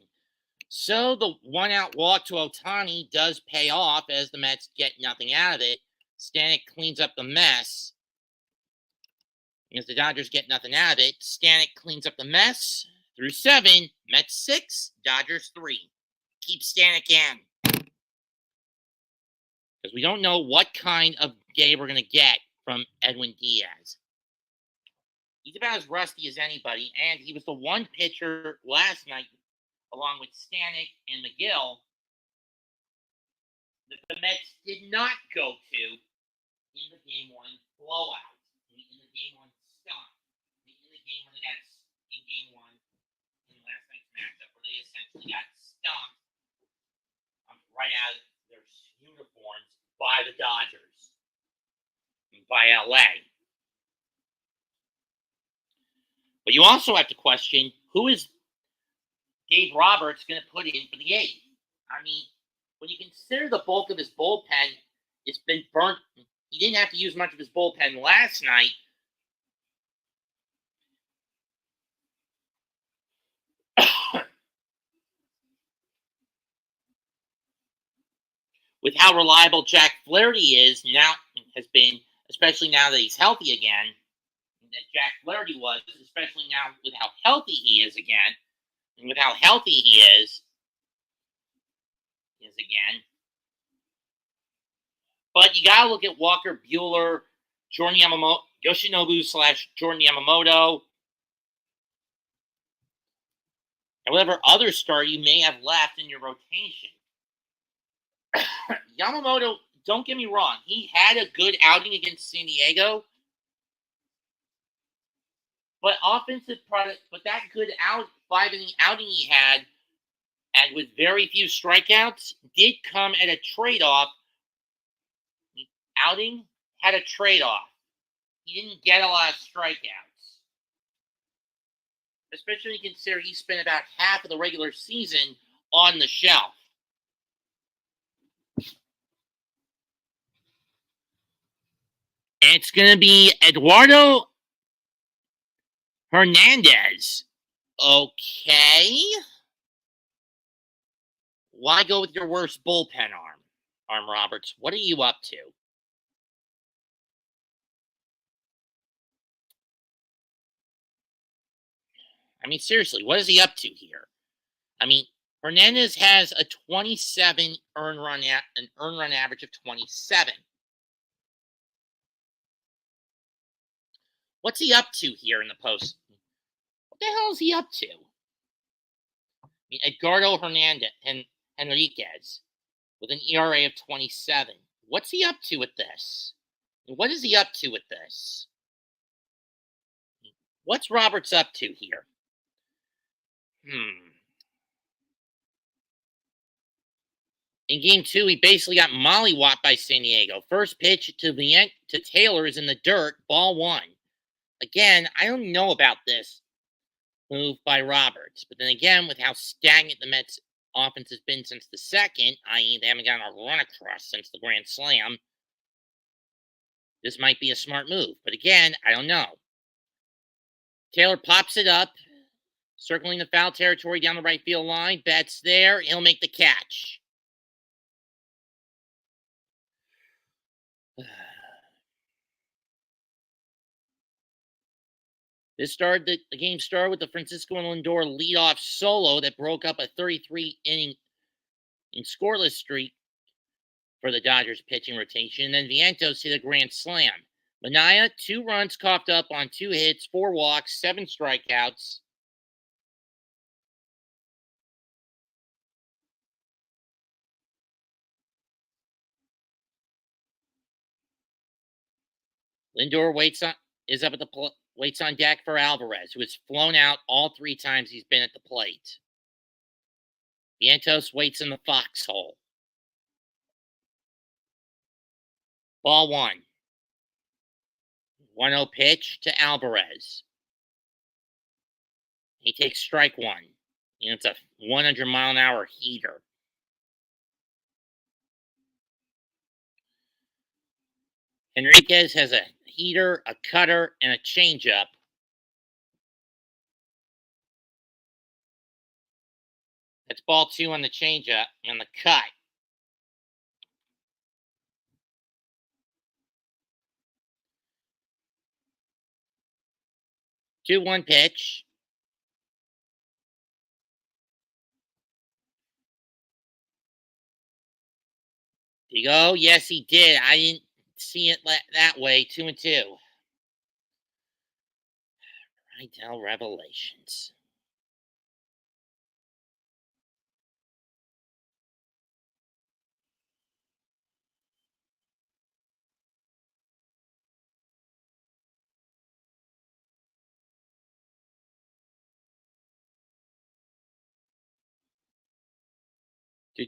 So the 1-out walk to Ohtani does pay off as the Mets get nothing out of it. Stanek cleans up the mess. As the Dodgers get nothing out of it, Stanek cleans up the mess. Through 7, Mets 6, Dodgers 3. Keep Stanek in. Because we don't know what kind of day we're going to get from Edwin Diaz. He's about as rusty as anybody, and he was the one pitcher last night, along with Stanek and McGill, that the Mets did not go to in the Game 1 blowout, in the Game 1 stomp, in the Game 1 that's in Game 1 in last night's matchup, where they essentially got stomped right out of their uniforms by the Dodgers, by LA. But you also have to question, who is Dave Roberts going to put in for the 8th? I mean, when you consider the bulk of his bullpen, it's been burnt. He didn't have to use much of his bullpen last night. with how reliable Jack Flaherty has been, especially now that he's healthy again, that Jack Flaherty was, especially now with how healthy he is again, and with how healthy he is again. But you gotta look at Walker Buehler, Jordan Yamamoto, Yoshinobu/Jordan Yamamoto, and whatever other star you may have left in your rotation. Yamamoto, don't get me wrong, he had a good outing against San Diego, but offensive product, but that good 5-inning outing he had, and with very few strikeouts, did come at a trade-off. The outing had a trade-off. He didn't get a lot of strikeouts, especially when you consider he spent about half of the regular season on the shelf. And it's going to be Eduardo Hernandez. Okay. Why go with your worst bullpen arm, Roberts? What are you up to? I mean, seriously, what is he up to here? I mean, Hernandez has a 27 earn run average of 27. What's he up to here in the post? What the hell is he up to? I mean, Edgardo Henriquez with an ERA of 27. What's he up to with this? What is he up to with this? What's Roberts up to here? In Game 2, he basically got mollywopped by San Diego. First pitch to Taylor is in the dirt, ball 1. Again, I don't know about this move by Roberts. But then again, with how stagnant the Mets offense has been since the second, i.e. they haven't gotten a run across since the Grand Slam, this might be a smart move. But again, I don't know. Taylor pops it up, circling the foul territory down the right field line. Betts there. He'll make the catch. The game started with the Francisco Lindor leadoff solo that broke up a 33-inning scoreless streak for the Dodgers pitching rotation. And then Vientos hit a grand slam. Manaea, 2 runs coughed up on 2 hits, 4 walks, 7 strikeouts. Lindor waits on deck for Alvarez, who has flown out all 3 times he's been at the plate. Vientos waits in the foxhole. Ball 1. 1-0 pitch to Alvarez. He takes strike 1. And it's a 100-mile-an-hour heater. Henriquez has a heater, a cutter, and a changeup. That's ball 2 on the changeup and the cut. Two 1 pitch. Did he go? Yes, he did. I didn't see it that way. 2-2. Rydell Revelations.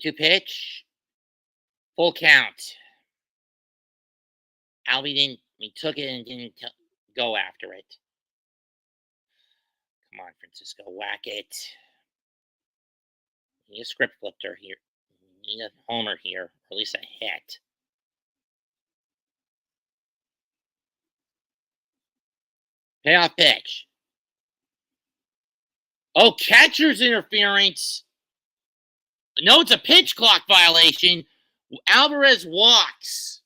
Two pitch. Full count. Albie took it and didn't go after it. Come on, Francisco, whack it. We need a script flipper here. We need a homer here, or at least a hit. Payoff pitch. Oh, catcher's interference. No, it's a pitch clock violation. Alvarez walks.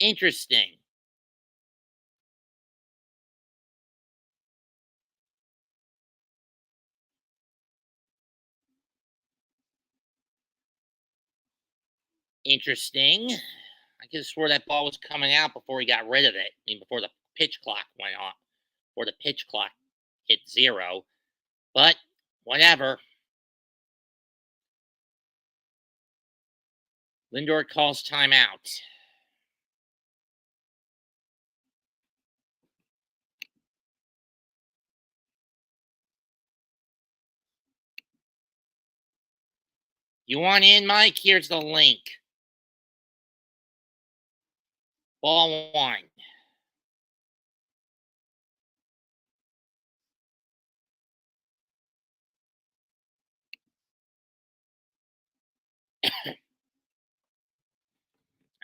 Interesting. Interesting. I could have swore that ball was coming out before he got rid of it. I mean, before the pitch clock went off, or the pitch clock hit 0. But whatever. Lindor calls timeout. You want in, Mike? Here's the link. Ball 1.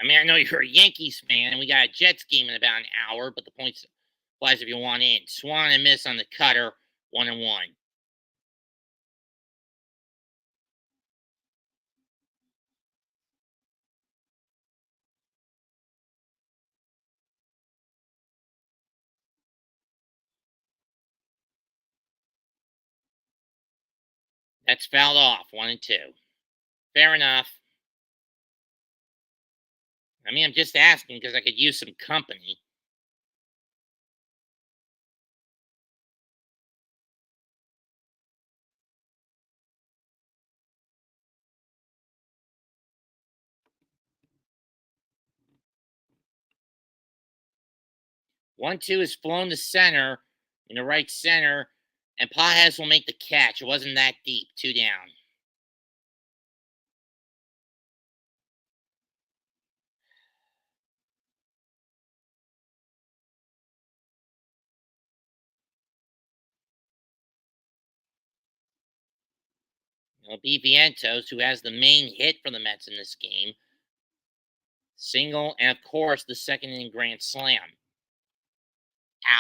I mean, I know you're a Yankees fan, and we got a Jets game in about an hour, but the point applies if you want in. Swan and miss on the cutter, 1-1. That's fouled off, 1-2. Fair enough. I mean, I'm just asking because I could use some company. One, two is flown to center, in the right center, and Pajes will make the catch. It wasn't that deep. 2 down. It'll be Vientos, who has the main hit for the Mets in this game. Single, and of course, the second inning grand slam.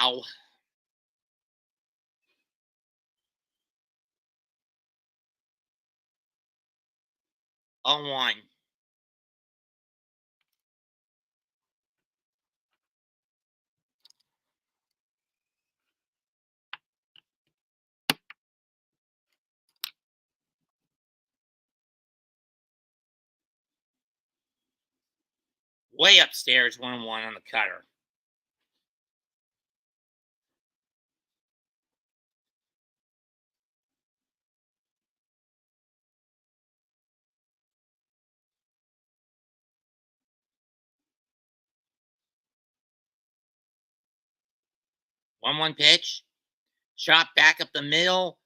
Ow. On 1. Way upstairs, 1-1 on the cutter. One pitch. Chop back up the middle.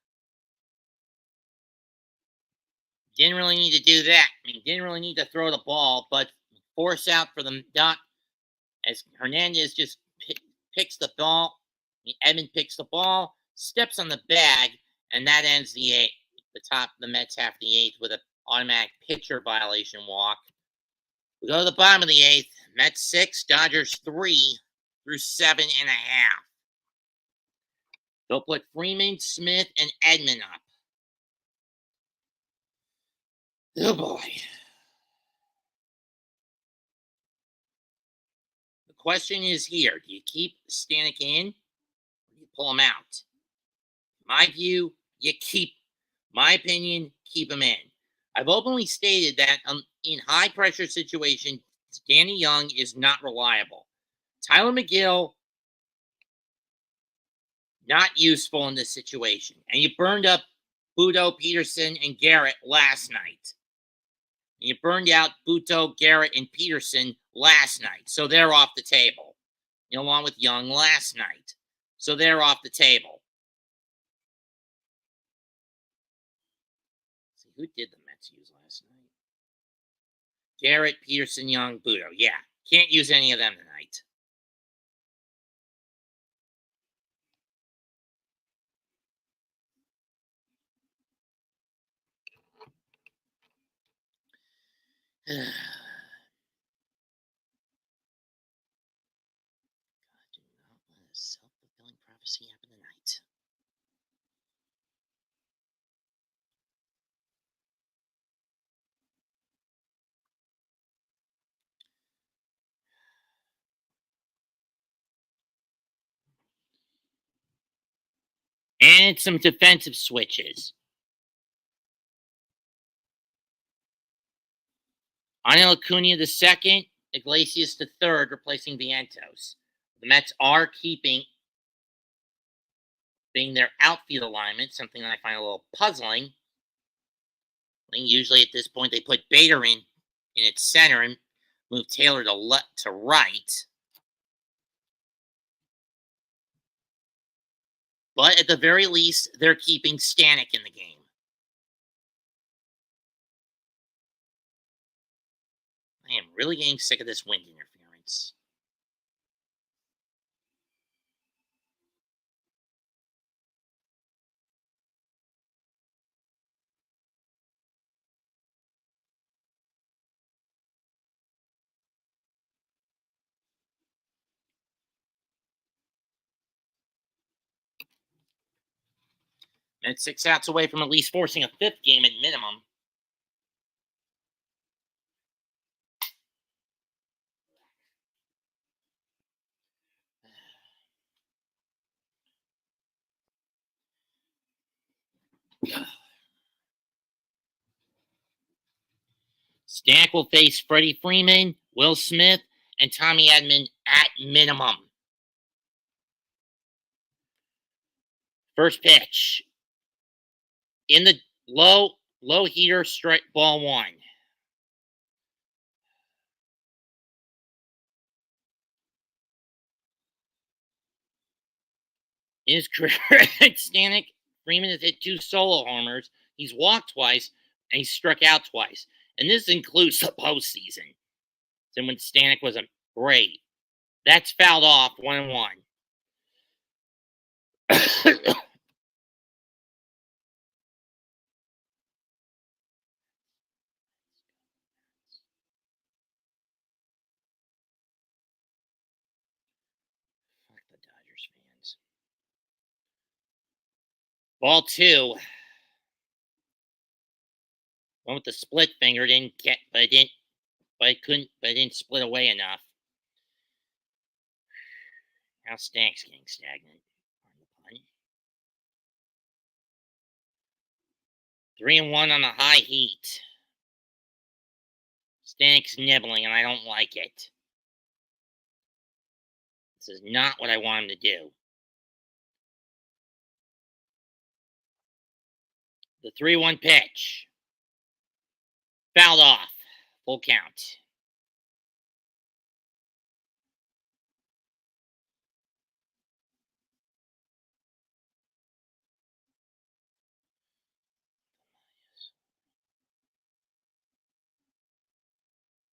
Didn't really need to do that. I mean, didn't really need to throw the ball, but force out for the dot as Hernandez just picks the ball. Edman picks the ball, steps on the bag, and that ends the 8th. The top of the Mets half the 8th with an automatic pitcher violation walk. We go to the bottom of the 8th. Mets 6, Dodgers 3 through 7.5. They'll put Freeman, Smith, and Edman up. Oh boy. The question is here. Do you keep Stanek in or do you pull him out? My view, you keep. My opinion, keep him in. I've openly stated that in high-pressure situations, Danny Young is not reliable. Tyler McGill, not useful in this situation. And you burned up Budo, Peterson, and Garrett last night. And you burned out Buto, Garrett, and Peterson last night. So they're off the table. Along with Young last night. So they're off the table. See, who did the Mets use last night? Garrett, Peterson, Young, Budo. Yeah, can't use any of them tonight. God, do not let a self-fulfilling prophecy happen tonight. And some defensive switches. Angel Acuna II, Iglesias III, replacing Vientos. The Mets are keeping being their outfield alignment, something that I find a little puzzling. I think usually at this point they put Bader in its center and move Taylor to right. But at the very least, they're keeping Stanek in the game. I am really getting sick of this wind interference. Mets 6 outs away from at least forcing a fifth game at minimum. Stanek will face Freddie Freeman, Will Smith, and Tommy Edman at minimum. First pitch. In the low heater, strike ball 1. In his career, Stanek Freeman has hit 2 solo homers. He's walked twice, and he's struck out twice. And this includes the postseason. So when Stanek was great. That's fouled off 1-1. Fuck the Dodgers fans. Ball 2. One with the split finger, didn't get, but it didn't split away enough. Now Stanek's getting stagnant on the punt. 3-1 on the high heat. Stanek's nibbling, and I don't like it. This is not what I want him to do. The 3-1 pitch. Fouled off. Full count.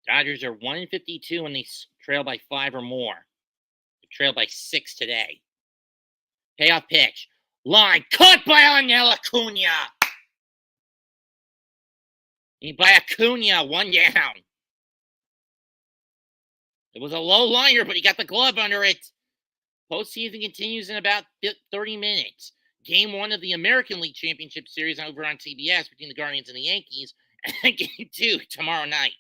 Dodgers are 1-52 when they trail by 5 or more. They trail by 6 today. Payoff pitch. Line cut by Angel Acuna. By Acuna, 1 down. It was a low liner, but he got the glove under it. Postseason continues in about 30 minutes. Game 1 of the American League Championship Series over on CBS between the Guardians and the Yankees. And Game 2 tomorrow night.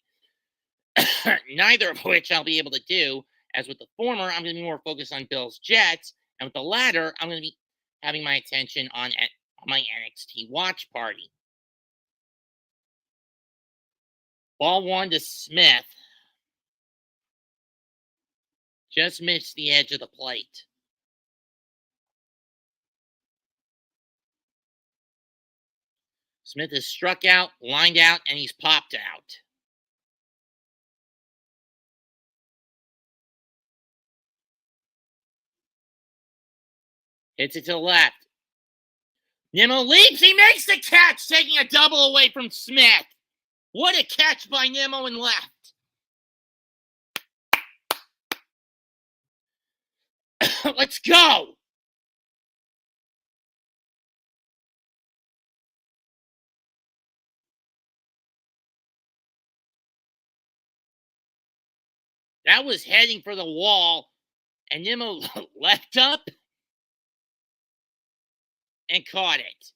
Neither of which I'll be able to do. As with the former, I'm going to be more focused on Bills Jets. And with the latter, I'm going to be having my attention on my NXT watch party. Ball 1 to Smith. Just missed the edge of the plate. Smith is struck out, lined out, and he's popped out. Hits it to the left. Nimmo leaps. He makes the catch, taking a double away from Smith. What a catch by Nimmo and left. Let's go. That was heading for the wall, and Nimmo left up and caught it.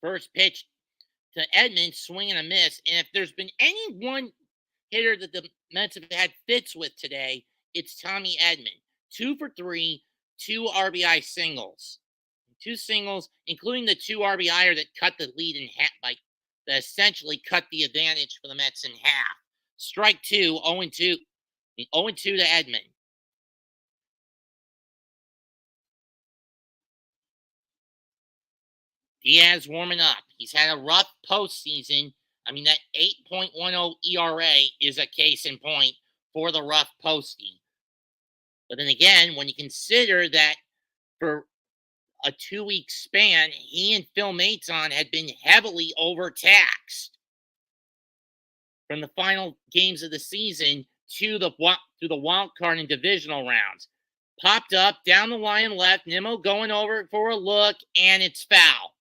First pitch to Edman, swing and a miss. And if there's been any one hitter that the Mets have had fits with today, it's Tommy Edman. 2 for 3, 2 RBI singles. 2 singles, including the 2 RBI that cut the lead in half, that essentially cut the advantage for the Mets in half. Strike 2, 0-2. 0-2 to Edman. Diaz warming up. He's had a rough postseason. I mean, that 8.10 ERA is a case in point for the rough postie. But then again, when you consider that for a 2-week span, he and Phil Maton had been heavily overtaxed from the final games of the season to the wild card and divisional rounds. Popped up, down the line left, Nimmo going over for a look, and it's foul.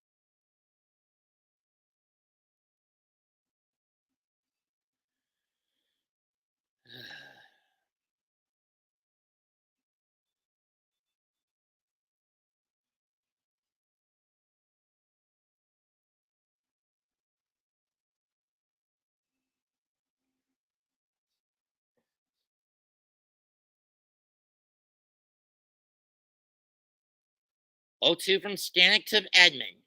O2 from Stanek to Edman.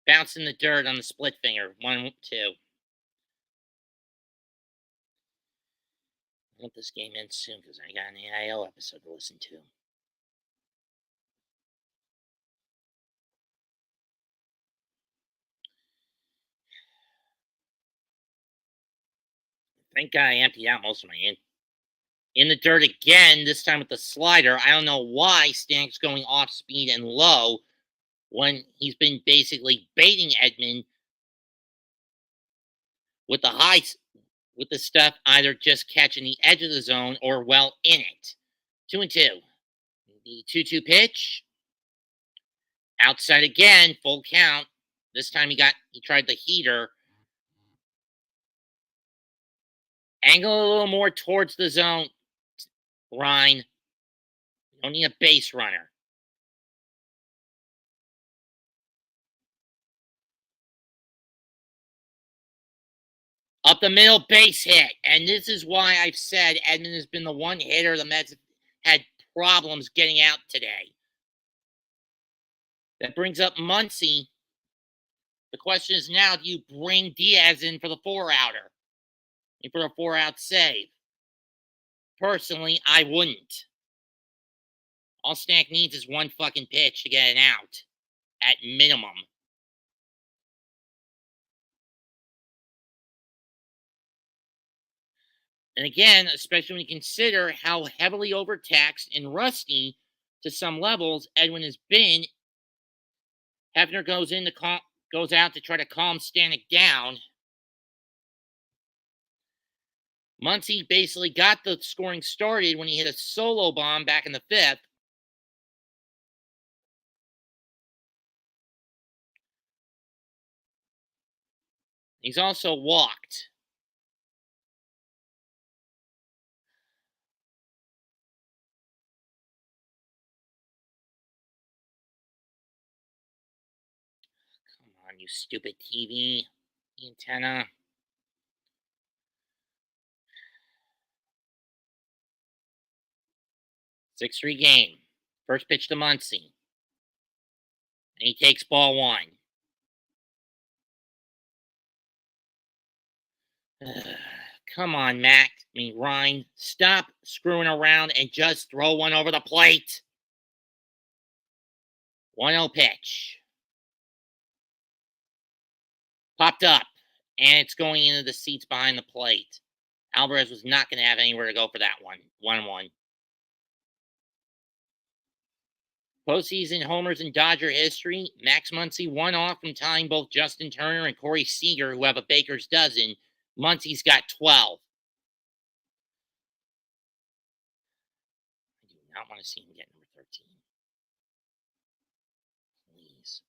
Bounce in the dirt on the split finger. 1-2. I want this game in soon because I got an AIO episode to listen to. Thank God I emptied out most of my in the dirt again, this time with the slider. I don't know why Stanek's going off speed and low when he's been basically baiting Edman with the highs, with the stuff either just catching the edge of the zone or well in it. 2-2. The 2-2 pitch. Outside again, full count. This time he tried the heater. Angle a little more towards the zone, Ryan. You don't need a base runner. Up the middle, base hit. And this is why I've said Edman has been the one hitter the Mets had problems getting out today. That brings up Muncy. The question is now, do you bring Diaz in for the 4-outer? And for a 4-out save? Personally, I wouldn't. All Stanek needs is one fucking pitch to get an out. At minimum. And again, especially when you consider how heavily overtaxed and rusty to some levels Edwin has been, Hefner goes out to try to calm Stanek down. Muncy basically got the scoring started when he hit a solo bomb back in the 5th. He's also walked. Come on, you stupid TV antenna. 6-3 game. First pitch to Muncy. And he takes ball 1. Come on, Ryan. Stop screwing around and just throw one over the plate. 1-0 pitch. Popped up. And it's going into the seats behind the plate. Alvarez was not going to have anywhere to go for that one. 1-1. Postseason homers in Dodger history. Max Muncy one off from tying both Justin Turner and Corey Seager, who have a baker's dozen. Muncy's got 12. I do not want to see him get number 13. Please.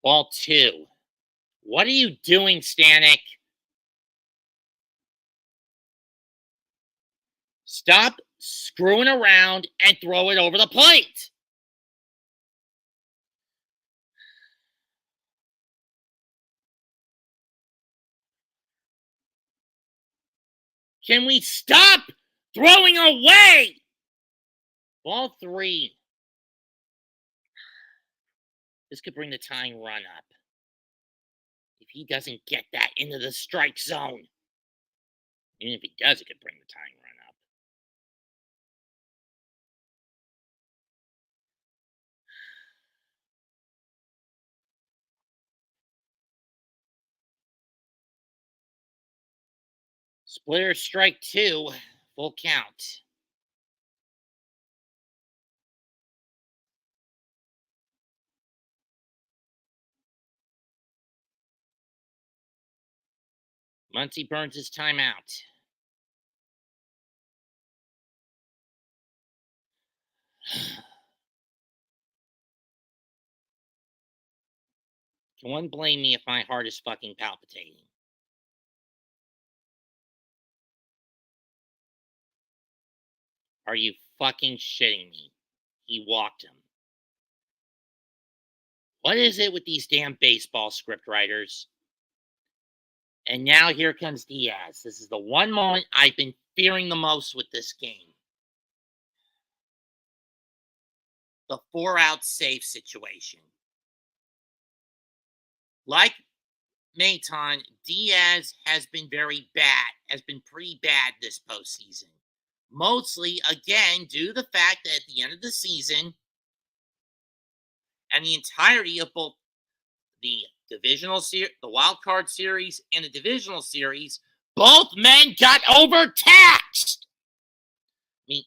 Ball 2. What are you doing, Stanek? Stop screwing around and throw it over the plate. Can we stop throwing away? Ball 3. This could bring the tying run up. If he doesn't get that into the strike zone. Even if he does, it could bring the tying run up. Splitter strike 2. Full count. Muncy burns his timeout. Can one blame me if my heart is fucking palpitating? Are you fucking shitting me? He walked him. What is it with these damn baseball script writers? And now here comes Diaz. This is the one moment I've been fearing the most with this game. The 4-out save situation. Like Maton, Diaz has been very bad, has been pretty bad this postseason. Mostly, again, due to the fact that at the end of the season, and the entirety of both the divisional series, the wild card series, and the divisional series, both men got overtaxed. I mean,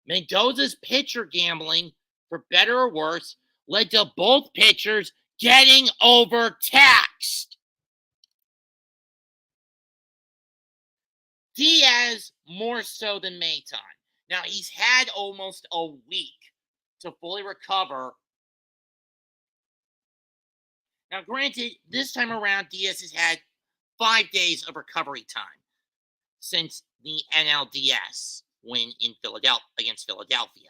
Mendoza's pitcher gambling, for better or worse, led to both pitchers getting overtaxed. Diaz more so than Maton. Now, he's had almost a week to fully recover. Now, granted, this time around, Diaz has had 5 days of recovery time since the NLCS win in Philadelphia against Philadelphia.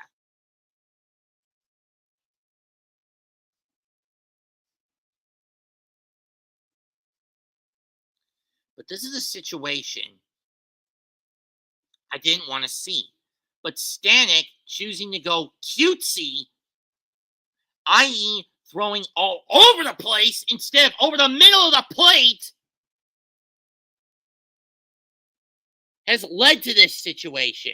But this is a situation I didn't want to see. But Stanek choosing to go cutesy, i.e., throwing all over the place instead of over the middle of the plate, has led to this situation.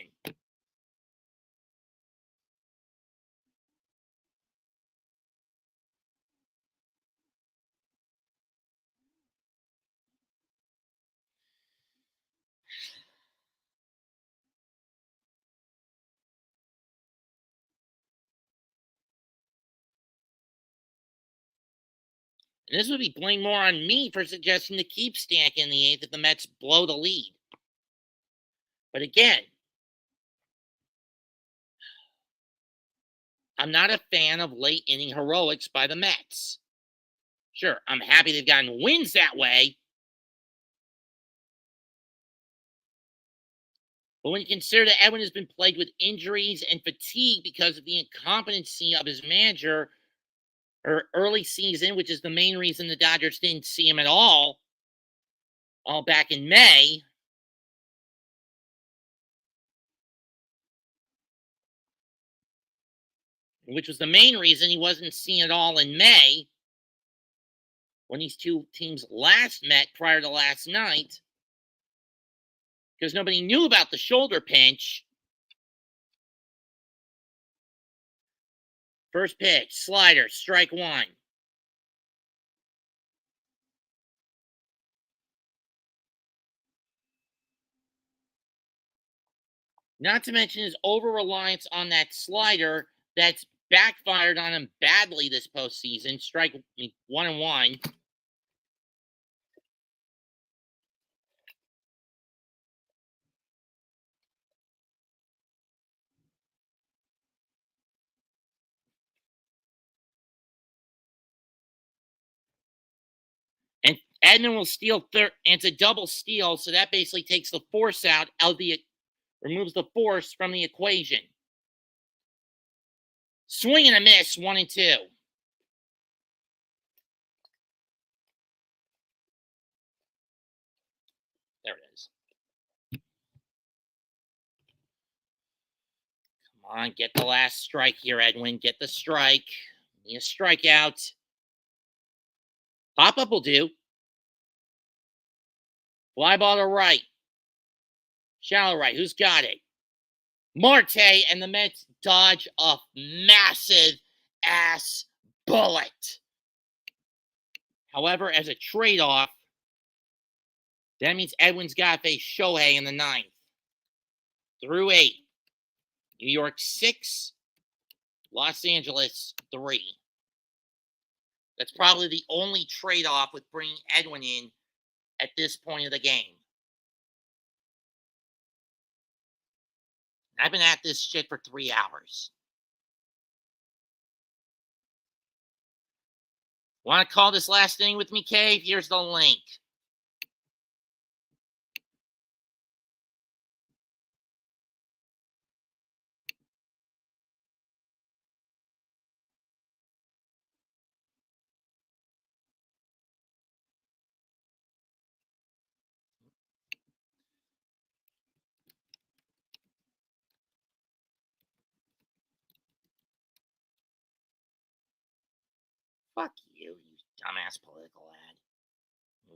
And this would be blamed more on me for suggesting to keep Stanek in the 8th if the Mets blow the lead. But again, I'm not a fan of late inning heroics by the Mets. Sure, I'm happy they've gotten wins that way. But when you consider that Edwin has been plagued with injuries and fatigue because of the incompetency of his manager early season, which is the main reason the Dodgers didn't see him at all back in May. Which was the main reason he wasn't seen at all in May when these two teams last met prior to last night, because nobody knew about the shoulder pinch. First pitch, slider, strike 1. Not to mention his over-reliance on that slider that's backfired on him badly this postseason. Strike 1-1. And Edman will steal third, and it's a double steal, so that basically takes the force out of the, removes the force from the equation. Swing and a miss, 1-2. There it is. Come on, get the last strike here, Edwin. Get the strike. Need a strikeout. Pop-up will do. Fly ball to right. Shallow right. Who's got it? Marte, and the Mets dodge a massive ass bullet. However, as a trade-off, that means Edwin's got to face Shohei in the ninth. Through 8. New York 6. Los Angeles 3. That's probably the only trade-off with bringing Edwin in at this point of the game. I've been at this shit for 3 hours. Want to call this last inning with me, Cave? Here's the link. Fuck you, you dumbass political ad.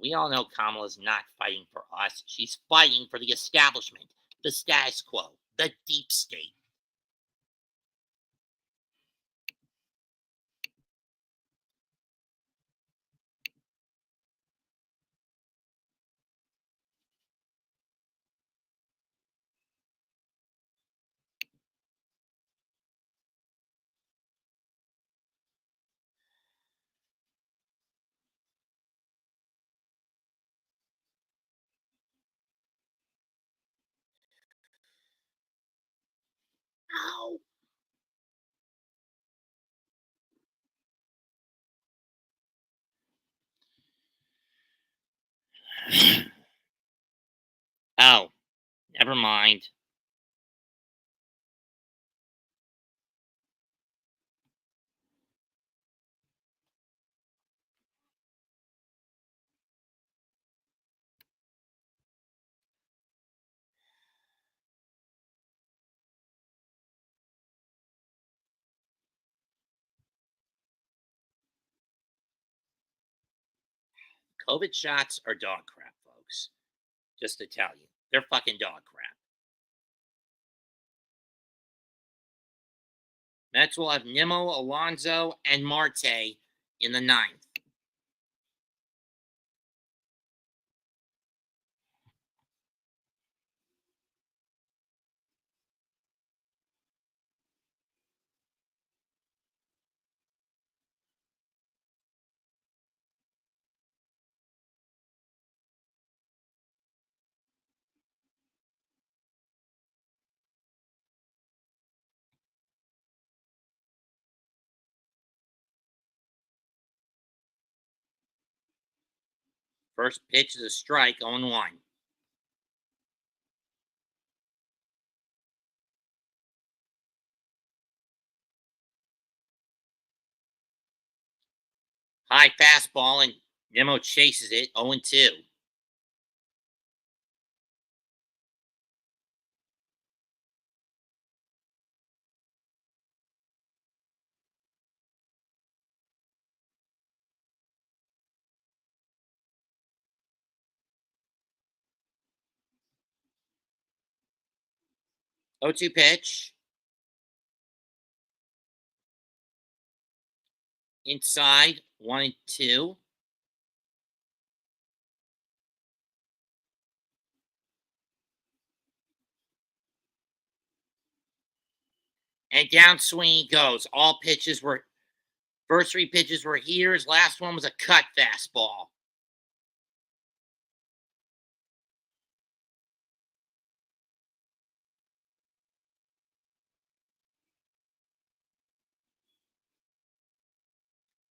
We all know Kamala's not fighting for us. She's fighting for the establishment, the status quo, the deep state. Ow. Oh, never mind. COVID shots are dog crap, folks. Just to tell you, they're fucking dog crap. Mets will have Nimmo, Alonso, and Marte in the ninth. First pitch is a strike, 0-1. High fastball, and Nimmo chases it, 0-2. O2 pitch. Inside, 1-2. And downswing he goes. All pitches were, first 3 pitches were heaters. Last one was a cut fastball.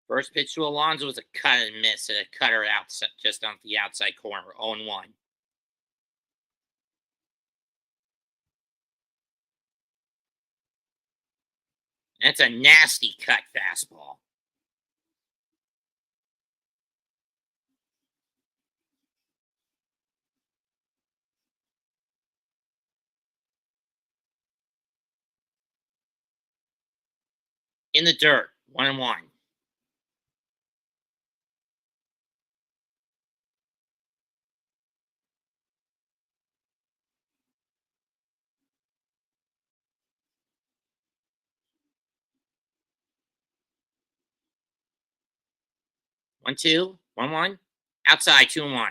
First pitch to Alonso was a cut and miss, a cutter out just on the outside corner, 0-1. That's a nasty cut fastball. in the dirt, 1-1. One, two, 1-1. Outside, 2-1.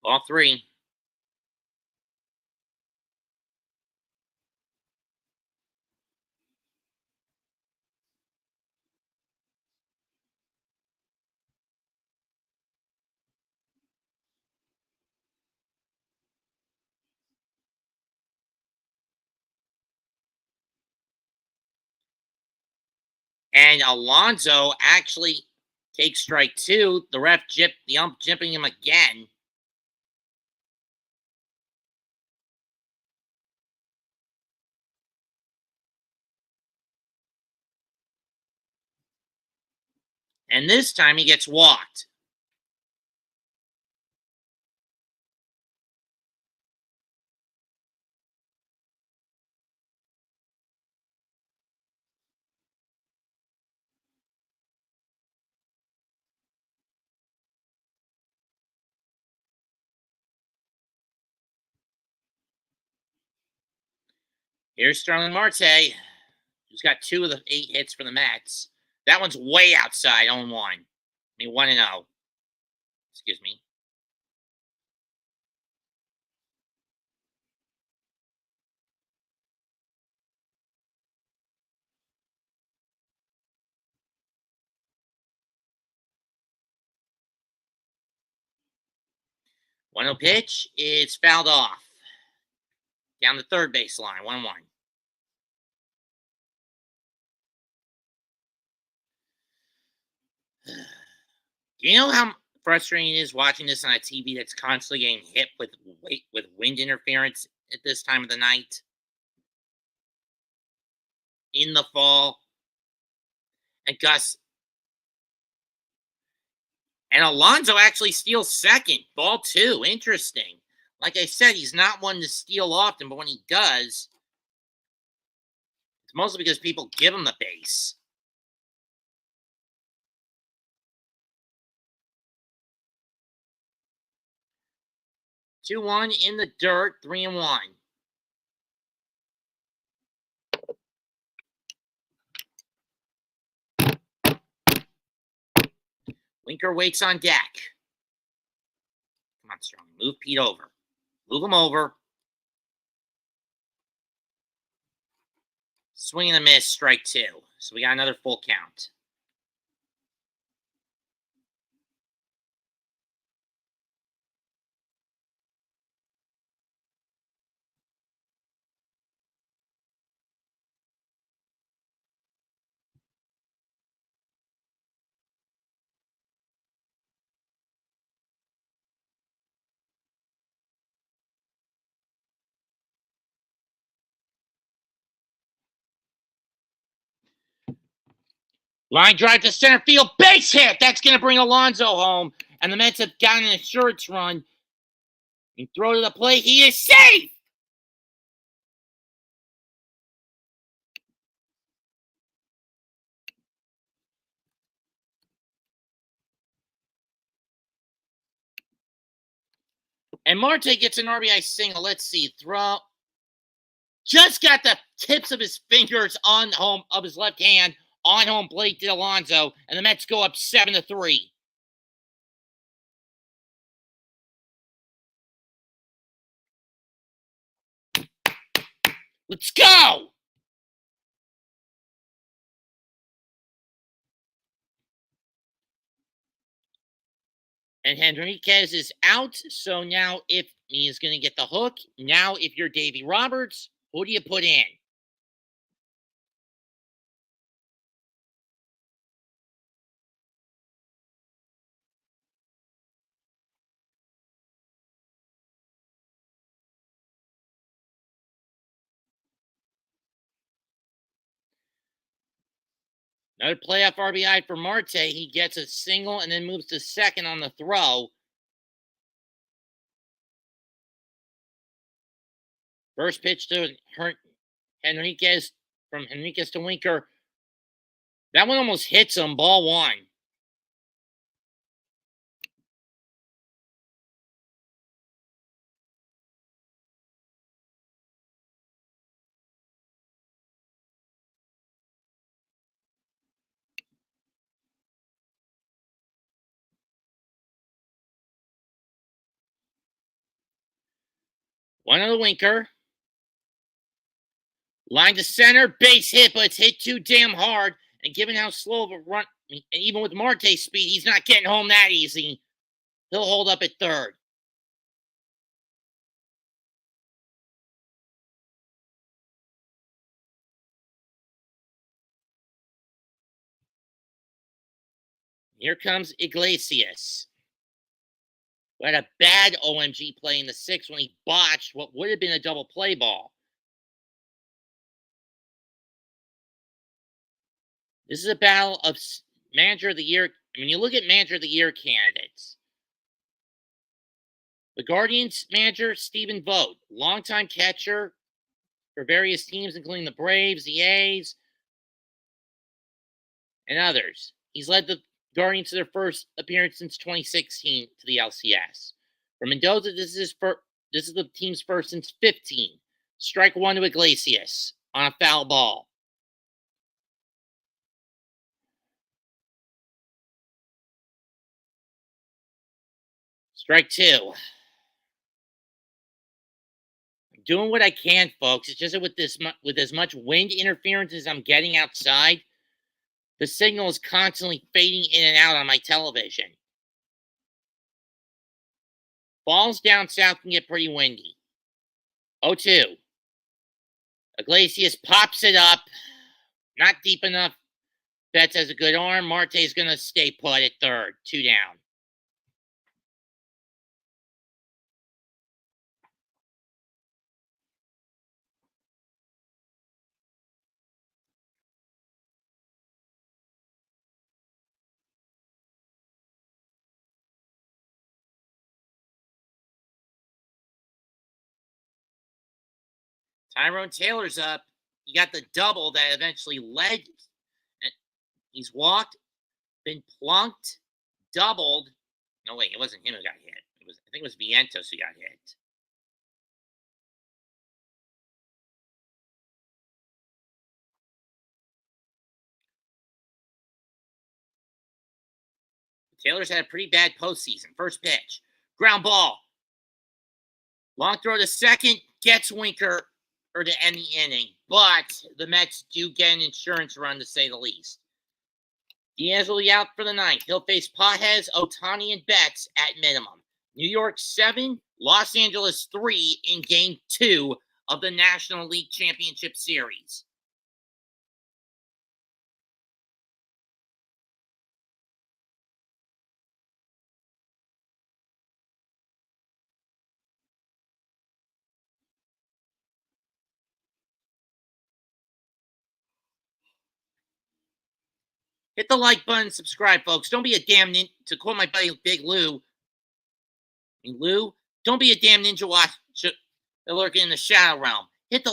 Ball 3. And Alonso actually takes strike 2. The ump jipping him again. And this time he gets walked. Here's Starling Marte, who's got 2 of the 8 hits for the Mets. That one's way outside, 0-1. I mean, 1-0. Excuse me. One 0 pitch. It's fouled off. Down the third baseline, 1-1. Do you know how frustrating it is watching this on a TV that's constantly getting hit with wind interference at this time of the night? In the fall. And Gus. And Alonso actually steals second. Ball 2. Interesting. Like I said, he's not one to steal often, but when he does, it's mostly because people give him the base. Two one in the dirt, 3-1. Winker waits on deck. Come on, Strong. Move Pete over. Move him over. Swing and a miss, strike 2. So we got another full count. Line drive to center field, base hit. That's going to bring Alonso home. And the Mets have gotten an insurance run. And throw to the plate. He is safe. And Marte gets an RBI single. Let's see. Throw. Just got the tips of his fingers on home of his left hand on home plate to Alonso. And the Mets go up 7-3. Let's go! And Henriquez is out. So now if he is going to get the hook, now if you're Davey Roberts, who do you put in? Another playoff RBI for Marte. He gets a single and then moves to second on the throw. First pitch to Henriquez, from Henriquez to Winker. That one almost hits him. Ball one. One on the Winker. Line to center, base hit, but it's hit too damn hard. And given how slow of a run, and even with Marte's speed, he's not getting home that easy. He'll hold up at third. Here comes Iglesias. Who had a bad OMG play in the sixth when he botched what would have been a double play ball. This is a battle of Manager of the Year. When you look at Manager of the Year candidates, the Guardians manager, Stephen Vogt, longtime catcher for various teams, including the Braves, the A's, and others. He's led the Guardians to their first appearance since 2016 to the LCS. For Mendoza, this is the team's first since 15. Strike one to Iglesias on a foul ball. Strike two. I'm doing what I can, folks. It's just that with as much wind interference as I'm getting outside, the signal is constantly fading in and out on my television. Balls down south can get pretty windy. 0-2. Iglesias pops it up. Not deep enough. Betts has a good arm. Marte's going to stay put at third. 2 down. Tyrone Taylor's up. He got the double that eventually led. He's walked, been plunked, doubled. No, wait, it wasn't him who got hit. I think it was Vientos who got hit. Taylor's had a pretty bad postseason. First pitch, ground ball. Long throw to second, gets Winker to end the inning. But the Mets do get an insurance run, to say the least. Diaz will be out for the ninth. He'll face Pages, Ohtani, and Betts at minimum. New York 7, Los Angeles 3 in Game 2 of the National League Championship Series. Hit the like button, subscribe, folks. Don't be a damn ninja. To quote my buddy Big Lou, don't be a damn ninja watch lurking in the shadow realm. Hit the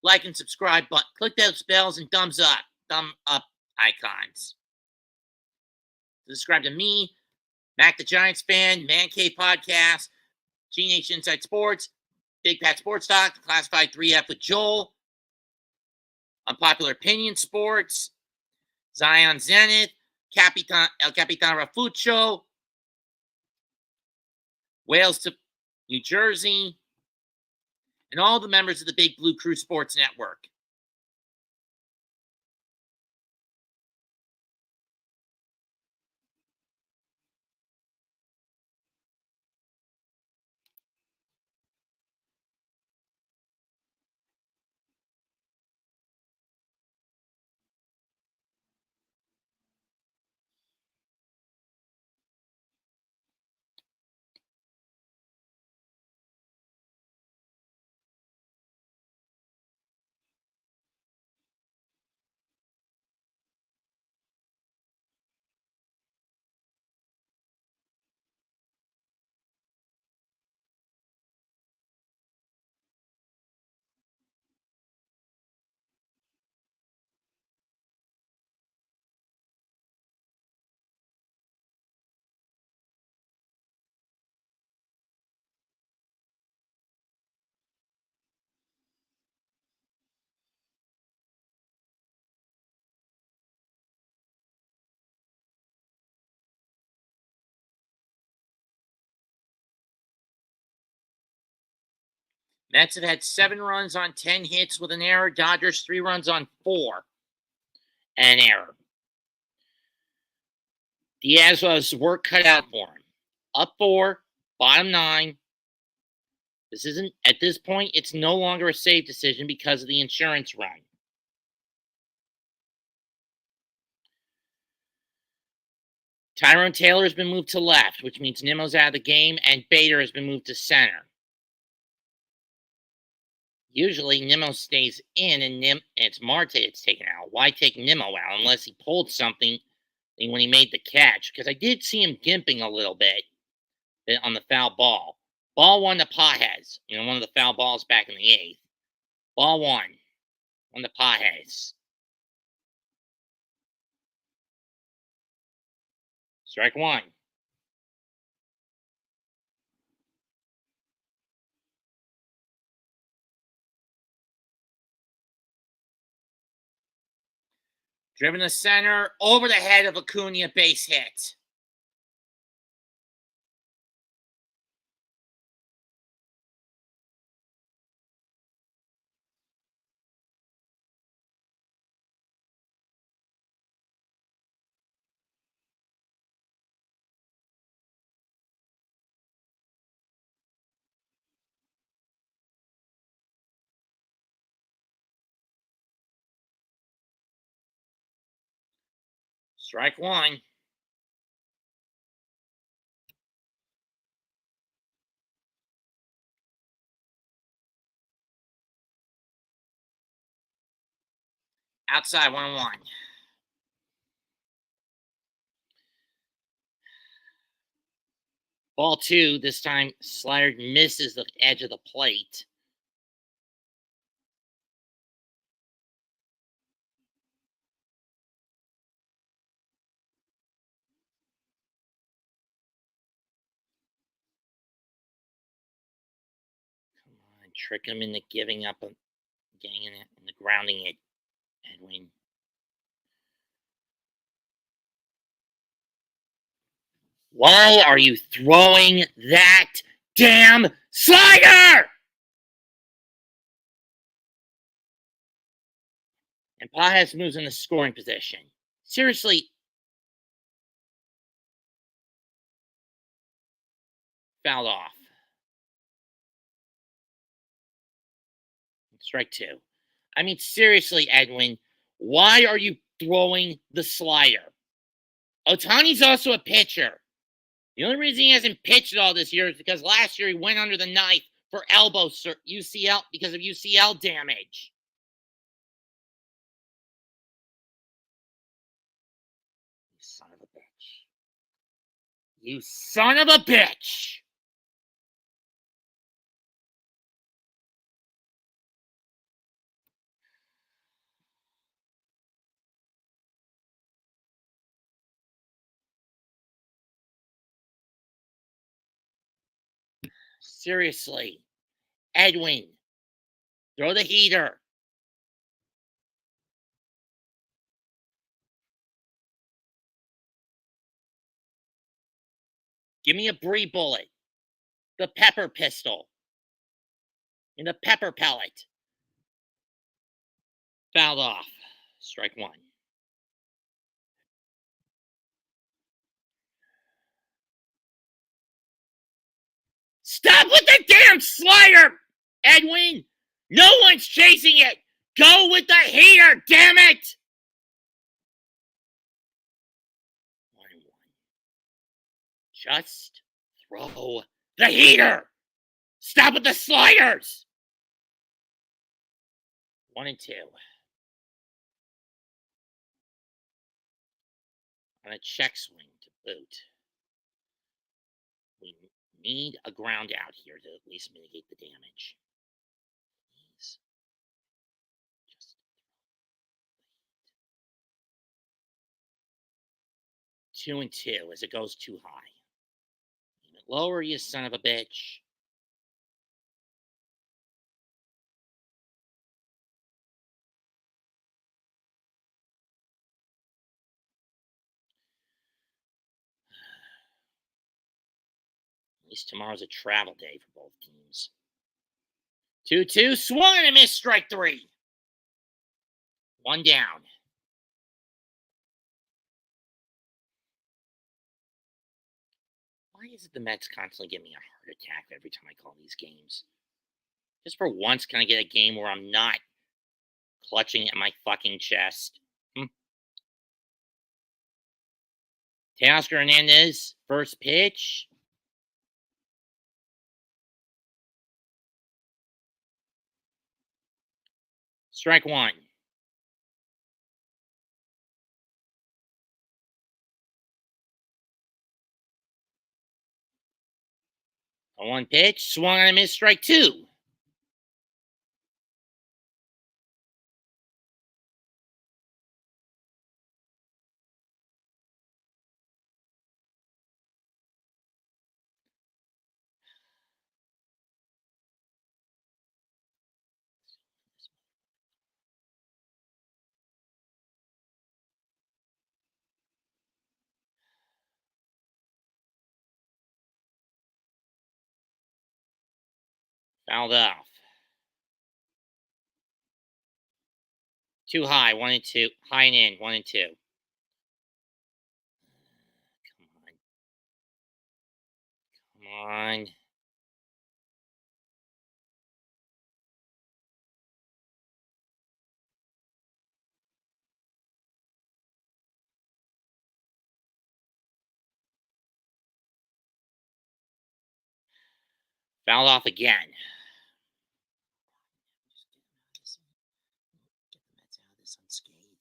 like and subscribe button. Click those bells and thumb up icons. Subscribe to me, Mac the Giants fan, Man Cave Podcast, G Inside Sports, Big Pat Sports Talk, Classified 3F with Joel, Unpopular Opinion Sports, Zion Zenith, El Capitan Rafucho, Wales to New Jersey, and all the members of the Big Blue Crew Sports Network. Mets have had 7 runs on 10 hits with an error. Dodgers 3 runs on 4 and an error. Diaz was work cut out for him. Up 4, bottom 9. This isn't, at this point, it's no longer a safe decision because of the insurance run. Tyrone Taylor has been moved to left, which means Nimmo's out of the game, and Bader has been moved to center. Usually Nimmo stays in, and it's Marte that's taken out. Why take Nimmo out unless he pulled something when he made the catch? Because I did see him gimping a little bit on the foul ball. Ball 1 to Pages. One of the foul balls back in the 8th. Ball 1 to Pages. Strike 1. Driven to center, over the head of Acuna, base hit. Strike 1. Outside 1-1. Ball 2, this time slider misses the edge of the plate. Come on, trick him into giving up, getting it, and the grounding it, Edwin. Why are you throwing that damn slider? And Pages moves in the scoring position. Seriously. Fouled off. Strike 2. I mean, seriously, Edwin, why are you throwing the slider? Ohtani's also a pitcher. The only reason he hasn't pitched all this year is because last year he went under the knife for elbow UCL because of UCL damage. You son of a bitch. You son of a bitch! Seriously. Edwin, throw the heater. Give me a Bree bullet. The pepper pistol. And the pepper pellet. Fouled off. Strike 1. Stop with the damn slider, Edwin! No one's chasing it! Go with the heater, damn it! 1-1. Just throw the heater! Stop with the sliders! 1-2. On a check swing to boot. We need a ground out here to at least mitigate the damage. Please. Just 2-2 as it goes too high. Aim it lower, you son of a bitch. At least tomorrow's a travel day for both teams. 2-2, swung and a miss, strike 3. 1 down. Why is it the Mets constantly give me a heart attack every time I call these games? Just for once, can I get a game where I'm not clutching at my fucking chest? Teoscar Hernandez, first pitch. Strike 1. A 1 pitch, swung and a miss, strike 2. Fouled off. Too high, 1 and 2. High and in, 1 and 2. Come on. Fouled off again. Get the Mets out of this unscathed.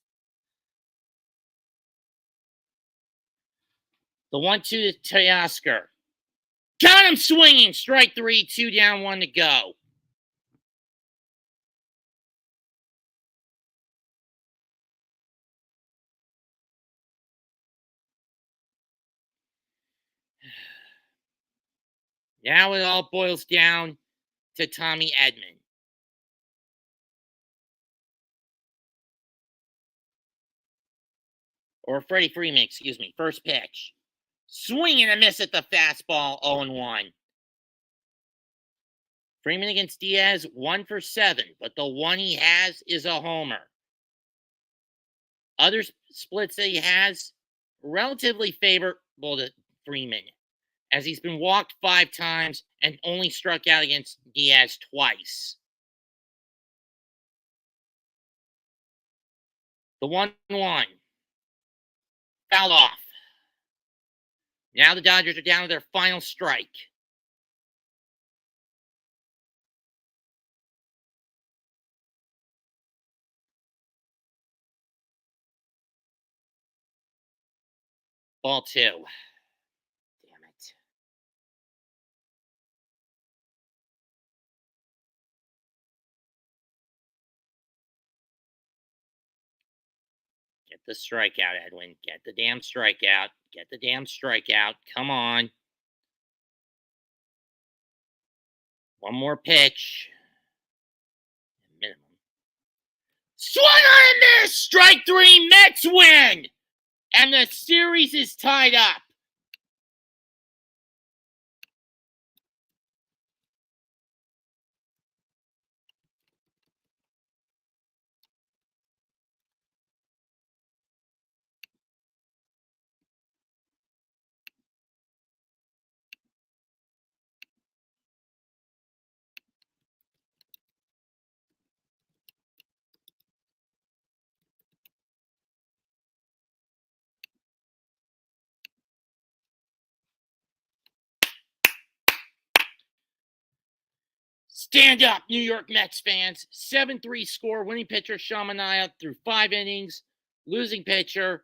The 1-2 to Teoscar. Got him swinging. Strike 3, 2 down, 1 to go. Now it all boils down to Tommy Edman. Or Freddie Freeman, excuse me. First pitch. Swing and a miss at the fastball, 0-1. Freeman against Diaz, 1 for 7, but the one he has is a homer. Other splits that he has, relatively favorable to Freeman, as he's been walked 5 times and only struck out against Diaz twice. The 1-1. Fouled off. Now the Dodgers are down to their final strike. Ball 2. Damn it. Get the strikeout, Edwin. Get the damn strikeout. Get the damn strikeout. Come on. One more pitch. Minimum. Swung on and miss! Strike 3, Mets win! And the series is tied up. Stand up, New York Mets fans. 7-3 score. Winning pitcher Sean Manaea through 5 innings. Losing pitcher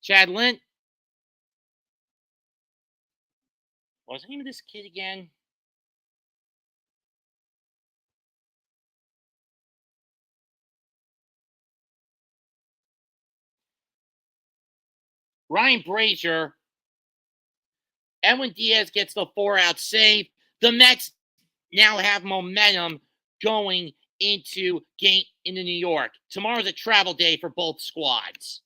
Chad Lint. What was the name of this kid again? Ryan Brazier. Edwin Diaz gets the 4-out save. The Mets now have momentum going into New York. Tomorrow's a travel day for both squads.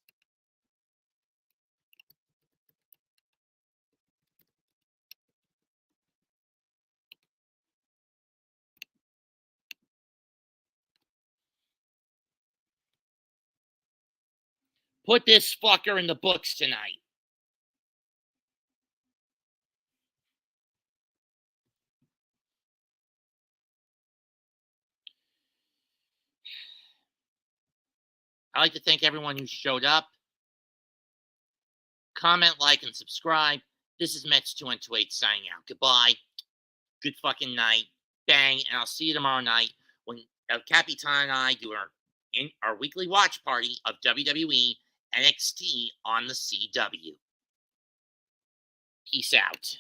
Put this fucker in the books tonight. I'd like to thank everyone who showed up. Comment, like, and subscribe. This is Mets 2128 signing out. Goodbye. Good fucking night. Bang. And I'll see you tomorrow night when Capitan and I do our weekly watch party of WWE NXT on the CW. Peace out.